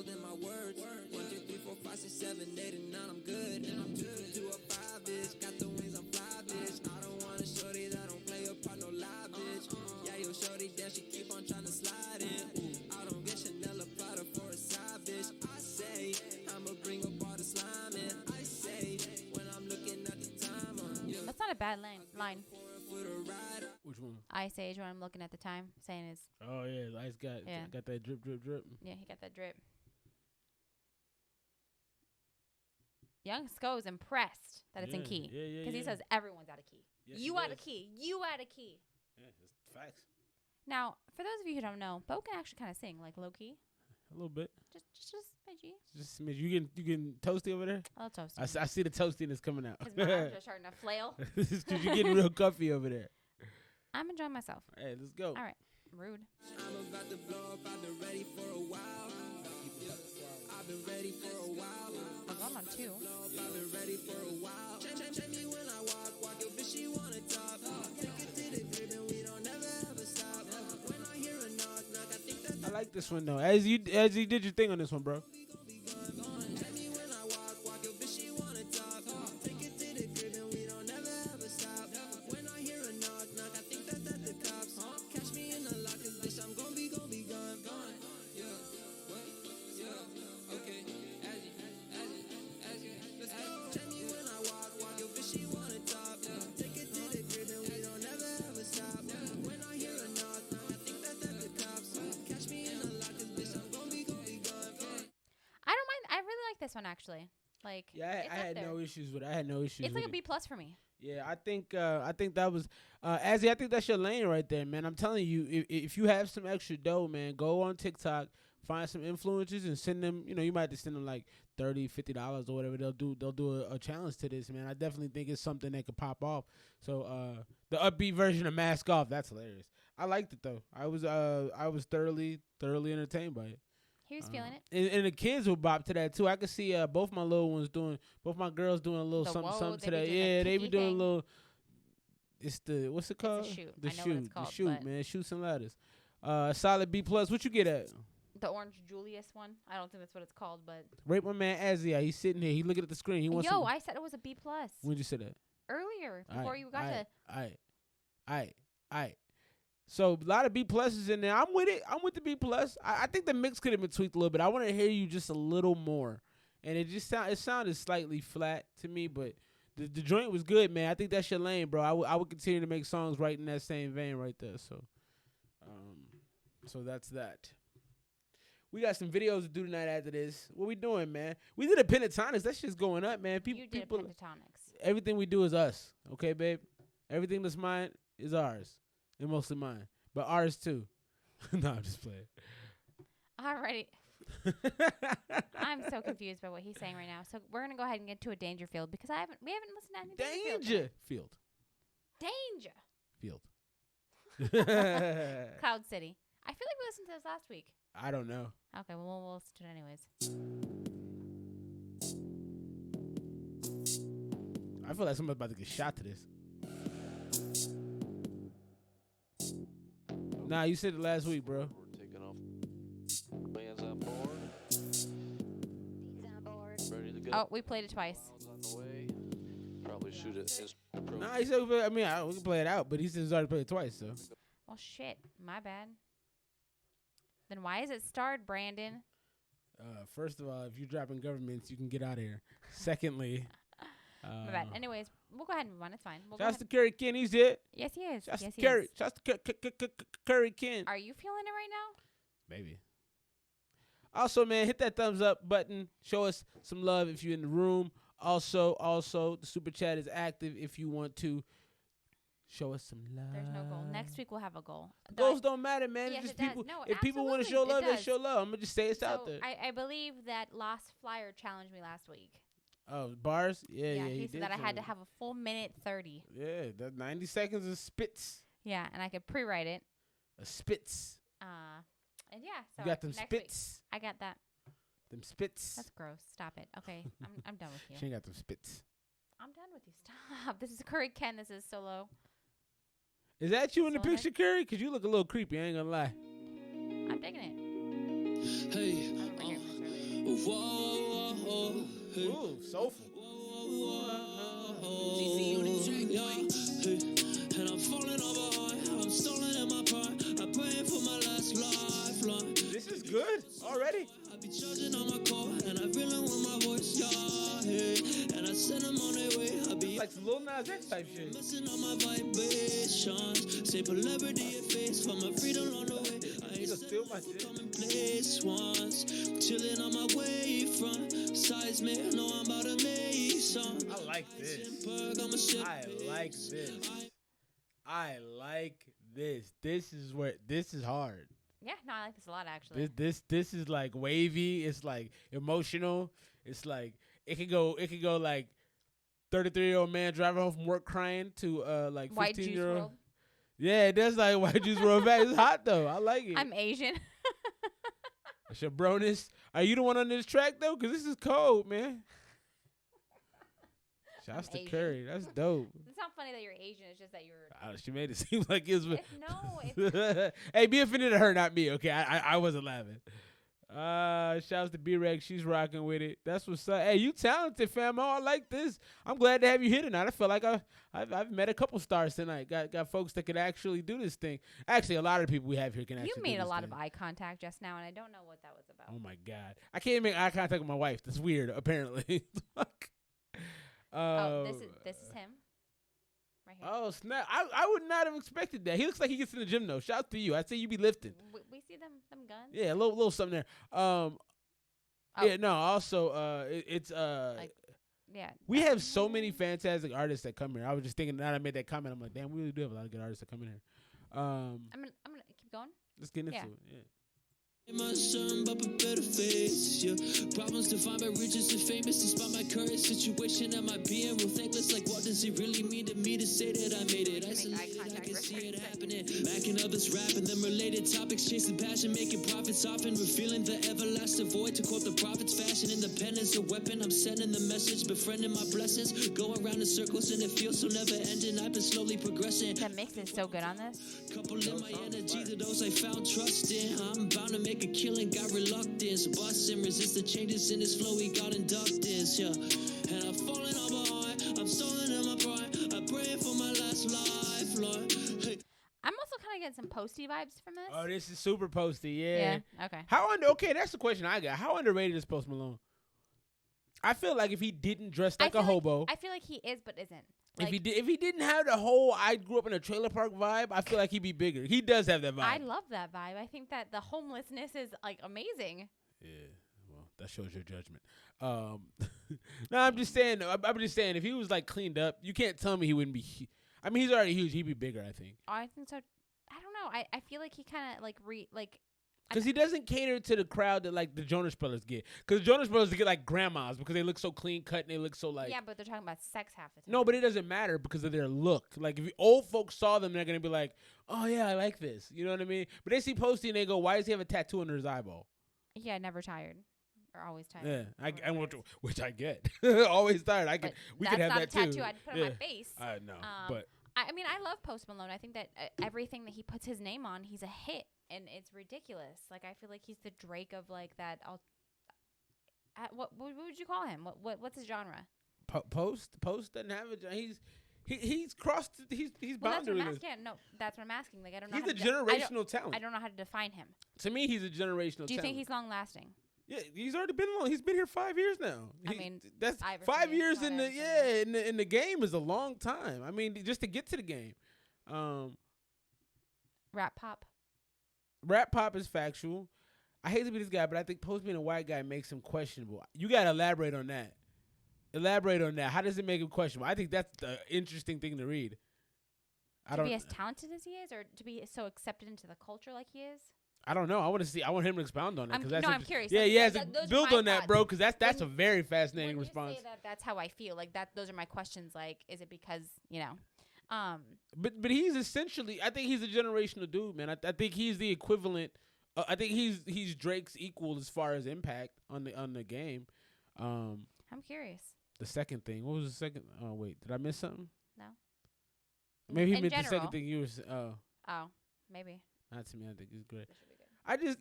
bad line. Which one? Ice Age when I'm looking at the time, saying is Oh yeah, Ice got that drip. yeah, he got that drip. Young Sko's impressed that it's in key. Yeah. Because he says everyone's out of key. Yes, You he out of does. key. You out of key. Yeah, it's facts. Now, for those of you who don't know, Bo can actually kind of sing, like low key. A little bit. Just smidgy. Just a smidge. You getting toasty over there? A little toasty. I see the toastiness coming out. Because my arms are starting to flail. This is because you're getting real comfy over there. I'm enjoying myself. Hey, let's go. All right. Rude. I'm about to blow up, I've been ready for a while. I've been ready for a while. I'm going on 2. I've been ready for a while. Check me when I walk your bitch, she wanna talk. Take it to the crib and we don't ever ever stop. When I hear a knock, I think that I like this one though. As you did your thing on this one, bro. check me when I walk your bitch, she wanna talk. Take it to the crib and we don't ever ever stop. When I hear a knock, I think that the cops. Catch me in the lock, bitch, I'm gonna be gone. Yeah, what? Yeah, okay. As you, let's go. Check me when I walk your bitch, she wanna talk. Take it to the crib and we don't ever ever stop. When I hear a knock, I think that the cops. Catch me in the lock, bitch, I'm gonna be gone. I don't mind. I really like this one, actually. Like, Yeah, it's I up had there. no issues with it. I had no issues It's with like a it. B+ for me. Yeah, I think that was Azzy. I think that's your lane right there, man. I'm telling you, if you have some extra dough, man, go on TikTok, find some influencers, and send them. You know, you might have to send them like $30, $50 or whatever. They'll do a challenge to this, man. I definitely think it's something that could pop off. So the upbeat version of Mask Off, that's hilarious. I liked it though. I was thoroughly entertained by it. He was feeling it. And the kids will bop to that too. I could see both my girls doing a little The something whoa, something they to be that. doing Yeah, the they be kiki doing thing. a little. It's the what's it called? shoot. The I know what shoot. it's called, The shoot, but- man. Shoots and ladders. Solid B+. What you get at? The Orange Julius one. I don't think that's what it's called, but Rate my man Azzy out. He's sitting here. He looking at the screen. He wants. yo, I said it was a B+ When'd you say that? earlier before you got to. Alright. So a lot of B+s in there. I'm with it. I'm with the B+. I think the mix could have been tweaked a little bit. I want to hear you just a little more. And it sounded slightly flat to me, but the joint was good, man. I think that's your lane, bro. I would continue to make songs right in that same vein right there. So that's that. We got some videos to do tonight after this. What we doing, man? We did a pentatonics. That shit's going up, man. You did People, pentatonics. everything we do is us. Okay, babe? Everything that's mine is ours. And mostly mine. But ours too. No, I'm just playing. Alrighty. I'm so confused by what he's saying right now. So we're gonna go ahead and get to a Dangerfield because we haven't listened to any Dangerfield. Field. Cloud City. I feel like we listened to this last week. I don't know. Okay, well we'll listen to it anyways. I feel like somebody's about to get shot to this. Nah, you said it last week, bro. We're taking off. Man's on board. Ready to go. Oh, we played it twice. Clouds on the way. Probably shoot it. Nah, he said, we can play it out, but he said he's already played it twice, so. Well, shit. My bad. Then why is it starred, Brandon? First of all, if you're dropping governments, you can get out of here. Secondly, My bad. Anyways, we'll go ahead and move on. It's fine. We'll go shouts to ahead. Curry Ken, he's it. Yes, he is. Shouts Yes, to he Curry. is. Shouts to Curry Ken. Are you feeling it right now? Maybe. Also, man, hit that thumbs up button. Show us some love if you're in the room. Also, the super chat is active if you want to show us some love. There's no goal. Next week we'll have a goal. Goals don't matter, man. Yes, It's just it does. people. No, if people want to show absolutely, love, it they does. show love. I'm gonna just say it's out So there. I believe that Lost Flyer challenged me last week. Oh, bars? Yeah, he did said that I had to challenge. have a full minute 30. Yeah, that 90 seconds of spits. Yeah, and I could pre-write it. A spits. And yeah, so You got them next week, spits. I got that. Them spits. That's gross. Stop it. Okay, I'm done with you. She ain't got them spits. I'm done with you. Stop. This is Curry Ken. This is solo. Is that you in the Solo picture, Curry? Because you look a little creepy. I ain't gonna lie. I'm digging it. Hey, I remember hearing this earlier. whoa, hey. Ooh, soulful. GC on the track, yeah. And I'm falling over high. I'm stalling in my pride. I'm praying for my last lifeline. This is good already. I be charging on my car, and I really want my voice, yeah. Hey. And I send them on their way. I be Like some Lil Nas X type shit. Missing on my vibrations. Say celebrity and face for my freedom on the way. I ain't steal my shit. Come and place once. Chilling on my way from Seismic. No, I'm about to make some. I like this. I like this. I like this. This is hard. Yeah, no, I like this a lot actually. This is like wavy. It's like emotional. It's like it could go like 33-year-old man driving home from work crying to like 15-year-old. Yeah, it does like White Juice WRLD back. It's hot though. I like it. I'm Asian. Shabronis. Are you the one on this track though? Cause this is cold, man. Shouts to Curry. That's dope. It's not funny that you're Asian. It's just that you're. She made it seem like it was. No. Hey, be offended at her, not me. Okay, I wasn't laughing. Shouts to B-Rex. She's rocking with it. That's what's up. Hey, you talented, famo. I like this. I'm glad to have you here tonight. I feel like I've met a couple stars tonight. Got folks that could actually do this thing. Actually, a lot of people we have here can actually. You made a lot of eye contact just now, and I don't know what that was about. Oh my god, I can't make eye contact with my wife. That's weird. Apparently. This is him. Right here. Oh snap! I would not have expected that. He looks like he gets in the gym though. Shout out to you. I say you be lifting. We see them guns. Yeah, a little something there. Yeah, no. Also, it's yeah. We have so many fantastic artists that come here. I was just thinking. Now that I made that comment, I'm like, damn, we really do have a lot of good artists that come in here. I'm gonna keep going. Let's get into it. Yeah. My son, but a better face, yeah. Problems defined by riches and famous. Despite my current situation, am I being real thankless? Like, what does it really mean to me to say that I made it? Isolated, I can see it happening. Backing others rapping, them related topics, chasing passion, making profits, often revealing the everlasting void. To quote the prophets, fashion independence a weapon. I'm sending the message, befriending my blessings, going around in circles, and it feels so never ending. I've been slowly progressing. The mix is so good on this. Couple in my energy to those I found trust in. I'm bound to make a killing, got reluctance. Busting, resist the changes in his flow, he got inductance, yeah. And I'm falling on my heart, I'm stolen in my pride. I pray for my last life, Lord. Hey. I'm also kind of getting some posty vibes from this. Oh, this is super posty, yeah. Okay. Okay, that's the question I got. How underrated is Post Malone? I feel like if he didn't dress like a hobo. I feel like he is, but isn't. Like, if he didn't have the whole I grew up in a trailer park vibe, I feel like he'd be bigger. He does have that vibe. I love that vibe. I think that the homelessness is like amazing. Yeah, well, that shows your judgment. No, I'm just saying. I'm just saying. If he was like cleaned up, you can't tell me he wouldn't be. I mean, he's already huge. He'd be bigger, I think. Oh, I think so. I don't know. I feel like he kind of like because he doesn't cater to the crowd that like the Jonas Brothers get. Because the Jonas Brothers get like grandmas because they look so clean cut and they look so like. Yeah, but they're talking about sex half the time. No, but it doesn't matter because of their look. Like if old folks saw them, they're gonna be like, "Oh yeah, I like this." You know what I mean? But they see Posty and they go, "Why does he have a tattoo under his eyeball?" Yeah, never tired. Or always tired. Yeah, which I get. Always tired. We could have that too. That's not a tattoo I'd put on my face. I know, but. I mean, I love Post Malone. I think that everything that he puts his name on, he's a hit, and it's ridiculous. Like I feel like he's the Drake of like that. What would you call him? What's his genre? Post doesn't have a genre. He's crossed. He's boundaryless. No, that's what I'm asking. Like I don't know. He's a generational talent. I don't know how to define him. To me, he's a generational talent. Do you think he's long lasting? Yeah, he's already been long. He's been here 5 years now. I mean, that's 5 years in the game is a long time. I mean, just to get to the game. Rap pop is factual. I hate to be this guy, but I think Post being a white guy makes him questionable. You gotta elaborate on that. How does it make him questionable? I think that's the interesting thing to read. To be as talented as he is, or to be so accepted into the culture like he is. I don't know. I want him to expound on it. I'm curious. Yeah, build on that, bro, because that's a very fascinating response. Say that's how I feel. Like that. Those are my questions. Like, is it because But he's essentially. I think he's a generational dude, man. I think he's the equivalent. I think he's Drake's equal as far as impact on the game. I'm curious. The second thing. What was the second? Oh wait, did I miss something? No. Maybe he meant the second thing you was. Oh, maybe. Not to me. I think he's great. I think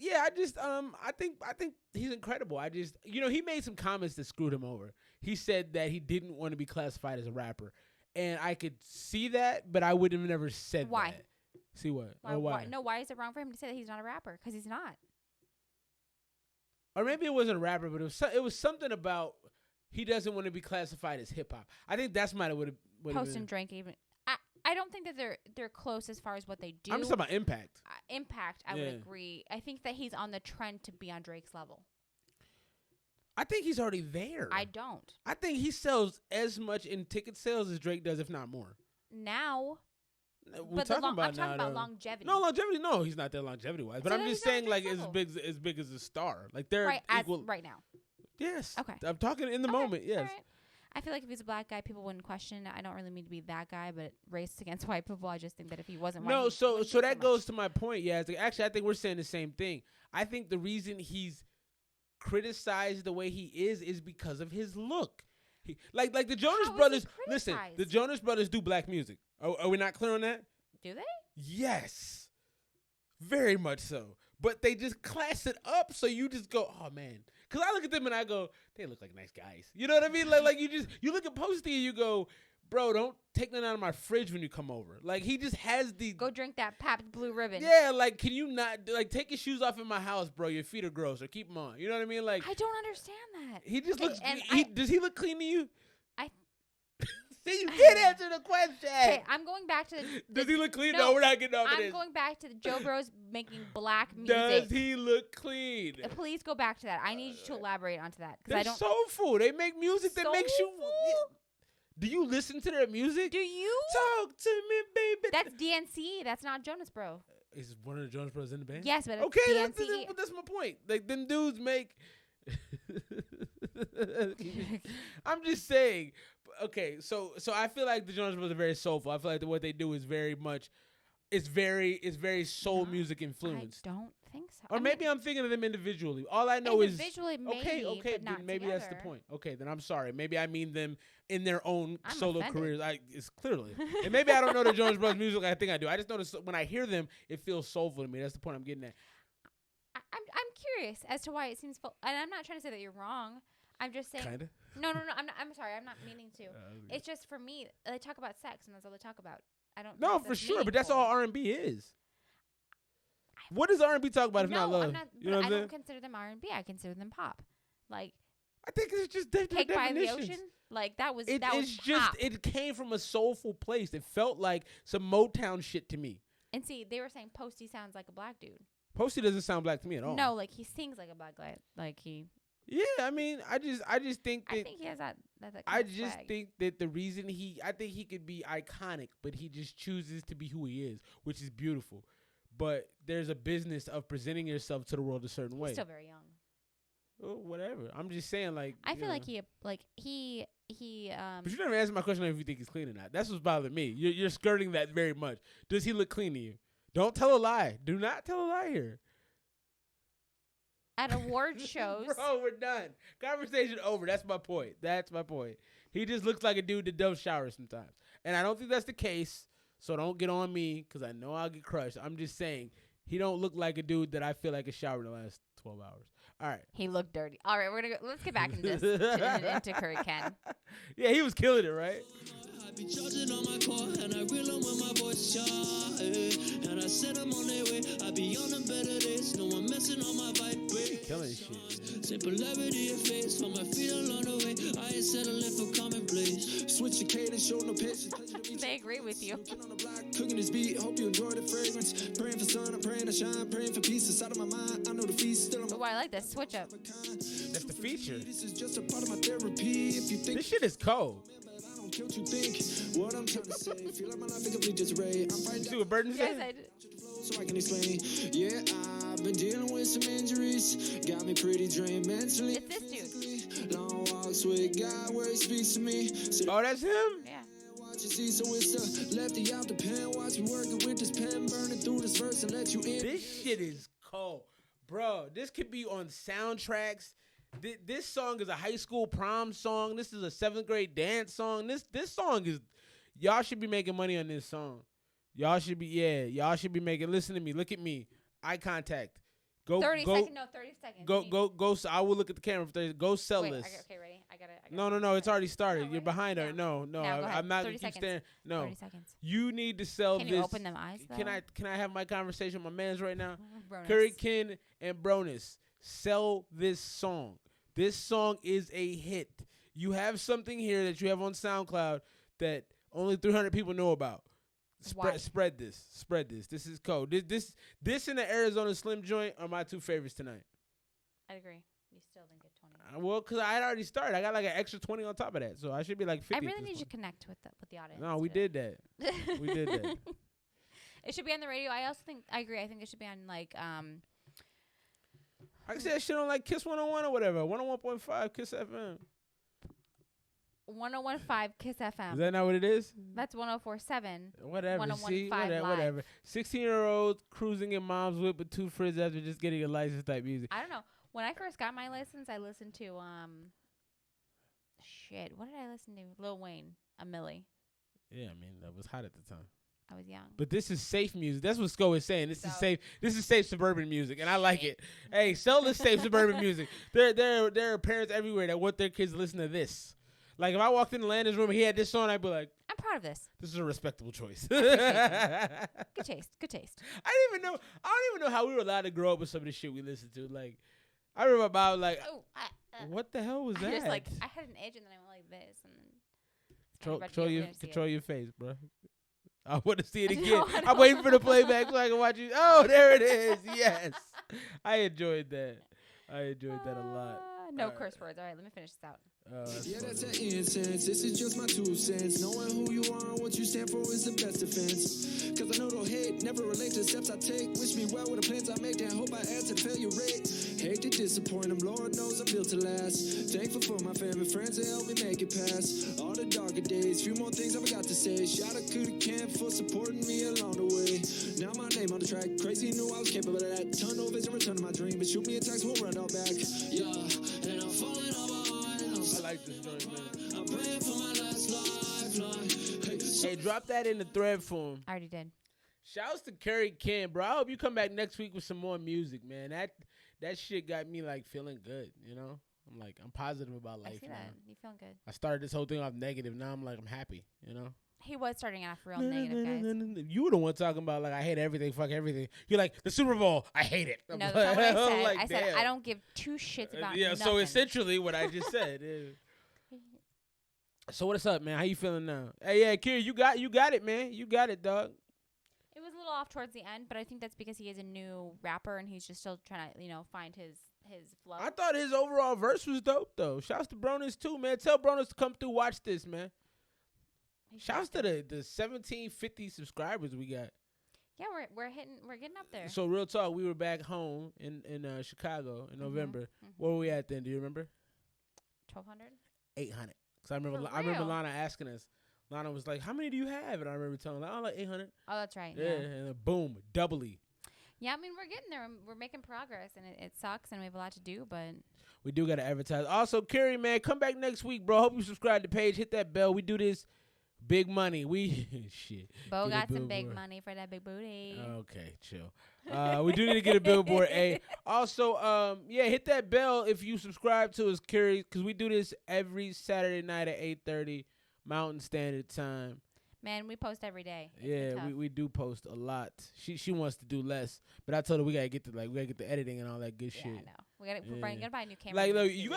he's incredible. He made some comments that screwed him over. He said that he didn't want to be classified as a rapper, and I could see that, but I would have never said why. That. See what? Why? No, why is it wrong for him to say that he's not a rapper? Because he's not. Or maybe it wasn't a rapper, but it was something about he doesn't want to be classified as hip hop. I think that's what Post and Drake even. I don't think that they're close as far as what they do. I'm just talking about impact. Impact, I would agree. I think that he's on the trend to be on Drake's level. I think he's already there. I don't. I think he sells as much in ticket sales as Drake does, if not more. Now. I'm talking about longevity. No, longevity. No, he's not there longevity wise. But So I'm just saying, like, as big as a star. Like, they're equal. Right now. Yes. Okay. I'm talking in the moment. Yes. All right. I feel like if he's a black guy, people wouldn't question. I don't really mean to be that guy, but race against white people. I just think that if he wasn't white, so that goes to my point. Yeah. Actually, I think we're saying the same thing. I think the reason he's criticized the way he is because of his look. Like the Jonas Brothers. Listen, the Jonas Brothers do black music. Are we not clear on that? Do they? Yes. Very much so. But they just class it up, so you just go, oh man. Because I look at them and I go, they look like nice guys. You know what I mean? Like you look at Posty and you go, bro, don't take nothing out of my fridge when you come over. Like, he just has the... Go drink that Pabst Blue Ribbon. Yeah, like, can you not... Like, take your shoes off in my house, bro. Your feet are gross. Or keep them on. You know what I mean? Like... I don't understand that. He just looks... Does he look clean to you? See, you can't answer the question. Okay, I'm going back to... Does he look clean? No, we're not getting off of this. I'm going back to the Joe Bros making black music. Does he look clean? Please go back to that. I need you to elaborate onto that. They're soulful. They make music that makes you... Do you listen to their music? Do you? Talk to me, baby. That's DNC. That's not Jonas Bro. Is one of the Jonas Brothers in the band? Yes, but it's okay, DNC. That's my point. Like, them dudes make... I'm just saying. Okay, so I feel like the Jonas Brothers are very soulful. I feel like what they do is very much... It's very soul music influenced. I don't think so. Or maybe I'm thinking of them individually. All I know is maybe, okay, but not maybe together. That's the point. Okay, then I'm sorry. Maybe I mean them in their own solo careers. It's clearly, and maybe I don't know the Jonas Brothers music. I think I do. I just notice when I hear them, it feels soulful to me. That's the point I'm getting at. I'm curious as to why it seems full, and I'm not trying to say that you're wrong. I'm just saying. Kinda. No. I'm sorry. I'm not meaning to. It's just for me. They talk about sex, and that's all they talk about. I don't. No, for sure, but that's all R&B is. What does R&B talk about if not love? I'm not, you know what I I'm don't consider them R&B. I consider them pop. Like, I think it's just different Cake by the definitions. Ocean. Like that was. It came from a soulful place. It felt like some Motown shit to me. And see, they were saying Posty sounds like a black dude. Posty doesn't sound black to me at all. No, like he sings like a black guy. Like he. Yeah, I mean, I just think that. I think he has that. I just think that the reason I think he could be iconic, but he just chooses to be who he is, which is beautiful. But there's a business of presenting yourself to the world a certain way. He's still very young. Oh, whatever. I'm just saying, like. I feel like he. But you never answered my question on if you think he's clean or not. That's what's bothering me. You're skirting that very much. Does he look clean to you? Don't tell a lie. Do not tell a lie here. At award shows. Bro, we're done. Conversation over. That's my point. He just looks like a dude that does shower sometimes. And I don't think that's the case, so don't get on me because I know I'll get crushed. I'm just saying he don't look like a dude that I feel like a shower in the last 12 hours. All right. He looked dirty. All right, let's get back into Curry Ken. Yeah, he was killing it, right? I be charging on my car and I reel on when my voice shot. And I said I'm on their way. I be on them better days. No one messing on my vibrate. Killing shit. Say polarity of face for my feet along the way. I ain't settling for commonplace. Switch the cadence, show no patience. They agree with you. Cooking this beat, hope you enjoy the fragrance. Praying for sun, I'm praying to shine. Praying for peace inside of my mind. I know the feast still on my. Oh, I like this. Switch up. That's the feature. This is just a part of my therapy. If you think this shit is cold. What you think, what I'm trying to say. Feel like my life is complete disarray. I'm fighting. See what Burton said? Yes, I did. So I can explain. Yeah, I've been dealing with some injuries. Got me pretty drained mentally. It's this dude. Long walks with God where he speaks to me. Oh, that's him? Yeah. Watch you see, so it's the lefty out the pen. Watch me working with this pen, burning through this verse and let you in. This shit is cold. Bro, this could be on soundtracks. This song is a high school prom song. This is a 7th grade dance song. This song is, y'all should be making money on this song. Y'all should be making, listen to me, look at me, eye contact. Go 30 seconds. Go. I will look at the camera for 30. Go sell this. Okay, ready? I gotta No, it's already started. No, You're behind her. No, I'm not gonna keep staring. No, 30 seconds. You need to sell this. Can you open them eyes though? Can I have my conversation with my mans right now? Bronus. Curry Ken and Bronus, sell this song. This song is a hit. You have something here that you have on SoundCloud that only 300 people know about. Why? Spread this. This is cold. This and the Arizona Slim joint are my 2 favorites tonight. I'd agree. You still didn't get 20. Well, because I had already started. I got like an extra 20 on top of that. So I should be like 50. I at really this need you to point. connect with the audience. No, we today. did that. We did that. It should be on the radio. I also think I agree. I think it should be on like I can say that shit on like Kiss 101 or whatever. 101.5 Kiss FM. 101.5 Kiss FM. Is that not what it is? That's 104.7. Whatever. 101.5 See, live. whatever. 16-year-olds cruising in mom's whip with 2 friends after just getting a license type music. I don't know. When I first got my license, I listened to shit. What did I listen to? Lil Wayne, A Milli. Yeah, I mean that was hot at the time. I was young. But this is safe music. That's what Sko is saying. This is So- safe. This is safe suburban music, and I like it. Hey, sell this safe suburban music. There are parents everywhere that want their kids to listen to this. Like if I walked in Landon's room and he had this on, I'd be like, I'm proud of this. "This is a respectable choice." Good taste. Good taste. I don't even know how we were allowed to grow up with some of the shit we listened to. Like, I remember about like, Oh, what the hell was I that? just like I had an edge and then I went like this and then Control your face, bro. I want to see it No, again. I I'm don't. waiting for the playback so I can watch it. Oh, there it is. Yes, I enjoyed that. A lot. No curse words. All right, let me finish this out. Yeah, that's an incense. This is just my 2 cents. Knowing who you are and what you stand for is the best defense. Cause I know they'll hate, never relate to steps I take. Wish me well with the plans I make, and hope I add to the failure rate. Hate to disappoint them, Lord knows I'm built to last. Thankful for my family, friends that help me make it past all the darker days. Few more things I forgot to say. Shout out to the camp for supporting me along the way. Now my name on the track, crazy knew I was capable of that. Tunnel vision, return to my dream, but shoot me a text, we'll run all back. Yeah, and I'm falling over. I like this joint, man. I'm praying for my last lifeline. Hey, drop that in the thread form. I already did. Shouts to Kerry Ken, bro. I hope you come back next week with some more music, man. That shit got me like feeling good, you know? I'm positive about life. I see now. that. You feeling good. I started this whole thing off negative. Now I'm happy, you know? He was starting off real negative, guys. You were the one talking about like I hate everything, fuck everything. You're like the Super Bowl, I hate it. No, that's not what I said. Like, I said damn. I don't give 2 shits about yeah, nothing. so essentially what I just said. Yeah. So what's up, man? How you feeling now? Hey, yeah, Kira, you got it, man. You got it, dog. It was a little off towards the end, but I think that's because he is a new rapper and he's just still trying to, find his flow. I thought his overall verse was dope, though. Shouts to Bronis, too, man. Tell Bronis to come through, watch this, man. Shouts to the 1750 subscribers we got. Yeah, we're getting up there. So real talk, we were back home in Chicago in November. Where were we at then? Do you remember? 1,200. 800. Cause I remember For I remember real? Lana asking us. Lana was like, "How many do you have?" And I remember telling her, "Oh, like 800." Oh, that's right. Yeah, and then boom, doubly. Yeah, I mean we're getting there. We're making progress, and it sucks, and we have a lot to do, but We do gotta advertise. Also, Kerry, man, come back next week, bro. Hope you subscribe to the page. Hit that bell. We do this big money. We shit. Bo Get a got some big billboard. money for that big booty. Okay, chill. We do need to get a billboard. Also, hit that bell if you subscribe to us, Kerry, because we do this every Saturday night at 8:30 Mountain Standard Time. Man, we post every day. It's Yeah, tough. we do post a lot. She wants to do less, but I told her we gotta get the editing and all that good Yeah, shit. I know. We gotta buy a new camera. Like, in the look, next you few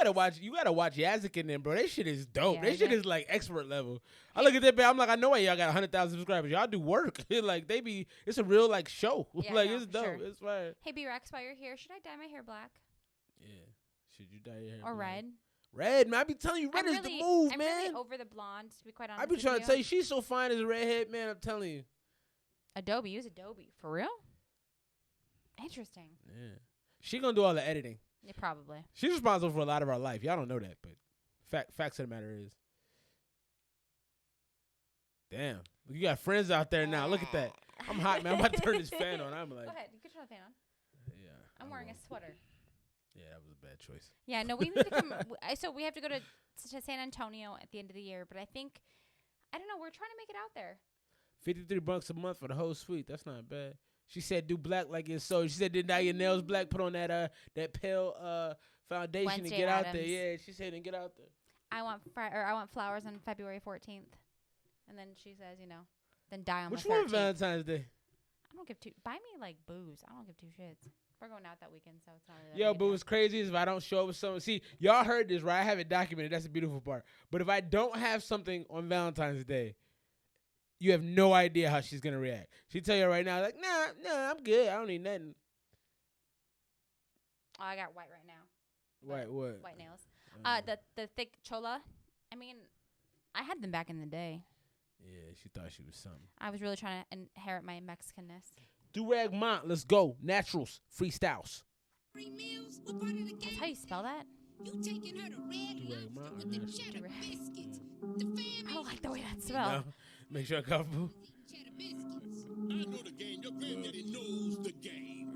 gotta weeks. watch Yazik in them, bro. That shit is dope. Yeah, That shit yeah. is like expert level. I look at that, man. I'm like, I know why y'all got 100,000 subscribers. Y'all do work. Like it's a real like show. Yeah, Like no, it's for dope. sure. It's fire. Hey, B-Rex, while you're here, should I dye my hair black Yeah. Should you dye your hair or black? red? Red, man. I be telling you, red is the move, I'm man. really over the blonde, to be quite honest. I be with trying to you. tell you, she's so fine as a redhead, man. I'm telling you. Adobe, use Adobe. For real? Interesting. Yeah. She gonna do all the editing. Yeah, probably. She's responsible for a lot of our life. Y'all don't know that, but facts of the matter is. Damn. You got friends out there now. Look at that. I'm hot, man. I'm about to turn this fan on. I'm like, Go ahead. You can turn the fan on. yeah. I'm wearing a sweater. Yeah, that was a bad choice. Yeah, no, we need to come. So we have to go to San Antonio at the end of the year, but I don't know. We're trying to make it out there. $53 a month for the whole suite. That's not bad. She said, "Do black like it's so." She said, "Did dye your nails black? Put on that pale foundation Wednesday and get out there." Addams. Yeah, she said, "And get out there." I want flowers on February 14th, and then she says, then dye on Which the one 13th. Valentine's Day? I don't give two. Buy me like booze. I don't give 2 shits. We're going out that weekend, so it's not really. that Yo, big a but deal. what's crazy is if I don't show up with something. See, y'all heard this, right? I have it documented. That's the beautiful part. But if I don't have something on Valentine's Day, you have no idea how she's gonna react. She tell you right now, like, nah, I'm good. I don't need nothing. Oh, I got white right now. White what? White nails. The thick chola. I mean, I had them back in the day. Yeah, she thought she was something. I was really trying to inherit my Mexicanness. Durag Mont, let's go. Naturals, freestyles. That's how you spell that? Durag Mont. I don't like the way that's spelled. No. Make sure I'm comfortable. I know the game. Your granddaddy knows the game.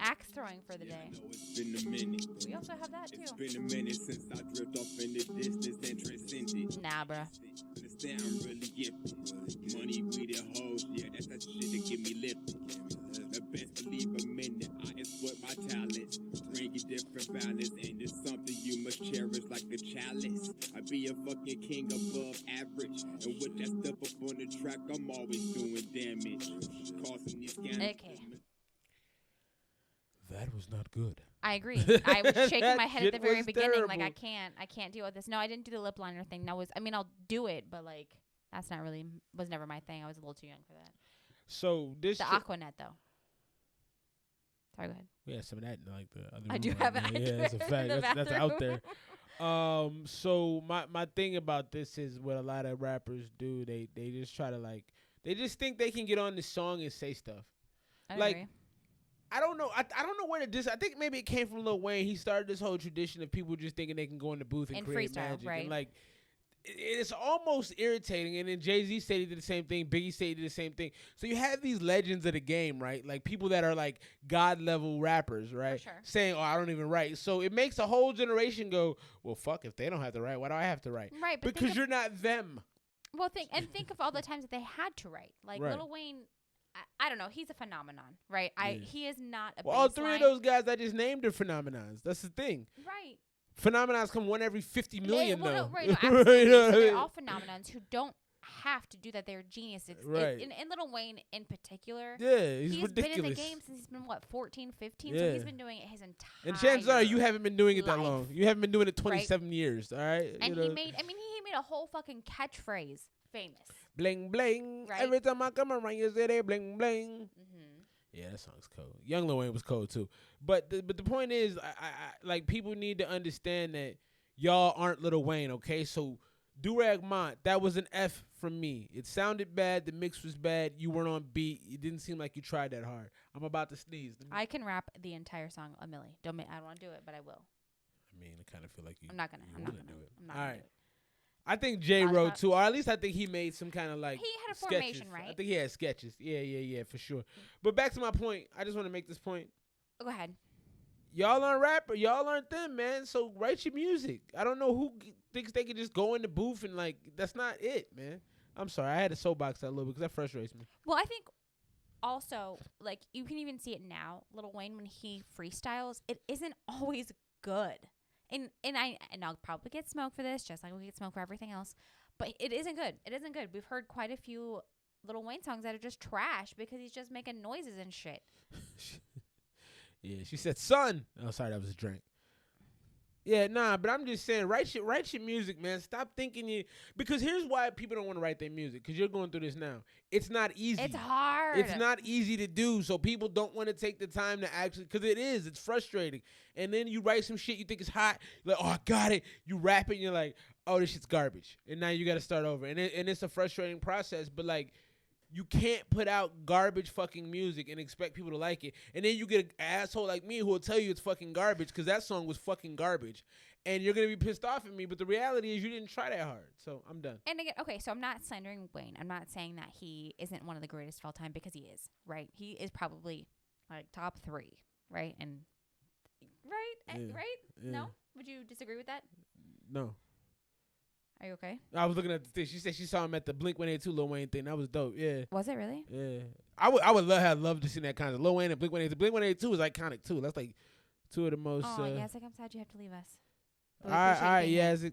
Axe throwing for the day. It's been a minute. We also have that too. It's been a minute since I drift off in the distance and transcended. Nah, bruh. Understand I'm really gifted. Money, weed, and hoes, yeah, that's that shit that get me lifted. The best believe a minute, I exploit my talents. Bring you different balance, and it's something you must cherish like a chalice. I be a fucking king above average. And with that step up on the track, I'm always doing damage. Causing these scandals. Okay. That was not good. I agree. I was shaking my head at the shit very was beginning, like terrible. I can't deal with this. No, I didn't do the lip liner thing. I'll do it, but like that's not really was never my thing. I was a little too young for that. So this The shit- Aquanet though. Sorry, go ahead. we had some of that in like the other I room do right have it. now. I Yeah, do that's a have it fact. in the That's out there. bathroom. So my thing about this is what a lot of rappers do. They just try to like they just think they can get on the song and say stuff. I Like, agree. I don't know. I don't know where I think maybe it came from Lil Wayne. He started this whole tradition of people just thinking they can go in the booth and create freestyle, magic. right. And like it's almost irritating. And then Jay-Z said he did the same thing. Biggie said he did the same thing. So you have these legends of the game, right? Like people that are like God level rappers, right? sure. Saying, "Oh, I don't even write." So it makes a whole generation go, "Well, fuck, if they don't have to write, why do I have to write?" Right, but Because you're not them. Well, think of all the times that they had to write. Like Right. Lil Wayne, I don't know. He's a phenomenon, right? Yeah. He is not a. Well, all three of baseline- those guys I just named are phenomenons. That's the thing. Right. Phenomenons come one every 50 million, well, though. no, right, no, absolutely. You know what So I they're mean? all phenomenons who don't have to do that. They're geniuses. Right. In Lil Wayne in particular. Yeah, he's been ridiculous. in the game since he's been, 14, 15? Yeah. So he's been doing it his entire And chances are you haven't been doing it that life. long. You haven't been doing it 27 years, all right? And You he know? made a whole fucking catchphrase famous. Bling, bling. Right. Every time I come around, you say they bling, bling. Mm-hmm. Yeah, that song's cold. Young Lil Wayne was cold, too. But the point is, I like, people need to understand that y'all aren't Lil Wayne, okay? So, Durag Mont, that was an F from me. It sounded bad. The mix was bad. You weren't on beat. It didn't seem like you tried that hard. I'm about to sneeze. I can rap the entire song a milli. I don't want to do it, but I will. I mean, I kind of feel like you. I'm not gonna. you I'm not wanna gonna. do it. I'm not All gonna right. do it. I think Jay Lollipop. wrote too, or at least I think he made some kind of like. He had a sketches. formation, right? I think he had sketches. Yeah, for sure. But back to my point. I just want to make this point. Go ahead. Y'all aren't rapper. Y'all aren't them, man. So write your music. I don't know who thinks they can just go in the booth and like. That's not it, man. I'm sorry. I had to soapbox that a little bit because that frustrates me. Well, I think also, like, you can even see it now. Lil Wayne, when he freestyles, it isn't always good. And I'll probably get smoke for this, just like we get smoke for everything else. But it isn't good. It isn't good. We've heard quite a few Lil Wayne songs that are just trash because he's just making noises and shit. Yeah, she said, "Son." Oh, sorry, that was a drink. Yeah, nah, but I'm just saying, write your music, man. Stop thinking you, because here's why people don't want to write their music, because you're going through this now. It's not easy. It's hard. It's not easy to do, so people don't want to take the time to actually, because it is. It's frustrating. And then you write some shit you think is hot, you're like, oh, I got it. You rap it, and you're like, oh, this shit's garbage. And now you got to start over. And it's a frustrating process, but like, you can't put out garbage fucking music and expect people to like it. And then you get an asshole like me who will tell you it's fucking garbage because that song was fucking garbage. And you're going to be pissed off at me. But the reality is you didn't try that hard. So I'm done. And again, okay, so I'm not slandering Wayne. I'm not saying that he isn't one of the greatest of all time because he is, right? He is probably like top 3, right? And right? Yeah. Right? Yeah. No? Would you disagree with that? No. Are you okay? I was looking at the thing. She said she saw him at the Blink-182 Lil Wayne thing. That was dope. Yeah. Was it really? Yeah. I would have loved to see that kind of Lil Wayne and Blink-182. Blink-182 is iconic too. That's like two of the most. Oh, Yazzik, I'm sad you have to leave us. All right, Yazzik.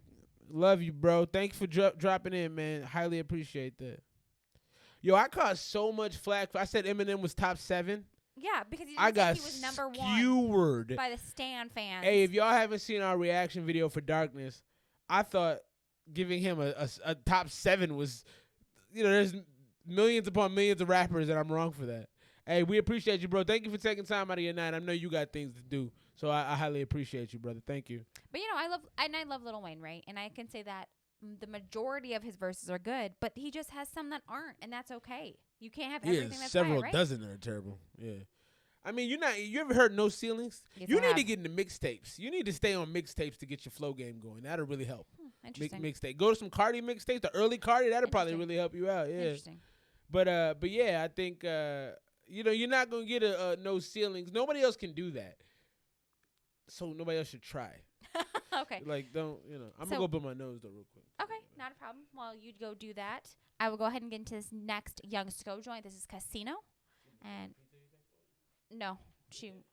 Love you, bro. Thank you for dropping in, man. Highly appreciate that. Yo, I caught so much flack. I said Eminem was top 7. Yeah, because he I got he was number 1 skewered by the Stan fans. Hey, if y'all haven't seen our reaction video for Darkness, I thought giving him a top 7 was, there's millions upon millions of rappers, and I'm wrong for that. Hey, we appreciate you, bro. Thank you for taking time out of your night. I know you got things to do, so I highly appreciate you, brother. Thank you. But I love Lil Wayne, right? And I can say that the majority of his verses are good, but he just has some that aren't, and that's okay. You can't have everything that's several fire, right? dozen that are terrible. Yeah. I mean, you ever heard No Ceilings? Yes, You I need have. to get into mixtapes. You need to stay on mixtapes to get your flow game going. That'll really help. Interesting. Mixtape. Go to some Cardi mixtapes, the early Cardi. That'll probably Interesting. really help you out. Yeah. Interesting. But yeah, I think you're not gonna get a No Ceilings. Nobody else can do that. So nobody else should try. Okay. Like don't I'm gonna go blow my nose though real quick. Okay, not a problem. While you go do that, I will go ahead and get into this next Young Sco joint. This is Casino, and no,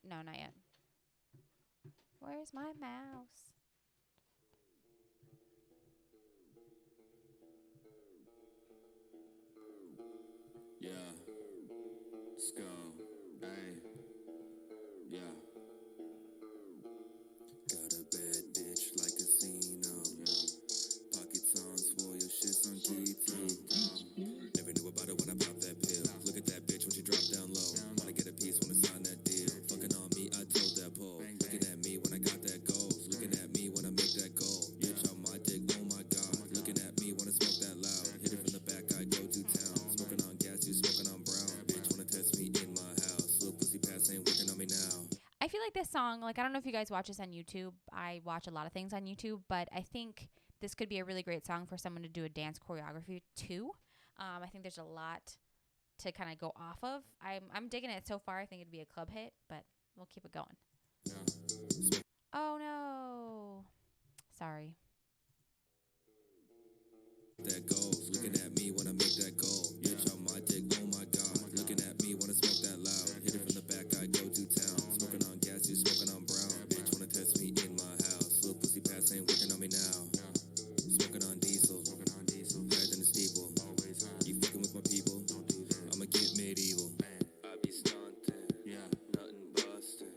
not yet. Where's my mouse? Yeah. Skull. Hey. Yeah. Got a bad bitch like casino. Pockets on swole, your shit's on keto. Never knew about it when I popped that pill. Look at that bitch when she dropped down low. Wanna get a piece, wanna sign that deal. Fucking on me, I told that pole. Looking at me when I got that gold. Looking at me when I make that goal. Bitch on my dick, oh my god. Looking at me when I smoke that loud. Hit it from the back, I go to town. Smoking on gas, you smoking on brown. Bitch wanna test me in my house. Little pussy pass ain't working on me now. I feel like this song, like, I don't know if you guys watch this on YouTube. I watch a lot of things on YouTube, but I think this could be a really great song for someone to do a dance choreography to. I think there's a lot to kind of go off of. I'm digging it so far. I think it'd be a club hit, but we'll keep it going. Oh, no. Sorry. That goes. Looking at me when I make that goal. Bitch on my dick, oh my god. Looking at me when I smoke that loud. Hit it from the back, I go to town. Smoking on gas, you smoking on brown. Bitch wanna test me in my house. Little pussy pass ain't working on me now. Smoking on diesel. Higher than the steeple. You fucking with my people. I'ma get medieval. I be stunting, nothing busting.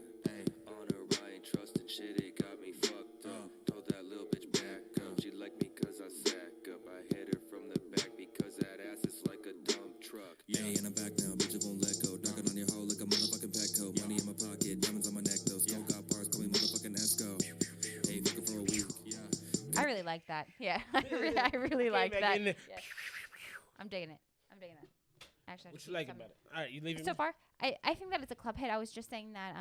On her, I ain't trusting shit, it got me fucked up. Told that little bitch back up. She like me cause I sack up. I hit her from the back because that ass is like a dump truck. Hey, and I'm back now, bitch, it won't let go. Knocking on your hoe like a motherfucking Petco. Money in my pocket, diamonds on my neck, though. Skull got bars, call me motherfucking Esco. Hey, fucking for a week. I really like that. Yeah, I really like that. Yeah. I'm digging it. Actually, What you like about it? All right, you leaving so me? far, I think that it's a club hit. I was just saying that,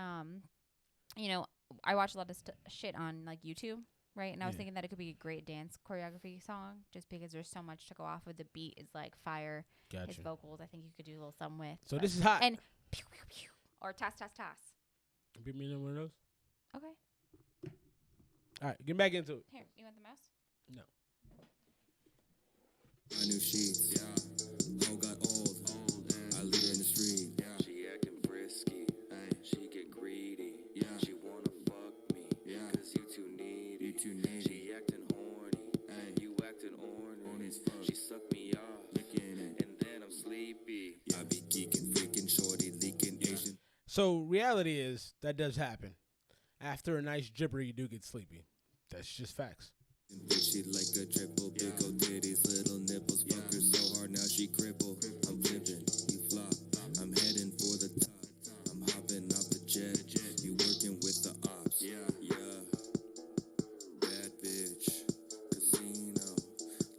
I watch a lot of shit on like YouTube, right? And I was Yeah. thinking that it could be a great dance choreography song, just because there's so much to go off of. The beat is like fire. His Gotcha. vocals, I think you could do a little something with. So but- this is hot. and pew, pew, pew, or toss. Give me one of those. Okay, All right, get back into it. here, you want the mouse? No. My new sheets. Hoe got old. I leave her in the street. She acting frisky, she get greedy. She wanna fuck me, cause you too needy. She acting horny, you acting ornery. She sucked me off, and then I'm sleepy. I be geeking, freaking, shorty, leaking, Asian. So reality is that does happen. After a nice dripper, you do get sleepy. That's just facts. Bitch, she like a triple, big old titties, little nipples. Fuck her so hard, now she cripple. I'm flipping, you flop. I'm heading for the top. I'm hopping off the jet. You working with the ops. Yeah. Bad bitch, casino,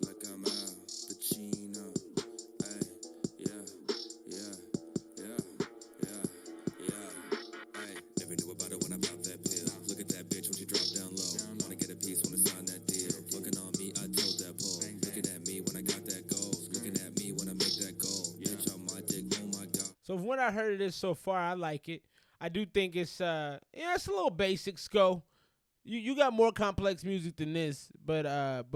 like I'm Al Pacino. Ay, yeah. Ay, never knew about it when I popped that pill. Look at that bitch when she dropped down low. Wanna get a piece, wanna sign that deal. Fucking on me, I told that pole. Looking at me when I got that gold. Looking at me when I make that goal. Bitch on my dick, oh my god. So from what I heard of this so far, I like it. I do think it's it's a little basic, Sco. You got more complex music than this, but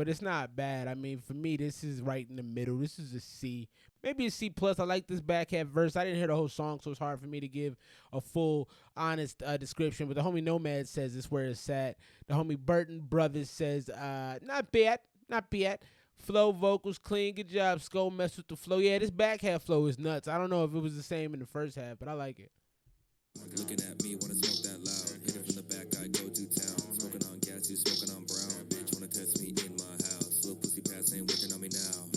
it's not bad. I mean, for me, this is right in the middle. This is a C, maybe a C plus. I like this back half verse. I didn't hear the whole song, so it's hard for me to give a full, honest description. But the homie Nomad says it's where it's at. The homie Burton Brothers says not bad. Flow, vocals, clean, good job. Sco, mess with the flow. Yeah, this back half flow is nuts. I don't know if it was the same in the first half, but I like it. Looking at me when I smoke that loud. Hit it from the back, I go to town. Smoking on gas, you smoking on brown. Bitch wanna test me in my house. Little pussy pass ain't working on me now.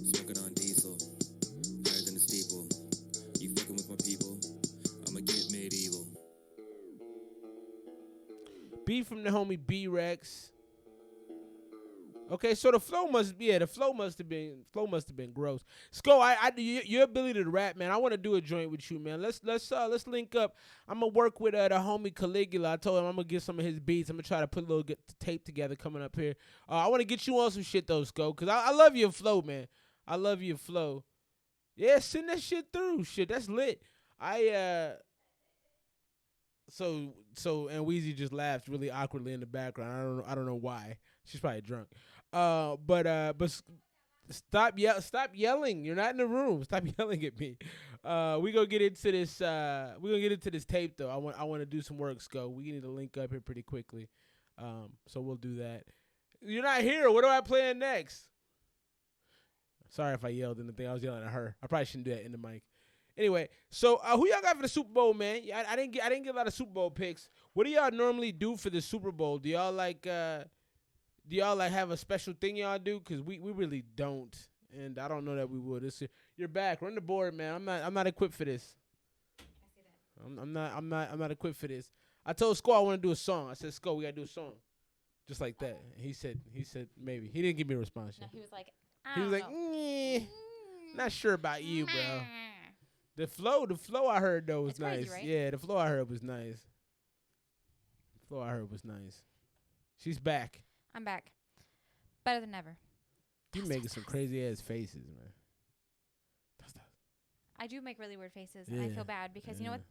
Smoking on diesel. B from the homie B Rex. Okay, so the flow must have been gross. Sko, your ability to rap, man. I want to do a joint with you, man. Let's link up. I'm gonna work with the homie Caligula. I told him I'm gonna get some of his beats. I'm gonna try to put a little tape together coming up here. I want to get you on some shit though, Sko, cause I love your flow, man. I love your flow. Yeah, send that shit through. Shit, that's lit. So Anweezy just laughed really awkwardly in the background. I don't know why. She's probably drunk. But stop yelling. You're not in the room. Stop yelling at me. We gonna get into this. We gonna get into this tape though. I want to do some work, Sko. We need to link up here pretty quickly. So we'll do that. You're not here. What do I play next? Sorry if I yelled in the thing. I was yelling at her. I probably shouldn't do that in the mic. Anyway, so who y'all got for the Super Bowl, man? I didn't get a lot of Super Bowl picks. What do y'all normally do for the Super Bowl? Do y'all have a special thing y'all do? Cause we really don't, and I don't know that we will. You're back. Run the board, man. I'm not equipped for this. I see that. I'm not equipped for this. I told Sko I want to do a song. I said, Sko, we gotta do a song, just like that. He said maybe. He didn't give me a response yet. No, he was like, not sure about you, bro. The flow I heard though was it's nice. crazy, right? Yeah, the flow I heard was nice. She's back. I'm back. Better than ever. You making some crazy ass faces, man. I do make really weird faces, Yeah. and I feel bad because you know what?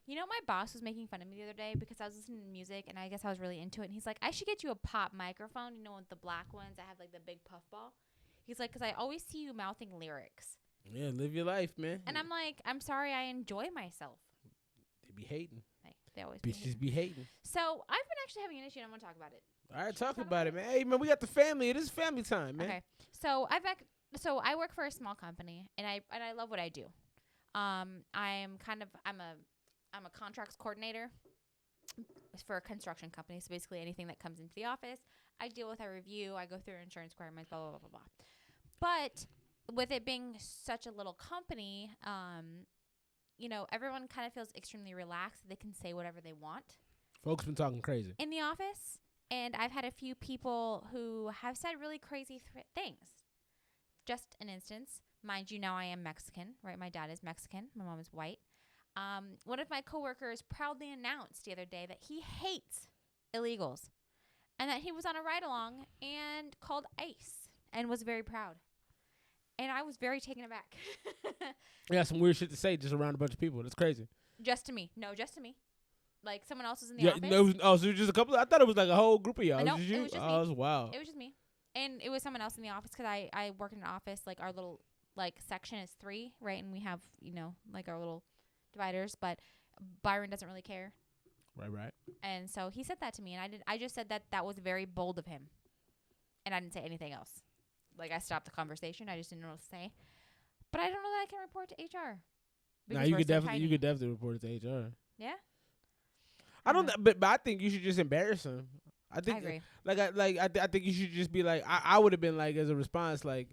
You know, my boss was making fun of me the other day because I was listening to music, and I guess I was really into it. And he's like, I should get you a pop microphone, you know, with the black ones that have like the big puffball. He's like, because I always see you mouthing lyrics. Yeah, live your life, man. And I'm like, I'm sorry, I enjoy myself. They be hating. They always Bitches be hating. So I've been actually having an issue, and I'm gonna talk about it. All right, talk about it, man. Hey, man, we got the family. It is family time, man. Okay. So I work for a small company, and I love what I do. I'm a contracts coordinator for a construction company. So basically anything that comes into the office, I deal with, I review, I go through insurance requirements, blah, blah, blah, blah, blah. But with it being such a little company, you know, everyone kind of feels extremely relaxed. They can say whatever they want. Folks been talking crazy in the office. And I've had a few people who have said really crazy things. Just an instance. Mind you, now I am Mexican, right? My dad is Mexican. My mom is white. One of my coworkers proudly announced the other day that he hates illegals and that he was on a ride-along and called ICE and was very proud. And I was very taken aback. You got some weird shit to say just around a bunch of people. That's crazy. Just to me. No, just to me. Like, someone else was in the office. No, so just a couple. I thought it was like a whole group of y'all. No, it was just you? It was just me. Oh, it was wild. It was just me. And it was someone else in the office because I work in an office. Like, our little, like, section is 3, right? And we have, you know, like, our little dividers. But Byron doesn't really care. Right. And so he said that to me. And I just said that was very bold of him. And I didn't say anything else. Like, I stopped the conversation. I just didn't know what to say. But I don't know that I can report to HR. Nah, you could definitely report it to HR. Yeah. I don't, but I think you should just embarrass him. I agree. I think you should just be like, I would have been like, as a response, like,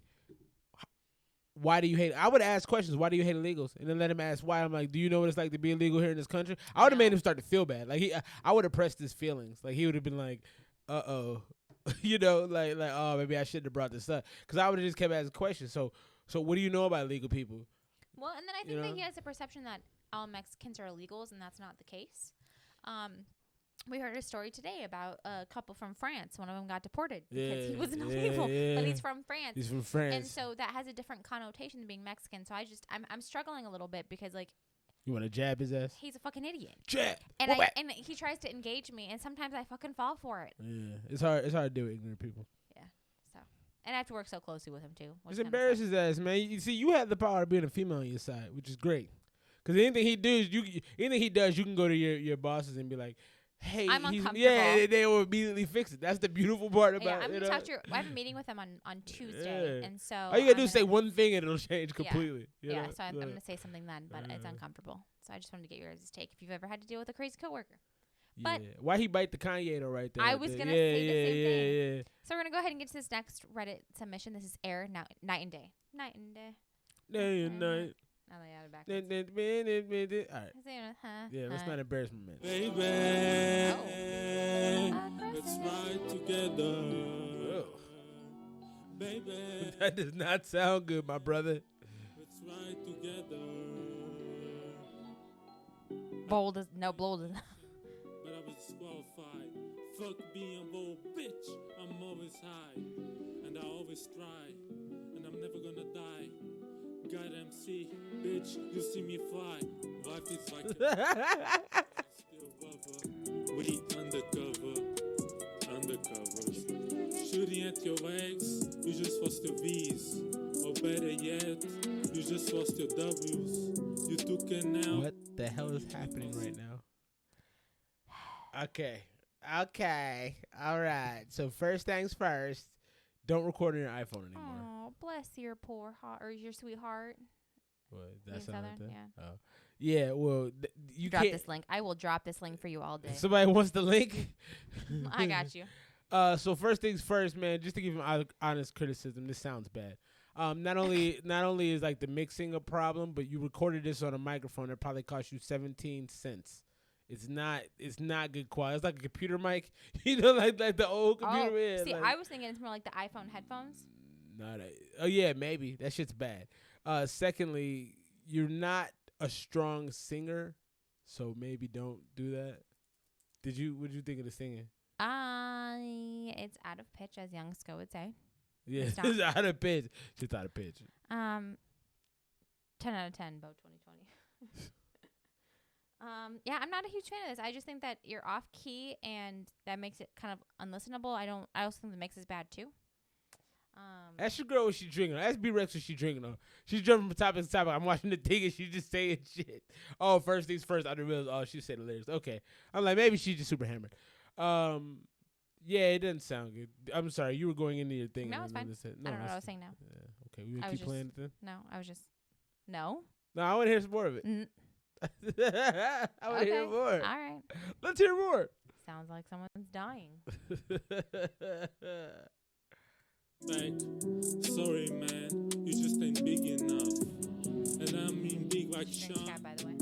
why do you hate? I would ask questions. Why do you hate illegals? And then let him ask why. I'm like, do you know what it's like to be illegal here in this country? I would have made him start to feel bad. Like I would have pressed his feelings. Like he would have been like, you know, like oh, maybe I shouldn't have brought this up because I would have just kept asking questions. So what do you know about illegal people? Well, and then I think that he has a perception that all Mexicans are illegals, and that's not the case. We heard a story today about a couple from France. One of them got deported because he wasn't illegal, but he's from France. He's from France. And so that has a different connotation than being Mexican. So I'm struggling a little bit because, like, you want to jab his ass? He's a fucking idiot. Jab. And and he tries to engage me, and sometimes I fucking fall for it. Yeah, it's hard to do with ignorant people. Yeah. So, and I have to work so closely with him too. Just embarrass his ass, man. You see, you have the power of being a female on your side, which is great. Because anything he does, you can go to your bosses and be like, hey, I'm uncomfortable. Yeah, they will immediately fix it. That's the beautiful part about it. I'm gonna talk to I have a meeting with him on Tuesday, and so all you gotta do is say one thing and it'll change completely. Yeah, so I'm gonna say something then, but it's uncomfortable. So I just wanted to get your guys' take if you've ever had to deal with a crazy coworker. But why he bite the Kanye though right there? I was gonna say the same thing. Yeah. So we're gonna go ahead and get to this next Reddit submission. This is Air Night and Day. Night and Day. Day and night. Now they added back. All right. Yeah, let's not embarrass my man. Baby, Oh. let's ride together. Whoa. Baby, That does not sound good, my brother. let's ride together. Bold as no bold as. But I was disqualified. Fuck being bold, bitch. I'm always high, and I always try, and I'm never gonna die. God MC, bitch, you see me fly. Life is like a still rubber. We undercovers. Shooting at your legs, you just lost your V's. Or better yet, you just lost your W's. You took an L. What the hell is happening right now? Okay. All right. So first things first, don't record on your iPhone anymore. Oh, bless your poor heart or your sweetheart. What? Being That sound like Southern, that? yeah. Oh. Yeah, well, you Drop can't. this link. I will drop this link for you all day. Somebody wants the link? I got you. So first things first, man, just to give him honest criticism, this sounds bad. Not only is like the mixing a problem, but you recorded this on a microphone that probably cost you 17 cents. It's not good quality. It's like a computer mic, like the old computer. Yeah, see, like, I was thinking it's more like the iPhone headphones. oh yeah, maybe that shit's bad. Secondly, you're not a strong singer, so maybe don't do that. What did you think of the singing? It's out of pitch, as young Sko would say. Yeah, it's out of pitch. Just out of pitch. 10 out of 10, Bo 2020. Yeah, I'm not a huge fan of this. I just think that you're off key, and that makes it kind of unlistenable. I also think the mix is bad too. Ask your girl what she drinking on. Ask B-Rex what she drinking on. She's jumping from topic to topic. I'm watching the thing, and she's just saying shit. Oh, first things first. I didn't realize. Oh, she said the lyrics. Okay, I'm like, maybe she's just super hammered. Yeah, it doesn't sound good. I'm sorry, you were going into your thing. No, it's fine. I don't know what I was saying now. Yeah, okay, we gonna keep playing it then. No, I was just no. No, I want to hear some more of it. I want to hear more. All right. Let's hear more. Sounds like someone's dying. Like, sorry, man, you just ain't big enough. And I mean big like Sean. Cat, by the way.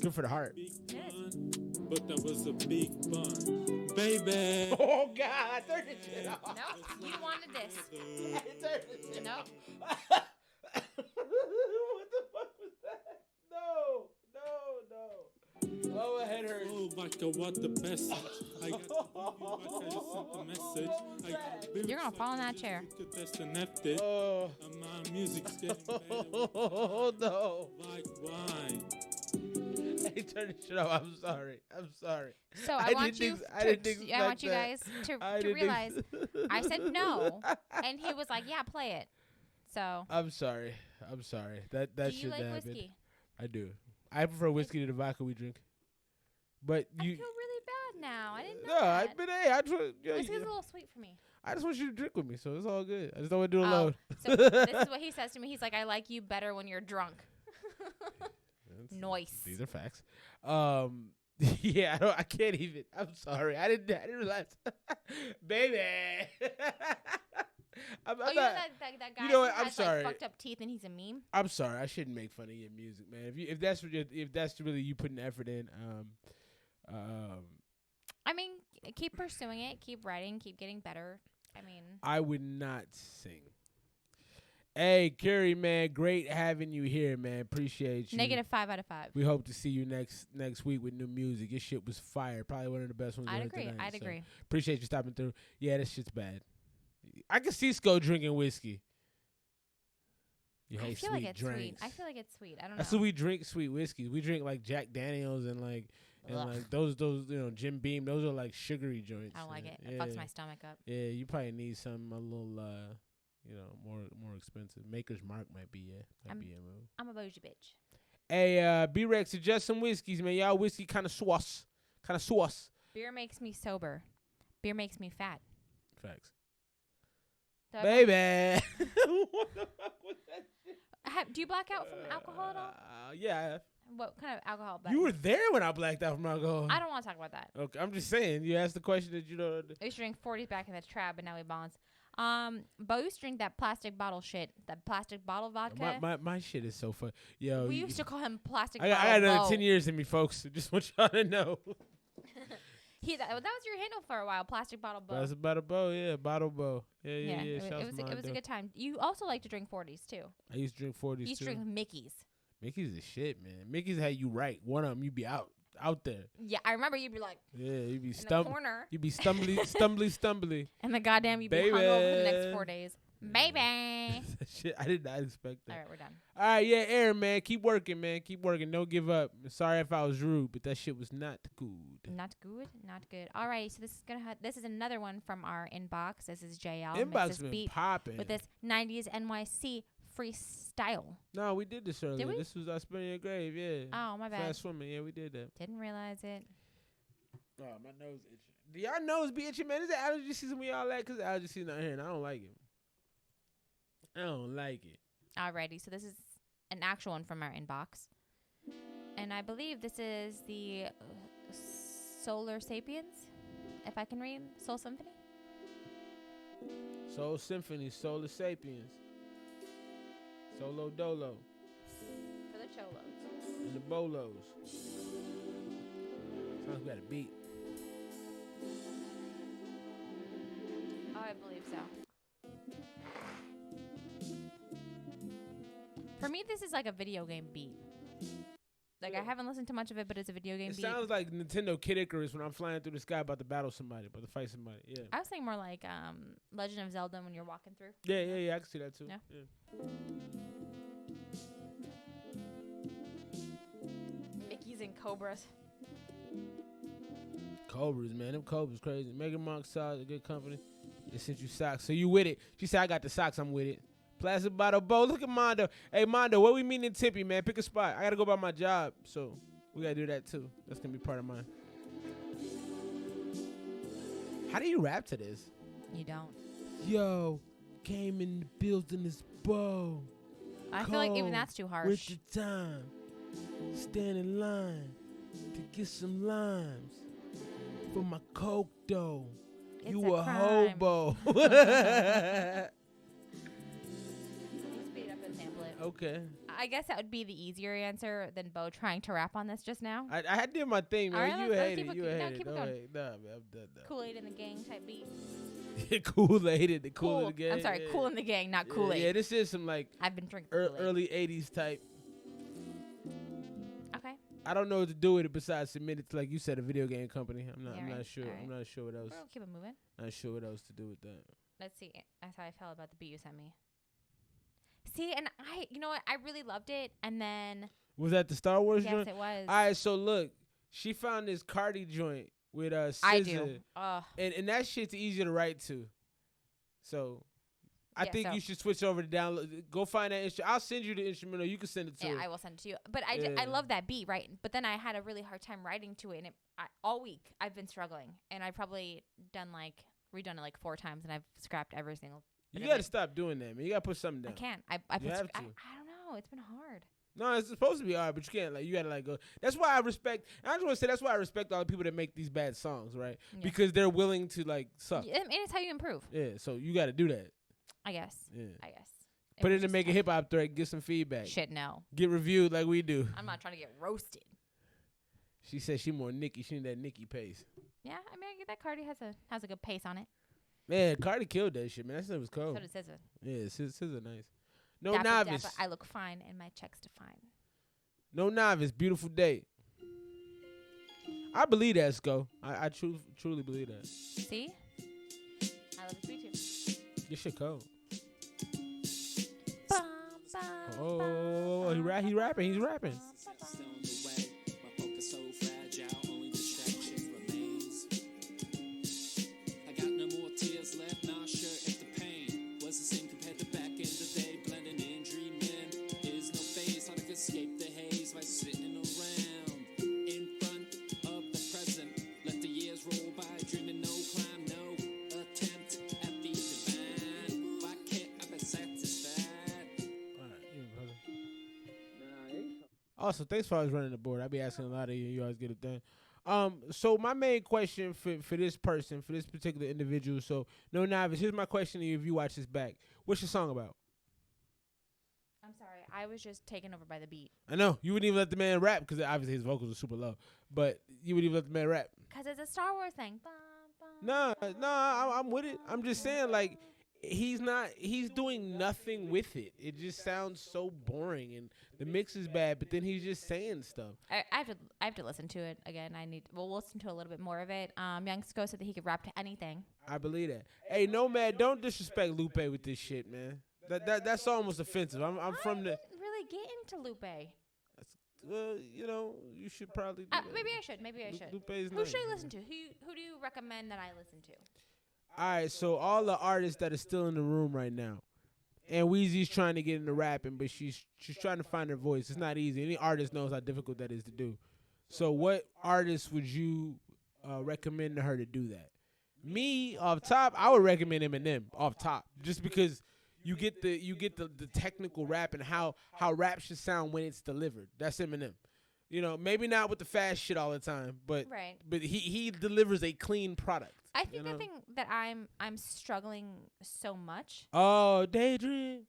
Good for the heart. Big bun, but that was a big bun. Baby. Oh, God. Turn this shit off. No, you wanted this. Turn this shit No. what the fuck was that? No. Oh, my head hurts. Oh, like what the best. I got the message. You're gonna fall in that chair. Oh. And my music's getting better. Oh, no. Like wine. Hey, turn this shit off. I'm sorry. So I want you guys to realize I said no, and he was like, "Yeah, play it." So I'm sorry. That do you shit like happened. whiskey? I do. I prefer whiskey to the vodka we drink. But I you. feel really bad now. I didn't know No, that. Whiskey's a little sweet for me. I just want you to drink with me, so it's all good. I just don't want to do it Oh, alone. so this is what he says to me. He's like, "I like you better when you're drunk." Nice. These are facts. Yeah, I can't even. I'm sorry. I didn't realize. Baby. I'm you know that guy You know who what? I'm has sorry. like fucked up teeth and he's a meme? I'm sorry. I shouldn't make fun of your music, man. If that's really you putting effort in, I mean, keep pursuing it, keep writing, keep getting better. I mean, I would not sing. Hey, Curry, man, great having you here, man. Appreciate you. -5 out of 5. We hope to see you next week with new music. Your shit was fire. Probably one of the best ones. I'd we heard agree. tonight, I'd agree. Appreciate you stopping through. Yeah, this shit's bad. I can see Sko drinking whiskey. You hate I feel sweet like it's drinks. sweet. I feel like it's sweet. I don't know. That's what we drink, sweet whiskeys. We drink like Jack Daniels and like those Jim Beam. Those are like sugary joints. I don't like it. Yeah. It fucks my stomach up. Yeah, you probably need something a little more expensive. Maker's Mark might be a move. I'm a bougie bitch. Hey, B-Rex, suggest some whiskeys, man. Y'all whiskey kind of sauce. Beer makes me sober. Beer makes me fat. Facts. Baby. What the fuck was that shit? Do you black out from alcohol at all? Yeah, I have. What kind of alcohol? You were there when I blacked out from alcohol. I don't want to talk about that. Okay, I'm just saying. You asked the question that you don't. I used to drink 40s back in the trap, but now we balance. Bo used to drink that plastic bottle shit, that plastic bottle vodka. My shit is so fun. Yo, we used to call him plastic I bottle got another Bo. 10 years in me, folks. Just want y'all to know. That was your handle for a while, plastic bottle Bo. That's about a bow, yeah, bottle bow. Yeah. It was a good time. You also like to drink 40s too. I used to drink 40s You used to too. drink Mickey's. Mickey's the shit, man. Mickey's how you right. One of them, you be out there. Yeah, I remember you'd be like, Yeah, you be in the corner. You be stumbly. And the goddamn you be Baby. hungover for the next 4 days. Baby. Shit, I did not expect that. All right, we're done. All right, yeah, Aaron, man, keep working, man. Keep working. Don't give up. Sorry if I was rude, but that shit was not good. Not good. Not good. All right, so this is another one from our inbox. This is JL. Inbox been popping with this 90s NYC freestyle. No, we did this earlier. Did we? This was our Spin Your Grave, yeah. Oh, my bad. Fast swimming, yeah, we did that. Didn't realize it. Oh, my nose itching. Do y'all nose be itching, man? Is it allergy season we all at? Because allergy season out here, and I don't like it. Alrighty, so this is an actual one from our inbox. And I believe this is the Solar Sapiens, if I can read. Soul Symphony? Soul Symphony, Solar Sapiens. Solo Dolo. For the Cholos. And the Bolos. Sounds like we got a beat. Oh, I believe so. For me, this is like a video game beat. Like, I haven't listened to much of it, but it's a video game beat. It sounds like Nintendo Kid Icarus when I'm flying through the sky about to battle somebody, about to fight somebody. Yeah. I was thinking more like Legend of Zelda when you're walking through. Yeah. I can see that too. Yeah. Mickey's and Cobras. Cobras, man. Them Cobras crazy. Mega Monk solid, a good company. They sent you socks. So you with it. She said, I got the socks. I'm with it. Plastic bottle Bo. Look at Mondo. Hey, Mondo, what we mean in Tippy, man? Pick a spot. I got to go by my job. So we got to do that, too. That's going to be part of mine. How do you rap to this? You don't. Yo, came in the building this Bo. I feel like even that's too harsh. With the time. Stand in line to get some limes for my coke, though. It's you a crime. hobo. Speed up and sample it. Okay. I guess that would be the easier answer than Bo trying to rap on this just now. I did my thing, man. All right, You let's hate keep it. it- You no, hate keep it. it No, going. hate. Nah, man, I'm done. Kool-Aid in the Gang type beat. Kool-Aid in the Kool in Cool. the Gang. I'm sorry, yeah. Cool in the Gang, not Kool-Aid. Yeah, this is some like I've been drinking Kool-Aid. early 80s type. Okay. I don't know what to do with it besides submit it to, like you said, a video game company. I'm not Yeah, right. sure. All right. I'm not sure what else. We'll keep it moving. Not sure what else to do with that. Let's see. That's how I felt about the beat you sent me. See, and you know what? I really loved it. And then. Was that the Star Wars Yes, joint? it was. All right, so look, she found this Cardi joint with SZA. I do. And that shit's easier to write to. So I Yeah, think so- you should switch over to download. Go find that instrument. I'll send you the instrumental. You can send it to Yeah, her. I will send it to you. But I Yeah. love that beat, right? But then I had a really hard time writing to it. And all week, I've been struggling. And I've probably redone it like 4 times. And I've scrapped every single You bit of got to it. stop doing that, man. You got to put something down. I can't. I You have to. I don't know. It's been hard. No, it's supposed to be hard, but you can't. Like, you got to like go. That's why I respect. I just want to say that's why I respect all the people that make these bad songs, right? Yeah. Because they're willing to like suck. Yeah, and it's how you improve, Yeah. So you got to do that. I guess. Yeah. I guess. Put it was in just Make a tough. Hip Hop Thread. Get some feedback. Shit, no. Get reviewed like we do. I'm not trying to get roasted. She said she more Nicki. She need that Nicki pace. Yeah, I mean, I get that Cardi has a good pace on it. Man, Cardi killed that shit, man. That shit was cold. So does SZA. Yeah, SZA nice. No Dapper, novice. dapper, I look fine and my checks define. No novice. Beautiful date. I believe that, Sko. I truly believe that. See? I love it sweet too. This shit cold. Bum, bum, Oh, he rapping. He's rapping. Steps on the way, my focus so fragile, only distraction remains. I got no more tears left, not sure if the pain was the same compared to back in the day. Blending in, dreaming, there's no phase, how to escape the haze by sitting around in front of the present. Let the years roll by, dreaming no climb, no attempt at the divine. Why can't I be satisfied? Also, thanks for always running the board. I be asking a lot of you. You always get it done. So my main question for this person, for this particular individual, so no novice. Here's my question to you: if you watch this back, what's your song about? I'm sorry, I was just taken over by the beat. I know you wouldn't even let the man rap because obviously his vocals are super low, but you wouldn't even let the man rap. Because it's a Star Wars thing. Nah, I'm with it. I'm just saying, like, he's doing nothing with it. It just sounds so boring, and the mix is bad. But then he's just saying stuff. I have to listen to it again. We'll listen to a little bit more of it. Young Sko said that he could rap to anything. I believe that. Hey, Nomad, don't disrespect Lupe with this shit, man. That's almost offensive. I'm from the. Didn't really get into Lupe. You know, you should probably. Do maybe I should. Lupe's Who nice. should I listen to? Who do you recommend that I listen to? All right, so all the artists that are still in the room right now, Anweezy's trying to get into rapping, but she's trying to find her voice. It's not easy. Any artist knows how difficult that is to do. So, what artist would you recommend to her to do that? Me, off top, I would recommend Eminem off top, just because you get the technical rap and how rap should sound when it's delivered. That's Eminem. You know, maybe not with the fast shit all the time, but Right. but he delivers a clean product. I think the thing that I'm struggling so much. Oh, Daydream.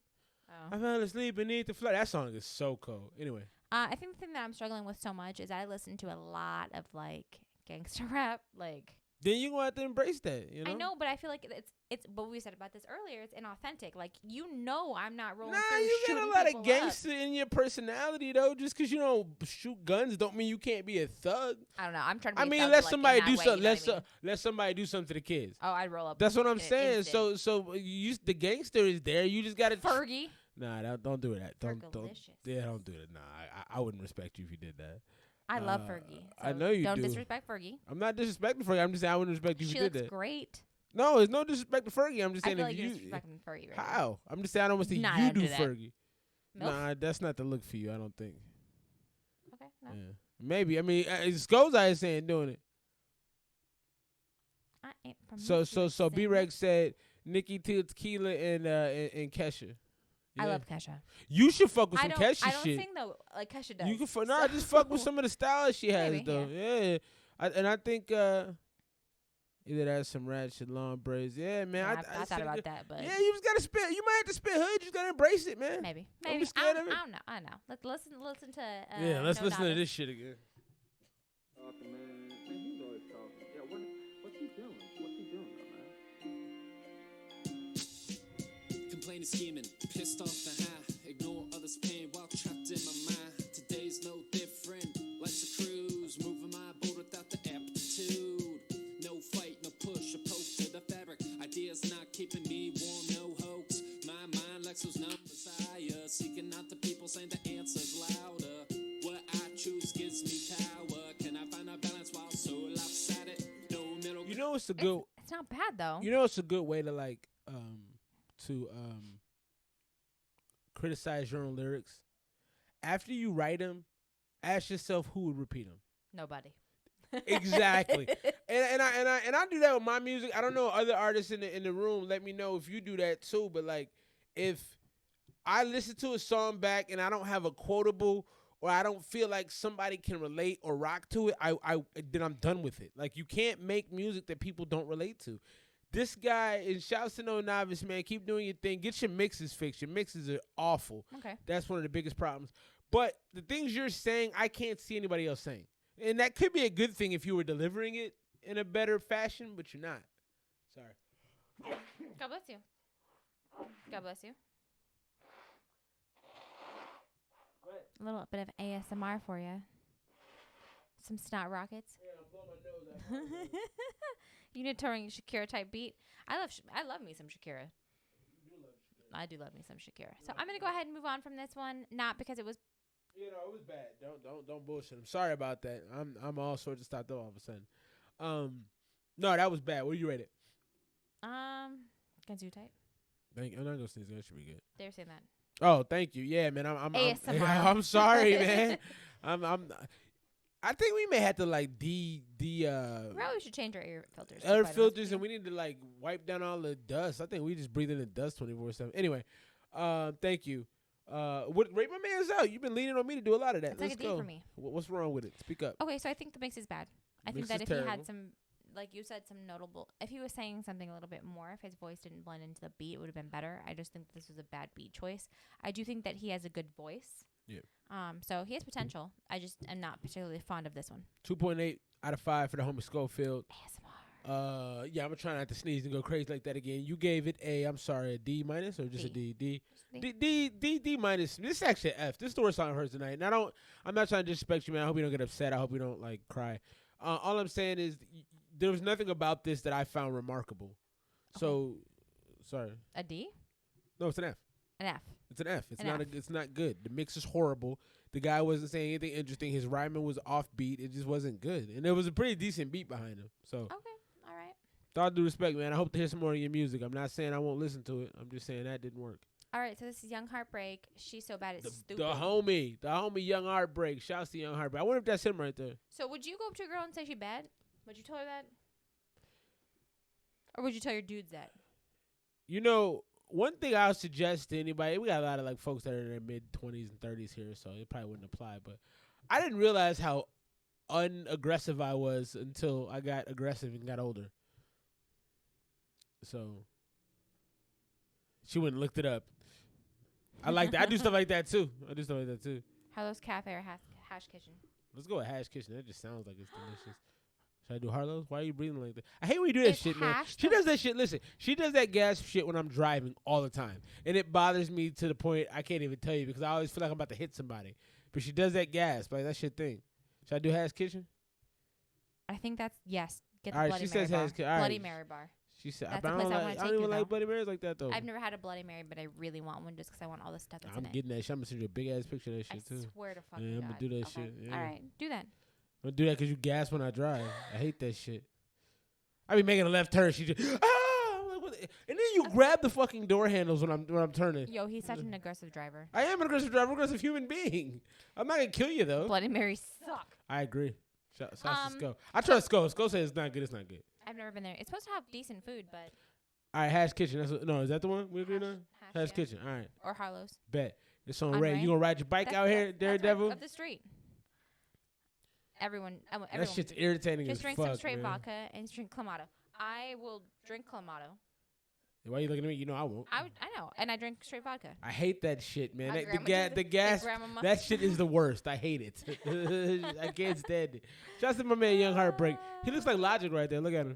Oh. I fell asleep beneath the flood. That song is so cold. Anyway. I think the thing that I'm struggling with so much is I listen to a lot of like gangster rap, like. Then you gonna have to embrace that, you know. I know, but I feel like it's. But we said about this earlier. It's inauthentic. Like I'm not rolling. Nah, through you got a shooting lot people of gangster in your personality though. Just because you don't shoot guns, don't mean you can't be a thug. I don't know. I'm trying to. I Be mean, a thug, let like, somebody in do that way, something. you know what I mean? Let somebody do something to the kids. Oh, I'd roll up. That's what I'm in an saying. instant. So the gangster is there. You just gotta. Fergie. Nah, don't do that. Don't. Fergalicious. Yeah, don't do that. Nah, I wouldn't respect you if you did that. I love Fergie. So I know you don't do. disrespect Fergie. I'm not disrespecting Fergie. I'm just saying I wouldn't respect you if She you did looks that. great. No, it's no disrespect to Fergie. I'm just I saying feel if like you you're disrespecting Fergie right now. how? I'm just saying I don't want to see Nah, you don't do do that. Fergie. Milf? Nah, that's not the look for you. I don't think. Okay. No. Yeah. Maybe. I mean, Skozai is saying doing it. I ain't from So B-Rex said Nikki Tequila and Kesha. I Yeah. love Kesha. You should fuck with some Kesha I don't shit. sing though like Kesha does. You can just fuck with some of the style she has Maybe, though. Yeah. I think either that's some ratchet long braids. Yeah, man. Yeah, I I thought said about it- that, but yeah, you just gotta spit. You might have to spit hood. You just gotta embrace it, man. maybe. Don't be Maybe. scared of it. I don't know. I know. Let's listen to. Yeah, let's No listen to Novice. this shit again. Talking, man. He's always talking. Yeah, what's he doing? What's he doing, though, man? Complaining, scheming, pissed off the high. Ignore others' pain while trapped in my mind. Today's no different. Life's a cruise, moving my boat without the aptitude. No fight, no push, a poke to the fabric. Ideas not keeping me warm, no hoax. My mind lacks those numbers higher. Seeking out the people saying the answer's louder. What I choose gives me power. Can I find a balance while so lopsided? No middle. You know it's a good. It's not bad though. You know it's a good way to criticize your own lyrics. After you write them, ask yourself who would repeat them. Nobody. Exactly. and I do that with my music. I don't know other artists in the room. Let me know if you do that too. But like, if I listen to a song back and I don't have a quotable or I don't feel like somebody can relate or rock to it, then I'm done with it. Like, you can't make music that people don't relate to. This guy, and shouts to No Novice, man, keep doing your thing. Get your mixes fixed. Your mixes are awful. Okay. That's one of the biggest problems. But the things you're saying, I can't see anybody else saying. And that could be a good thing if you were delivering it in a better fashion, but you're not. Sorry. God bless you. God bless you. A little bit of ASMR for you. Some snot rockets. Yeah, I'm blowing my nose out. Unitarian Shakira type beat. I love me some Shakira. I do love me some Shakira. So I'm gonna go ahead and move on from this one. Not because it was. You know, it was bad. Don't bullshit. I'm sorry about that. I'm all sorts of stopped up all of a sudden. No, that was bad. What do you rate it? Ganzu type. Thank you. I'm not gonna say that should be good. They're saying that. Oh, thank you. Yeah, man. I'm ASMR. I'm sorry, man. I think we may have to like We probably should change our air filters. to air quite filters, honest and with we need to like wipe down all the dust. I think we just breathe in the dust 24/7. Anyway, thank you. Rate my man's out. You've been leaning on me to do a lot of that. It's like Let's a D go. for me. What's wrong with it? Speak up. you. Okay, so I think the mix is bad. I think Mix that is if he terrible. had some, like you said, some notable, if he was saying something a little bit more, if his voice didn't blend into the beat, it would have been better. I just think this was a bad beat choice. I do think that he has a good voice. Yeah. So he has potential. I just am not particularly fond of this one. 2.8 out of 5 for the homie Schofield. ASMR. Yeah, I'm gonna try not to sneeze and go crazy like that again. You gave it I'm sorry, a D minus or just a D? D minus. This is actually an F. This is the worst song I've heard tonight. And I'm not trying to disrespect you, man. I hope you don't get upset. I hope you don't like cry. All I'm saying is there was nothing about this that I found remarkable. So, sorry. A D? No, it's an F. An F. It's an F. It's An not F. it's not good. The mix is horrible. The guy wasn't saying anything interesting. His rhyming was offbeat. It just wasn't good. And there was a pretty decent beat behind him. So, Okay. All right. with all due respect, man, I hope to hear some more of your music. I'm not saying I won't listen to it. I'm just saying that didn't work. All right. So this is Young Heartbreak. She's so bad it's The stupid. homie Young Heartbreak. Shouts to Young Heartbreak. I wonder if that's him right there. So would you go up to a girl and say she bad? Would you tell her that? Or would you tell your dudes that? You know, one thing I would suggest to anybody, we got a lot of like folks that are in their mid-20s and 30s here, so it probably wouldn't apply, but I didn't realize how unaggressive I was until I got aggressive and got older. So she went and looked it up. I like that. I do stuff like that too. Harlow's Cafe or Hash Kitchen? Let's go with Hash Kitchen. That just sounds like it's delicious. Should I do Harlow's? Why are you breathing like that? I hate when you do that shit, man. She does that shit. Listen, she does that gas shit when I'm driving all the time. And it bothers me to the point I can't even tell you because I always feel like I'm about to hit somebody. But she does that gas. Like, that's your thing. Should I do Hash Kitchen? I think that's, yes. Get the All right, Bloody she Mary says bar. Hash Kitchen. All Bloody right. Mary bar. She said, That's I the don't, place I like, wanna I take don't you, even like though. Bloody Marys like that, though. I've never had a Bloody Mary, but I really want one just because I want all the stuff that's I'm in it. getting that shit. I'm going to send you a big-ass picture of that shit, too. I swear to fucking Yeah, I'm God. going to do that Okay. shit. Yeah. All right. Do that. I'm going to do that because you gas when I drive. I hate that shit. I be making a left turn. She just, I'm like, what the-" and then you grab the fucking door handles when I'm turning. Yo, he's such an aggressive driver. I am an aggressive driver, aggressive human being. I'm not going to kill you, though. Bloody Marys suck. I agree. Shout to Sko. I trust Sko. Sko says it's not good. It's not good. I've never been there. It's supposed to have decent food, but. All right, Hash Kitchen. Is that the one we agreed on? Hash yeah. Kitchen. All right. Or Harlow's. Bet. It's on On Ray. Ray? You going to ride your bike out here, Daredevil? Up the street. Everyone. That shit's irritating just as drink fuck, some straight man. vodka and drink Clamato. I will drink Clamato. Why you looking at me? You know I won't. I know, and I drink straight vodka. I hate that shit, man. My The grandma gas, did the it. gas, My grandmama. that shit is the worst. I hate it. I can't stand it. Shouts to my man Young Heartbreak. He looks like Logic right there. Look at him.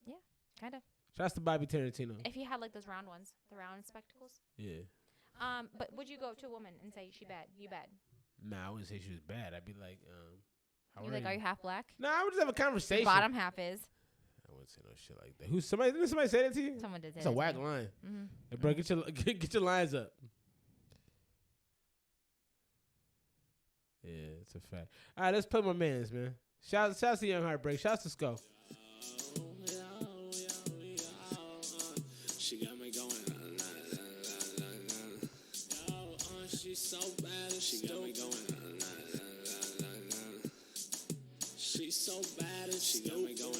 Yeah, kind of. Shouts to Bobby Tarantino. If he had like those round ones, the round spectacles. Yeah. But would you go up to a woman and say she bad? You bad? Nah, I wouldn't say she was bad. I'd be like, how You're like, are you half black? Nah, I would just have a conversation. Your bottom half is. I wouldn't say no shit like that. Did somebody say that to you? Someone did say It's that a to whack me. line. Mm-hmm. Hey, bro, get your lines up. Yeah, it's a fact. All right, let's play my mans, man. Shouts to Young Heartbreak. Shouts to Sko. She got me going. She's so bad and she got me going. She's so bad and she got me going.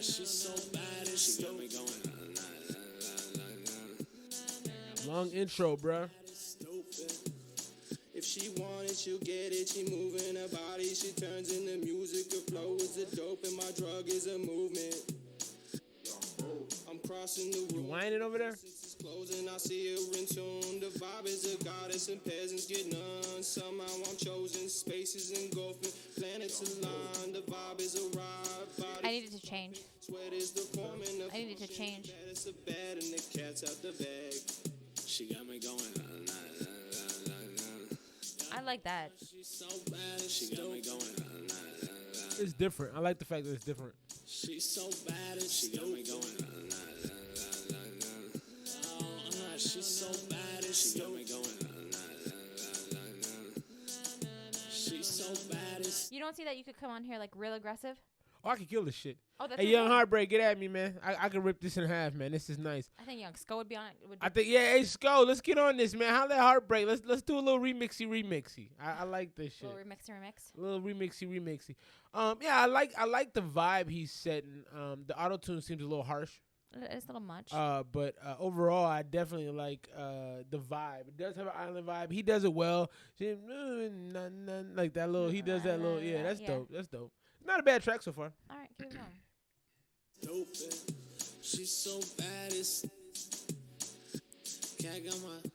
She's so bad and she got me going. Long intro, bruh. If she want it, she'll get it. She moving her body, she turns into music. Her flow is a dope and my drug is a movement. I'm crossing the room. You whining over there? Closing, I see her in tune. The vibe is a goddess and peasants get none. Somehow I'm chosen. Spaces engulfing, planets align. The vibe is a ride. I needed to change. Sweat is the form and the I needed to change. it's a bed and the cat's out the bag. She got me going. I like that. She's so bad and she got me going. It's different. I like the fact that it's different. She's so bad and she got me going. She's so bad and she got me going. She's so bad and You don't see that you could come on here like real aggressive? Oh, I can kill this shit. Oh, that's Hey, what Young I'm saying. Heartbreak, get at me, man. I can rip this in half, man. This is nice. I think Young Sko would be on it. I think, yeah, hey, Sko, let's get on this, man. How that Heartbreak? Let's do a little remixy. I like this shit. Little remix. A little remixy. Yeah, I like the vibe he's setting. The auto tune seems a little harsh. It's a little much. But overall, I definitely like the vibe. It does have an island vibe. He does it well. Like that little. He does that little. Yeah, that's dope. That's dope. Not a bad track so far. All right, keep it going. Dope, she's so bad, it's cat got my.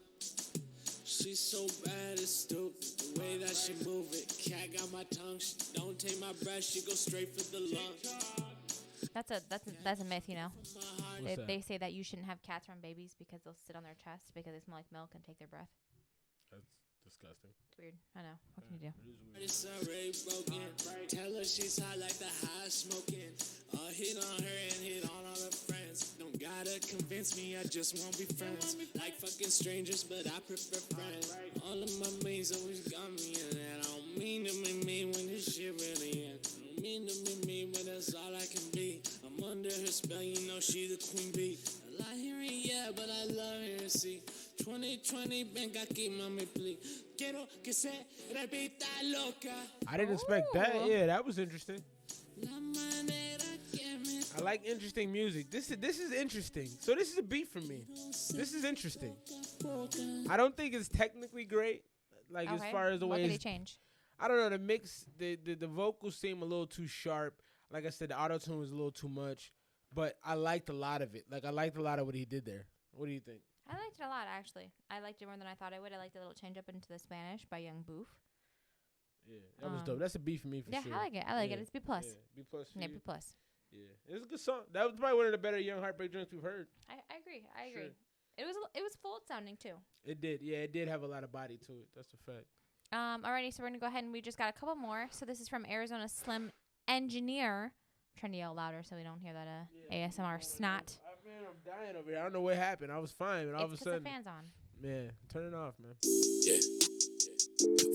She's so bad, it's stupid. The way that she move it, cat got my tongue. She don't take my breath, she go straight for the lungs. That's a myth, you know. They say that you shouldn't have cats around babies because they'll sit on their chest because they smell like milk and take their breath. That's disgusting. It's weird. I know. What can you do? It's already broken. Tell her she's hot like the high smoking. Hit on her and hit on all her friends. Don't gotta convince me, I just won't be friends. Like fucking strangers, but I prefer friends. All of my mates always got me in that. I don't mean to be me when this shit really ends. I don't mean to be me, but that's all I can be. I'm under her spell, you know she the queen bee. I like hearing yeah, but I love hearing see. 2020, venga aquí, mami, please. Quiero que se repita loca. I didn't expect that. Yeah, that was interesting. I like interesting music. This is interesting. So this is a beat for me. This is interesting. I don't think it's technically great. Like as far as the way what could they change? I don't know. The mix, the vocals seem a little too sharp. Like I said, the auto tune was a little too much. But I liked a lot of it. Like I liked a lot of what he did there. What do you think? I liked it a lot, actually. I liked it more than I thought I would. I liked the little change up into the Spanish by Young Boof. Yeah, that was dope. That's a beat for me for sure. Yeah, I like it. I like it. It's B+. Yeah, B+ for Yeah, you. B+. Yeah, it's a good song. That was probably one of the better Young Heartbreak joints we've heard. I agree. I agree. It was full sounding too. It did. Yeah, it did have a lot of body to it. That's a fact. Alrighty, so we're gonna go ahead and we just got a couple more. So this is from Arizona Slim Engineer. I'm trying to yell louder so we don't hear that ASMR snot. Man, I'm dying over here. I don't know what happened. I was fine, and all of a sudden, the fans on. Man, turn it off, man. Yeah.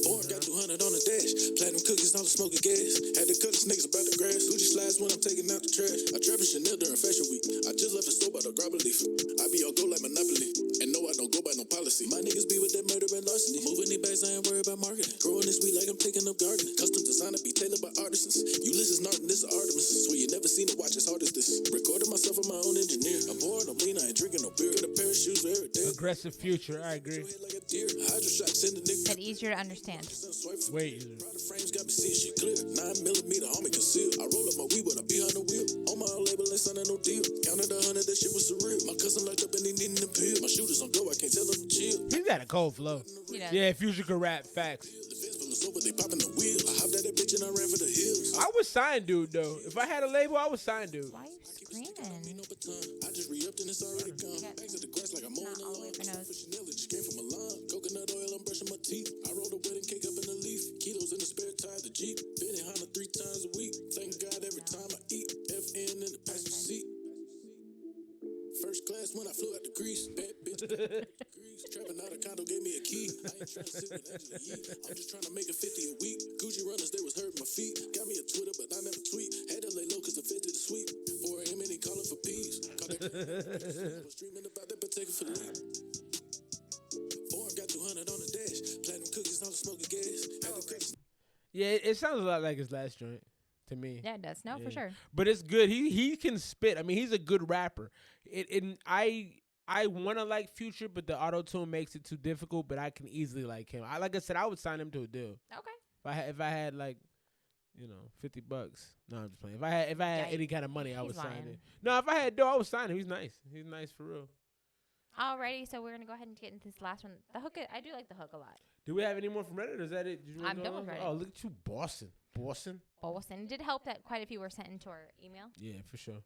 Foreign got 200 on the dash. Platinum cookies, all the smoking gas. Had to cut the snakes about the grass. Gucci slides when I'm taking out the trash. I travel Chanel during fashion week. I just left the store by the grabber leaf. I be on go like Monopoly. And no, I don't go by no policy. My niggas be with that murder and larceny. Moving these bags, I ain't worried about marketing. Growing this weed like I'm taking up gardening. Custom designer be tailored by artisans. Ulysses Norton, this is Artemis. Swear you never seen a watch as hard as this. Recorded myself, I'm my own engineer. I'm pouring, I'm lean, I ain't drinking no beer. Got a pair of shoes for every day. Aggressive future, I agree. Said easier to understand. Wait. Frames got me seeing shit clear. 9mm on me concealed. I roll up my weed, but I be on the wheel. On my own label, ain't signing no deal. Counted 100, that shit was surreal. My cousin locked up and he needing a pill. My shooters on go, I can't tell them to chill. He's got a cold flow. Yeah, Future could rap. Facts. They popping the wheel. I hopped at that bitch and I ran for the hills. I would sign dude though. If I had a label, I would sign dude. Why are you screaming? I just re-upped and it's already gone. Back to the grass like I'm on the lawn. Chanel, it just came from Milan. Coconut oil, I'm brushing my teeth. I rolled a wedding cake up in the leaf. Kilos in the spare tire, the Jeep. Been in Honda 3 times a week. Thank God every time I eat. FN in the passenger seat. First class when I flew out the grease. Bad bitch. Trapping out a condo gave me a key. I ain't trying to sit with Angela Yee. I'm just trying to make a 50 a week. Gucci runners, they was hurting my feet. Got me a Twitter, but I never tweet. Had to lay low cause the 50 the sweep. 4 a.m. and he calling for peas. I was dreaming about that, but taking for the leap. Foreign got 200 on the dash. Platinum cookies, all the smoking gas. Had to cut. Yeah, it sounds a lot like his last joint to me. Yeah, it does. No, for sure. But it's good. He can spit. I mean, he's a good rapper. I want to like Future, but the auto tune makes it too difficult. But I can easily like him. Like I said, I would sign him to a deal. Okay. If I had like, $50. No, I'm just playing. If I had any kind of money, I would sign him. No, if I had dough, I would sign him. He's nice. He's nice for real. Alrighty, so we're gonna go ahead and get into this last one. The hook, I do like the hook a lot. Do we have any more from Reddit? Or is that it? I'm done with Reddit. Oh, look at you, Boston. It did help that quite a few were sent into our email. Yeah, for sure.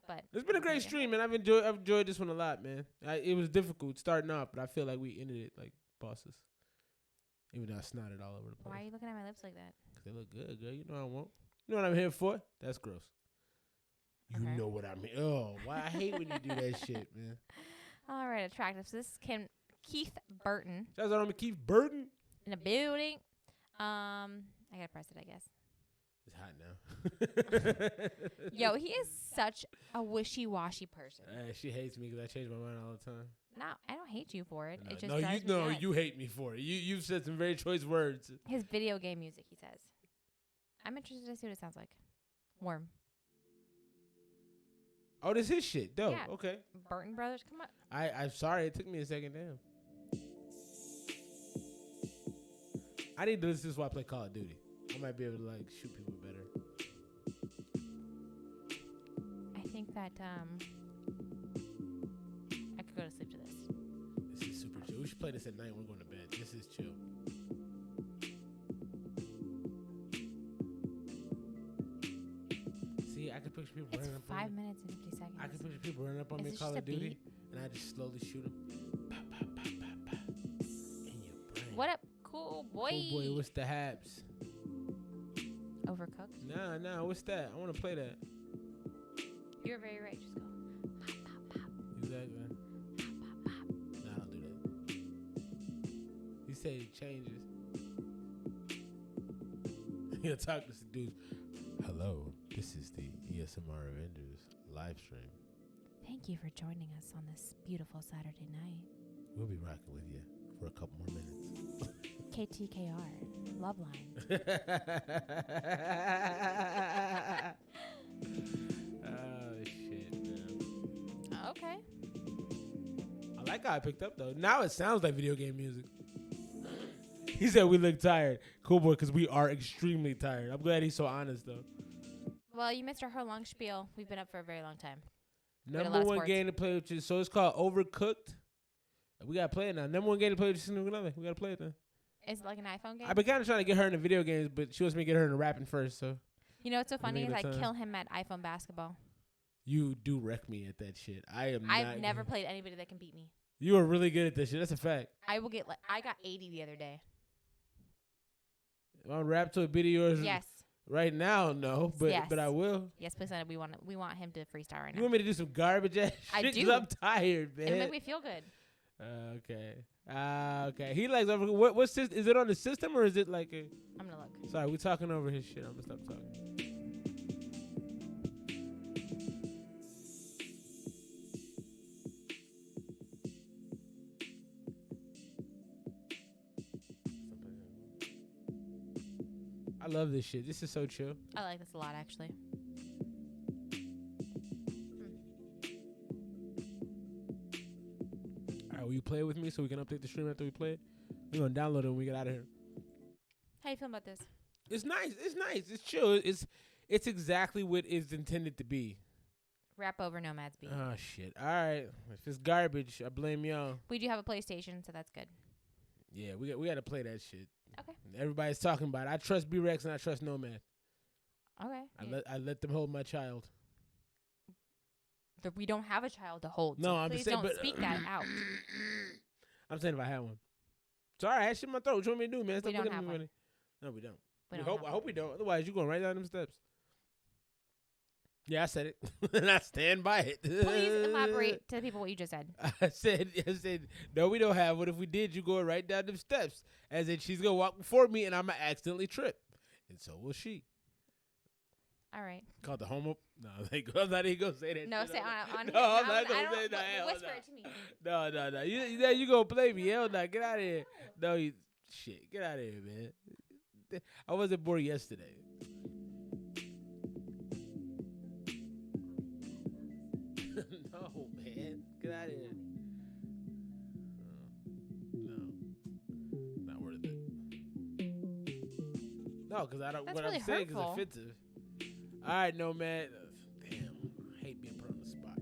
But it's been a great stream, man. I've enjoyed this one a lot, man. It was difficult starting off, but I feel like we ended it like bosses. Even though I snotted all over the place. Why are you looking at my lips like that? Because they look good, girl. You know I won't. You know what I'm here for? That's gross. You know what I mean. Oh, why I hate when you do that shit, man. All right, attractive. So this is Keith Burton. Shout out to Keith Burton. In the building. I gotta press it, I guess. It's hot now. Yo, he is such a wishy-washy person. She hates me because I change my mind all the time. No, I don't hate you for it. It just you hate me for it. You've said some very choice words. His video game music, he says. I'm interested to see what it sounds like. Worm. Oh, this is shit. Dope. Yeah. Okay. Burton Brothers, come on. I'm sorry. It took me a second. Damn. I need to do this while I play Call of Duty. I might be able to like shoot people better. I think that I could go to sleep to this. This is super chill. We should play this at night when we're going to bed. This is chill. See, I can picture people It's running up 5 on me. minutes and 50 seconds. I can picture people running up on me in this Call just of a Duty, beat? and I just slowly shoot them. Pa, pa, pa, pa, pa. In your brain. What up, cool boy? Cool boy, what's the haps? Overcooked? Nah, what's that? I want to play that. You're very right. Just go. Exactly. Nah, I don't do that. He said it changes. He'll talk to some dudes. Hello, this is the ESMR Avengers live stream. Thank you for joining us on this beautiful Saturday night. We'll be rocking with you for a couple more minutes. KTKR, Love Line. Oh, shit, man. Okay. I like how I picked up, though. Now it sounds like video game music. He said we look tired. Cool boy, because we are extremely tired. I'm glad he's so honest, though. Well, you missed our whole long spiel. We've been up for a very long time. Number one game to play with you. So it's called Overcooked. We got to play it now. Number one game to play with you. We got to play it then. Is it like an iPhone game? I've been kind of trying to get her into video games, but she wants me to get her into rapping first, so. You know what's so funny is I time. kill him at iPhone basketball. You do wreck me at that shit. I've never played anybody that can beat me. You are really good at this shit. That's a fact. I will get I got 80 the other day. I'll rap to a beat of yours. Yes. Right now, no, but Yes. but I will. Yes, please. We want him to freestyle right now. You want me to do some garbage ass I shit? 'Cause do. I'm tired, man. It'll make me feel good. Okay. Okay. He likes what's this? Is it on the system or is it like a? I'm gonna look. Sorry, we talking over his shit. I'm gonna stop talking. I love this shit. This is so chill. I like this a lot, actually. All right, will you play with me so we can update the stream after we play it? We're gonna download it when we get out of here. How you feeling about this? It's nice. It's nice. It's chill. It's exactly what it's intended to be. Rap over Nomad's beat. Oh shit. All right. If it's garbage, I blame y'all. We do have a PlayStation, so that's good. Yeah, we got to play that shit. Okay. Everybody's talking about it. I trust B-Rex and I trust Nomad. Okay. I let them hold my child. We don't have a child to hold. No, so I'm please just saying, don't but speak that out. I'm saying if I had one. Sorry, I had shit in my throat. What you want me to do, man? Stop We don't looking at have me one. funny. No, we don't. We don't I hope we don't. Otherwise, you're going right down them steps. Yeah, I said it. And I stand by it. Please elaborate to the people what you just said. I said, no, we don't have one. If we did, you go right down them steps. As in, she's going to walk before me, and I'm going to accidentally trip. And so will she. All right. Called the homo. No, I'm not even going to say that. No, shit. say on No, here. I'm not going to say that. Hell Whisper no. it to me. No. You going to play me. Hell no. Get out of here. No, shit. Get out of here, man. I wasn't born yesterday. No, man. Get out of here. No. Not worth it. No, because I don't. That's what really I'm saying is hurtful. offensive. All right, no, man. Damn. I hate being put on the spot.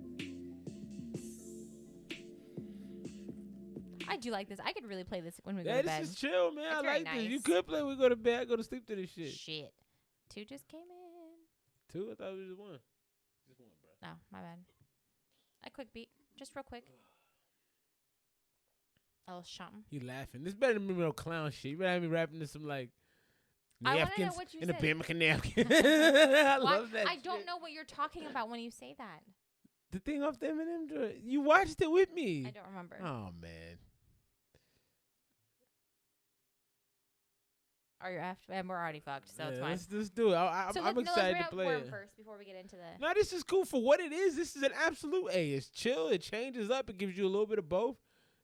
I do like this. I could really play this when we go Yeah, to this bed. is chill, man. It's I very like this. You nice. could play. We go to bed. I go to sleep to this shit. Shit. 2 just came in. 2? I thought it was just 1. Just 1, bro. Oh, my bad. A quick beat. Just real quick. A little something. He laughing. This better than me no clown shit. You better have me rapping to some like I wanna know napkins what you in a said. Bama napkin. I Why- love that. I don't shit. know what you're talking about when you say that. The thing off the Eminem joint. You watched it with me. I don't remember. Oh man. Or you're after, and we're already fucked, so it's Yeah, fine. let's do it. I'm excited to play Worm it. first before we get into the. No, this is cool for what it is. This is an absolute A. It's chill. It changes up. It gives you a little bit of both.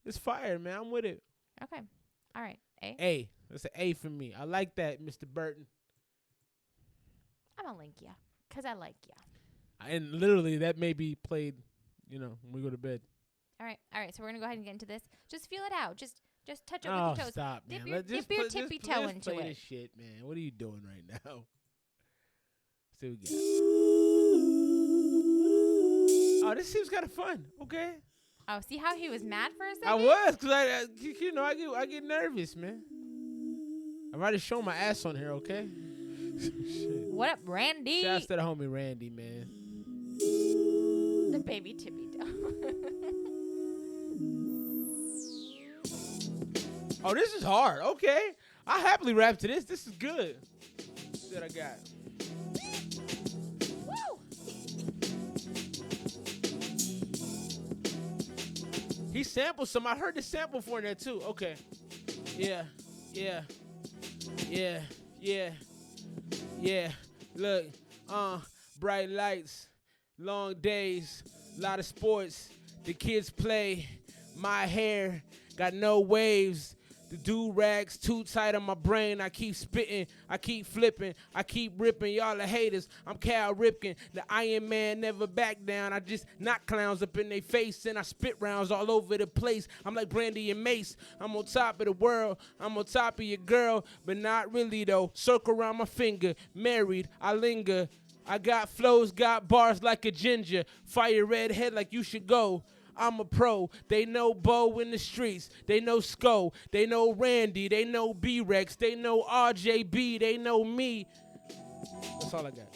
It's fire, man. I'm with it. Okay. All right. A. A. That's an A for me. I like that, Mr. Burton. I'm gonna link ya, cause I like ya. And literally, that may be played, when we go to bed. All right. So we're gonna go ahead and get into this. Just feel it out. Just touch it Oh, with your toes. stop, Dip man. your, Let's dip your tippy toe let's into play it. this shit, man. What are you doing right now? See what we got. Oh, this seems kind of fun. Okay. Oh, see how he was mad for a second? I was, because I get nervous, man. I've already shown my ass on here, okay? Shit. What up, Randy? Shouts to the homie Randy, man. The baby tippy toe. Oh, this is hard. Okay. I happily rap to this. This is good. That I got. Woo! He sampled some. I heard the sample for that too. Okay. Yeah. Look, bright lights, long days, lot of sports. The kids play. My hair got no waves. The do-rags too tight on my brain. I keep spitting, I keep flipping, I keep ripping. Y'all are haters. I'm Cal Ripken, the Iron Man, never back down. I just knock clowns up in their face and I spit rounds all over the place. I'm like Brandy and Mace. I'm on top of the world. I'm on top of your girl, but not really though. Circle around my finger. Married, I linger. I got flows, got bars like a ginger. Fire red head like you should go. I'm a pro. They know Bo in the streets. They know Sko. They know Randy. They know B-Rex. They know RJB. They know me. That's all I got.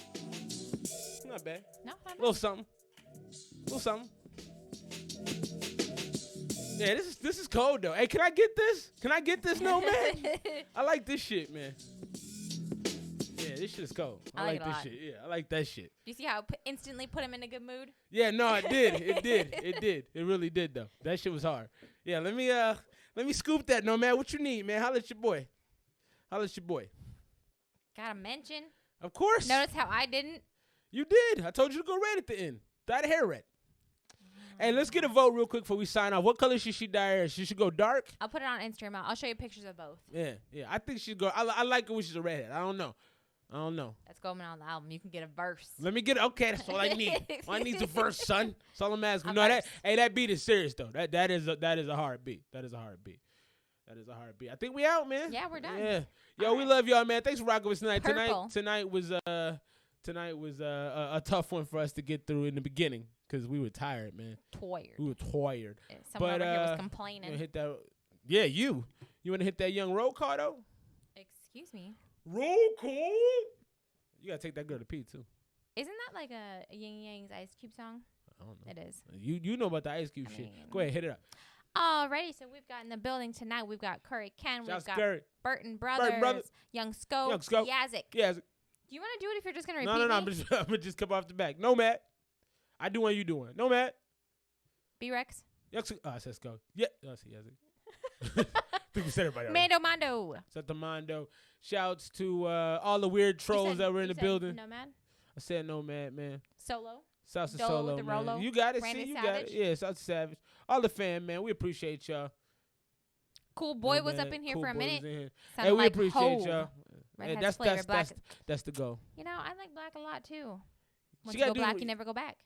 Not bad. No, not bad. Little something. Yeah, this is cold though. Hey, can I get this? No, man. I like this shit, man. Yeah, this shit is cold. I like this shit. Yeah, I like that shit. Do you see how it instantly put him in a good mood? Yeah, no, it did. It really did though. That shit was hard. Yeah, let me scoop that. No, man, what you need, man? Holla at your boy. Got a mention. Of course. Notice how I didn't? You did. I told you to go red at the end. Dye the hair red. Hey, let's get a vote real quick before we sign off. What color should she dye her hair? She should go dark? I'll put it on Instagram. I'll show you pictures of both. Yeah. I think she'd go. I like it when she's a redhead. I don't know. That's going on the album. You can get a verse. Let me get it. Okay, that's all I need. All I need is a verse, son. That's all I'm asking. No, that beat is serious though. That is a hard beat. I think we out, man. Yeah, we're done. Yeah. Yo, we love y'all, man. Thanks for rocking with us tonight. Purple. Tonight was a tough one for us to get through in the beginning because we were tired, man. We were tired. Someone over here was complaining. Hit that. Yeah, you want to hit that young roll call though? Excuse me. Roll call. You gotta take that girl to pee too. Isn't that like a Yin Yang's Ice Cube song? I don't know. It is. You know about the Ice Cube shit. Go ahead, hit it up. Alrighty, so we've got in the building tonight. We've got Curry Ken. Shouts We've got Curry. Burton Brothers. Young Scope. Yazik. Yeah. Do you want to do it if you're just gonna repeat me? No. I'm gonna just come off the back. No, Matt. I do one. You do one. No, Matt. B-Rex. Let's go. Yeah. I see Yazik. I think we said everybody. Mando. Set the Mando. Shouts to all the weird trolls that were in the building. Nomad? I said Nomad, man. Solo. Shouts to Dolo Solo, with the man. Rolo. You got it. Randy See, you Savage. got it. Yeah, shouts to Savage. All the fam, man. We appreciate y'all. Cool Boy No, was man. up in here Cool for a Boy was minute. in here. Sounded Hey, we like appreciate Hove. y'all. Red Hey, Hat's flavor, black. that's the goal. You know, I like black a lot too. Once She you go gotta do black, what- you never go back.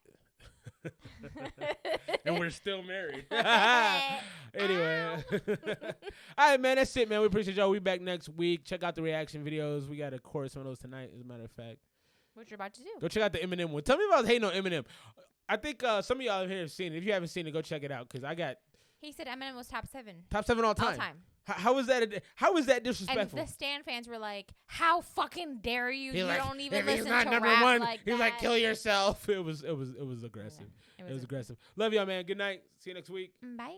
And we're still married. Anyway. All right, man. That's it, man. We appreciate y'all. We back next week. Check out the reaction videos. We got a chorus on those tonight, as a matter of fact. What you're about to do. Go check out the Eminem one. Tell me about hating on Eminem. I think some of y'all here have seen it. If you haven't seen it, go check it out because I got He said Eminem was top 7. top 7 all time. All time. How is that disrespectful? And the Stan fans were like, "How fucking dare you? He's You like, don't even if listen he's not to number rap one, like he's that." like, kill yourself. It was aggressive. Yeah, it was aggressive. Love y'all, man. Good night. See you next week. Bye.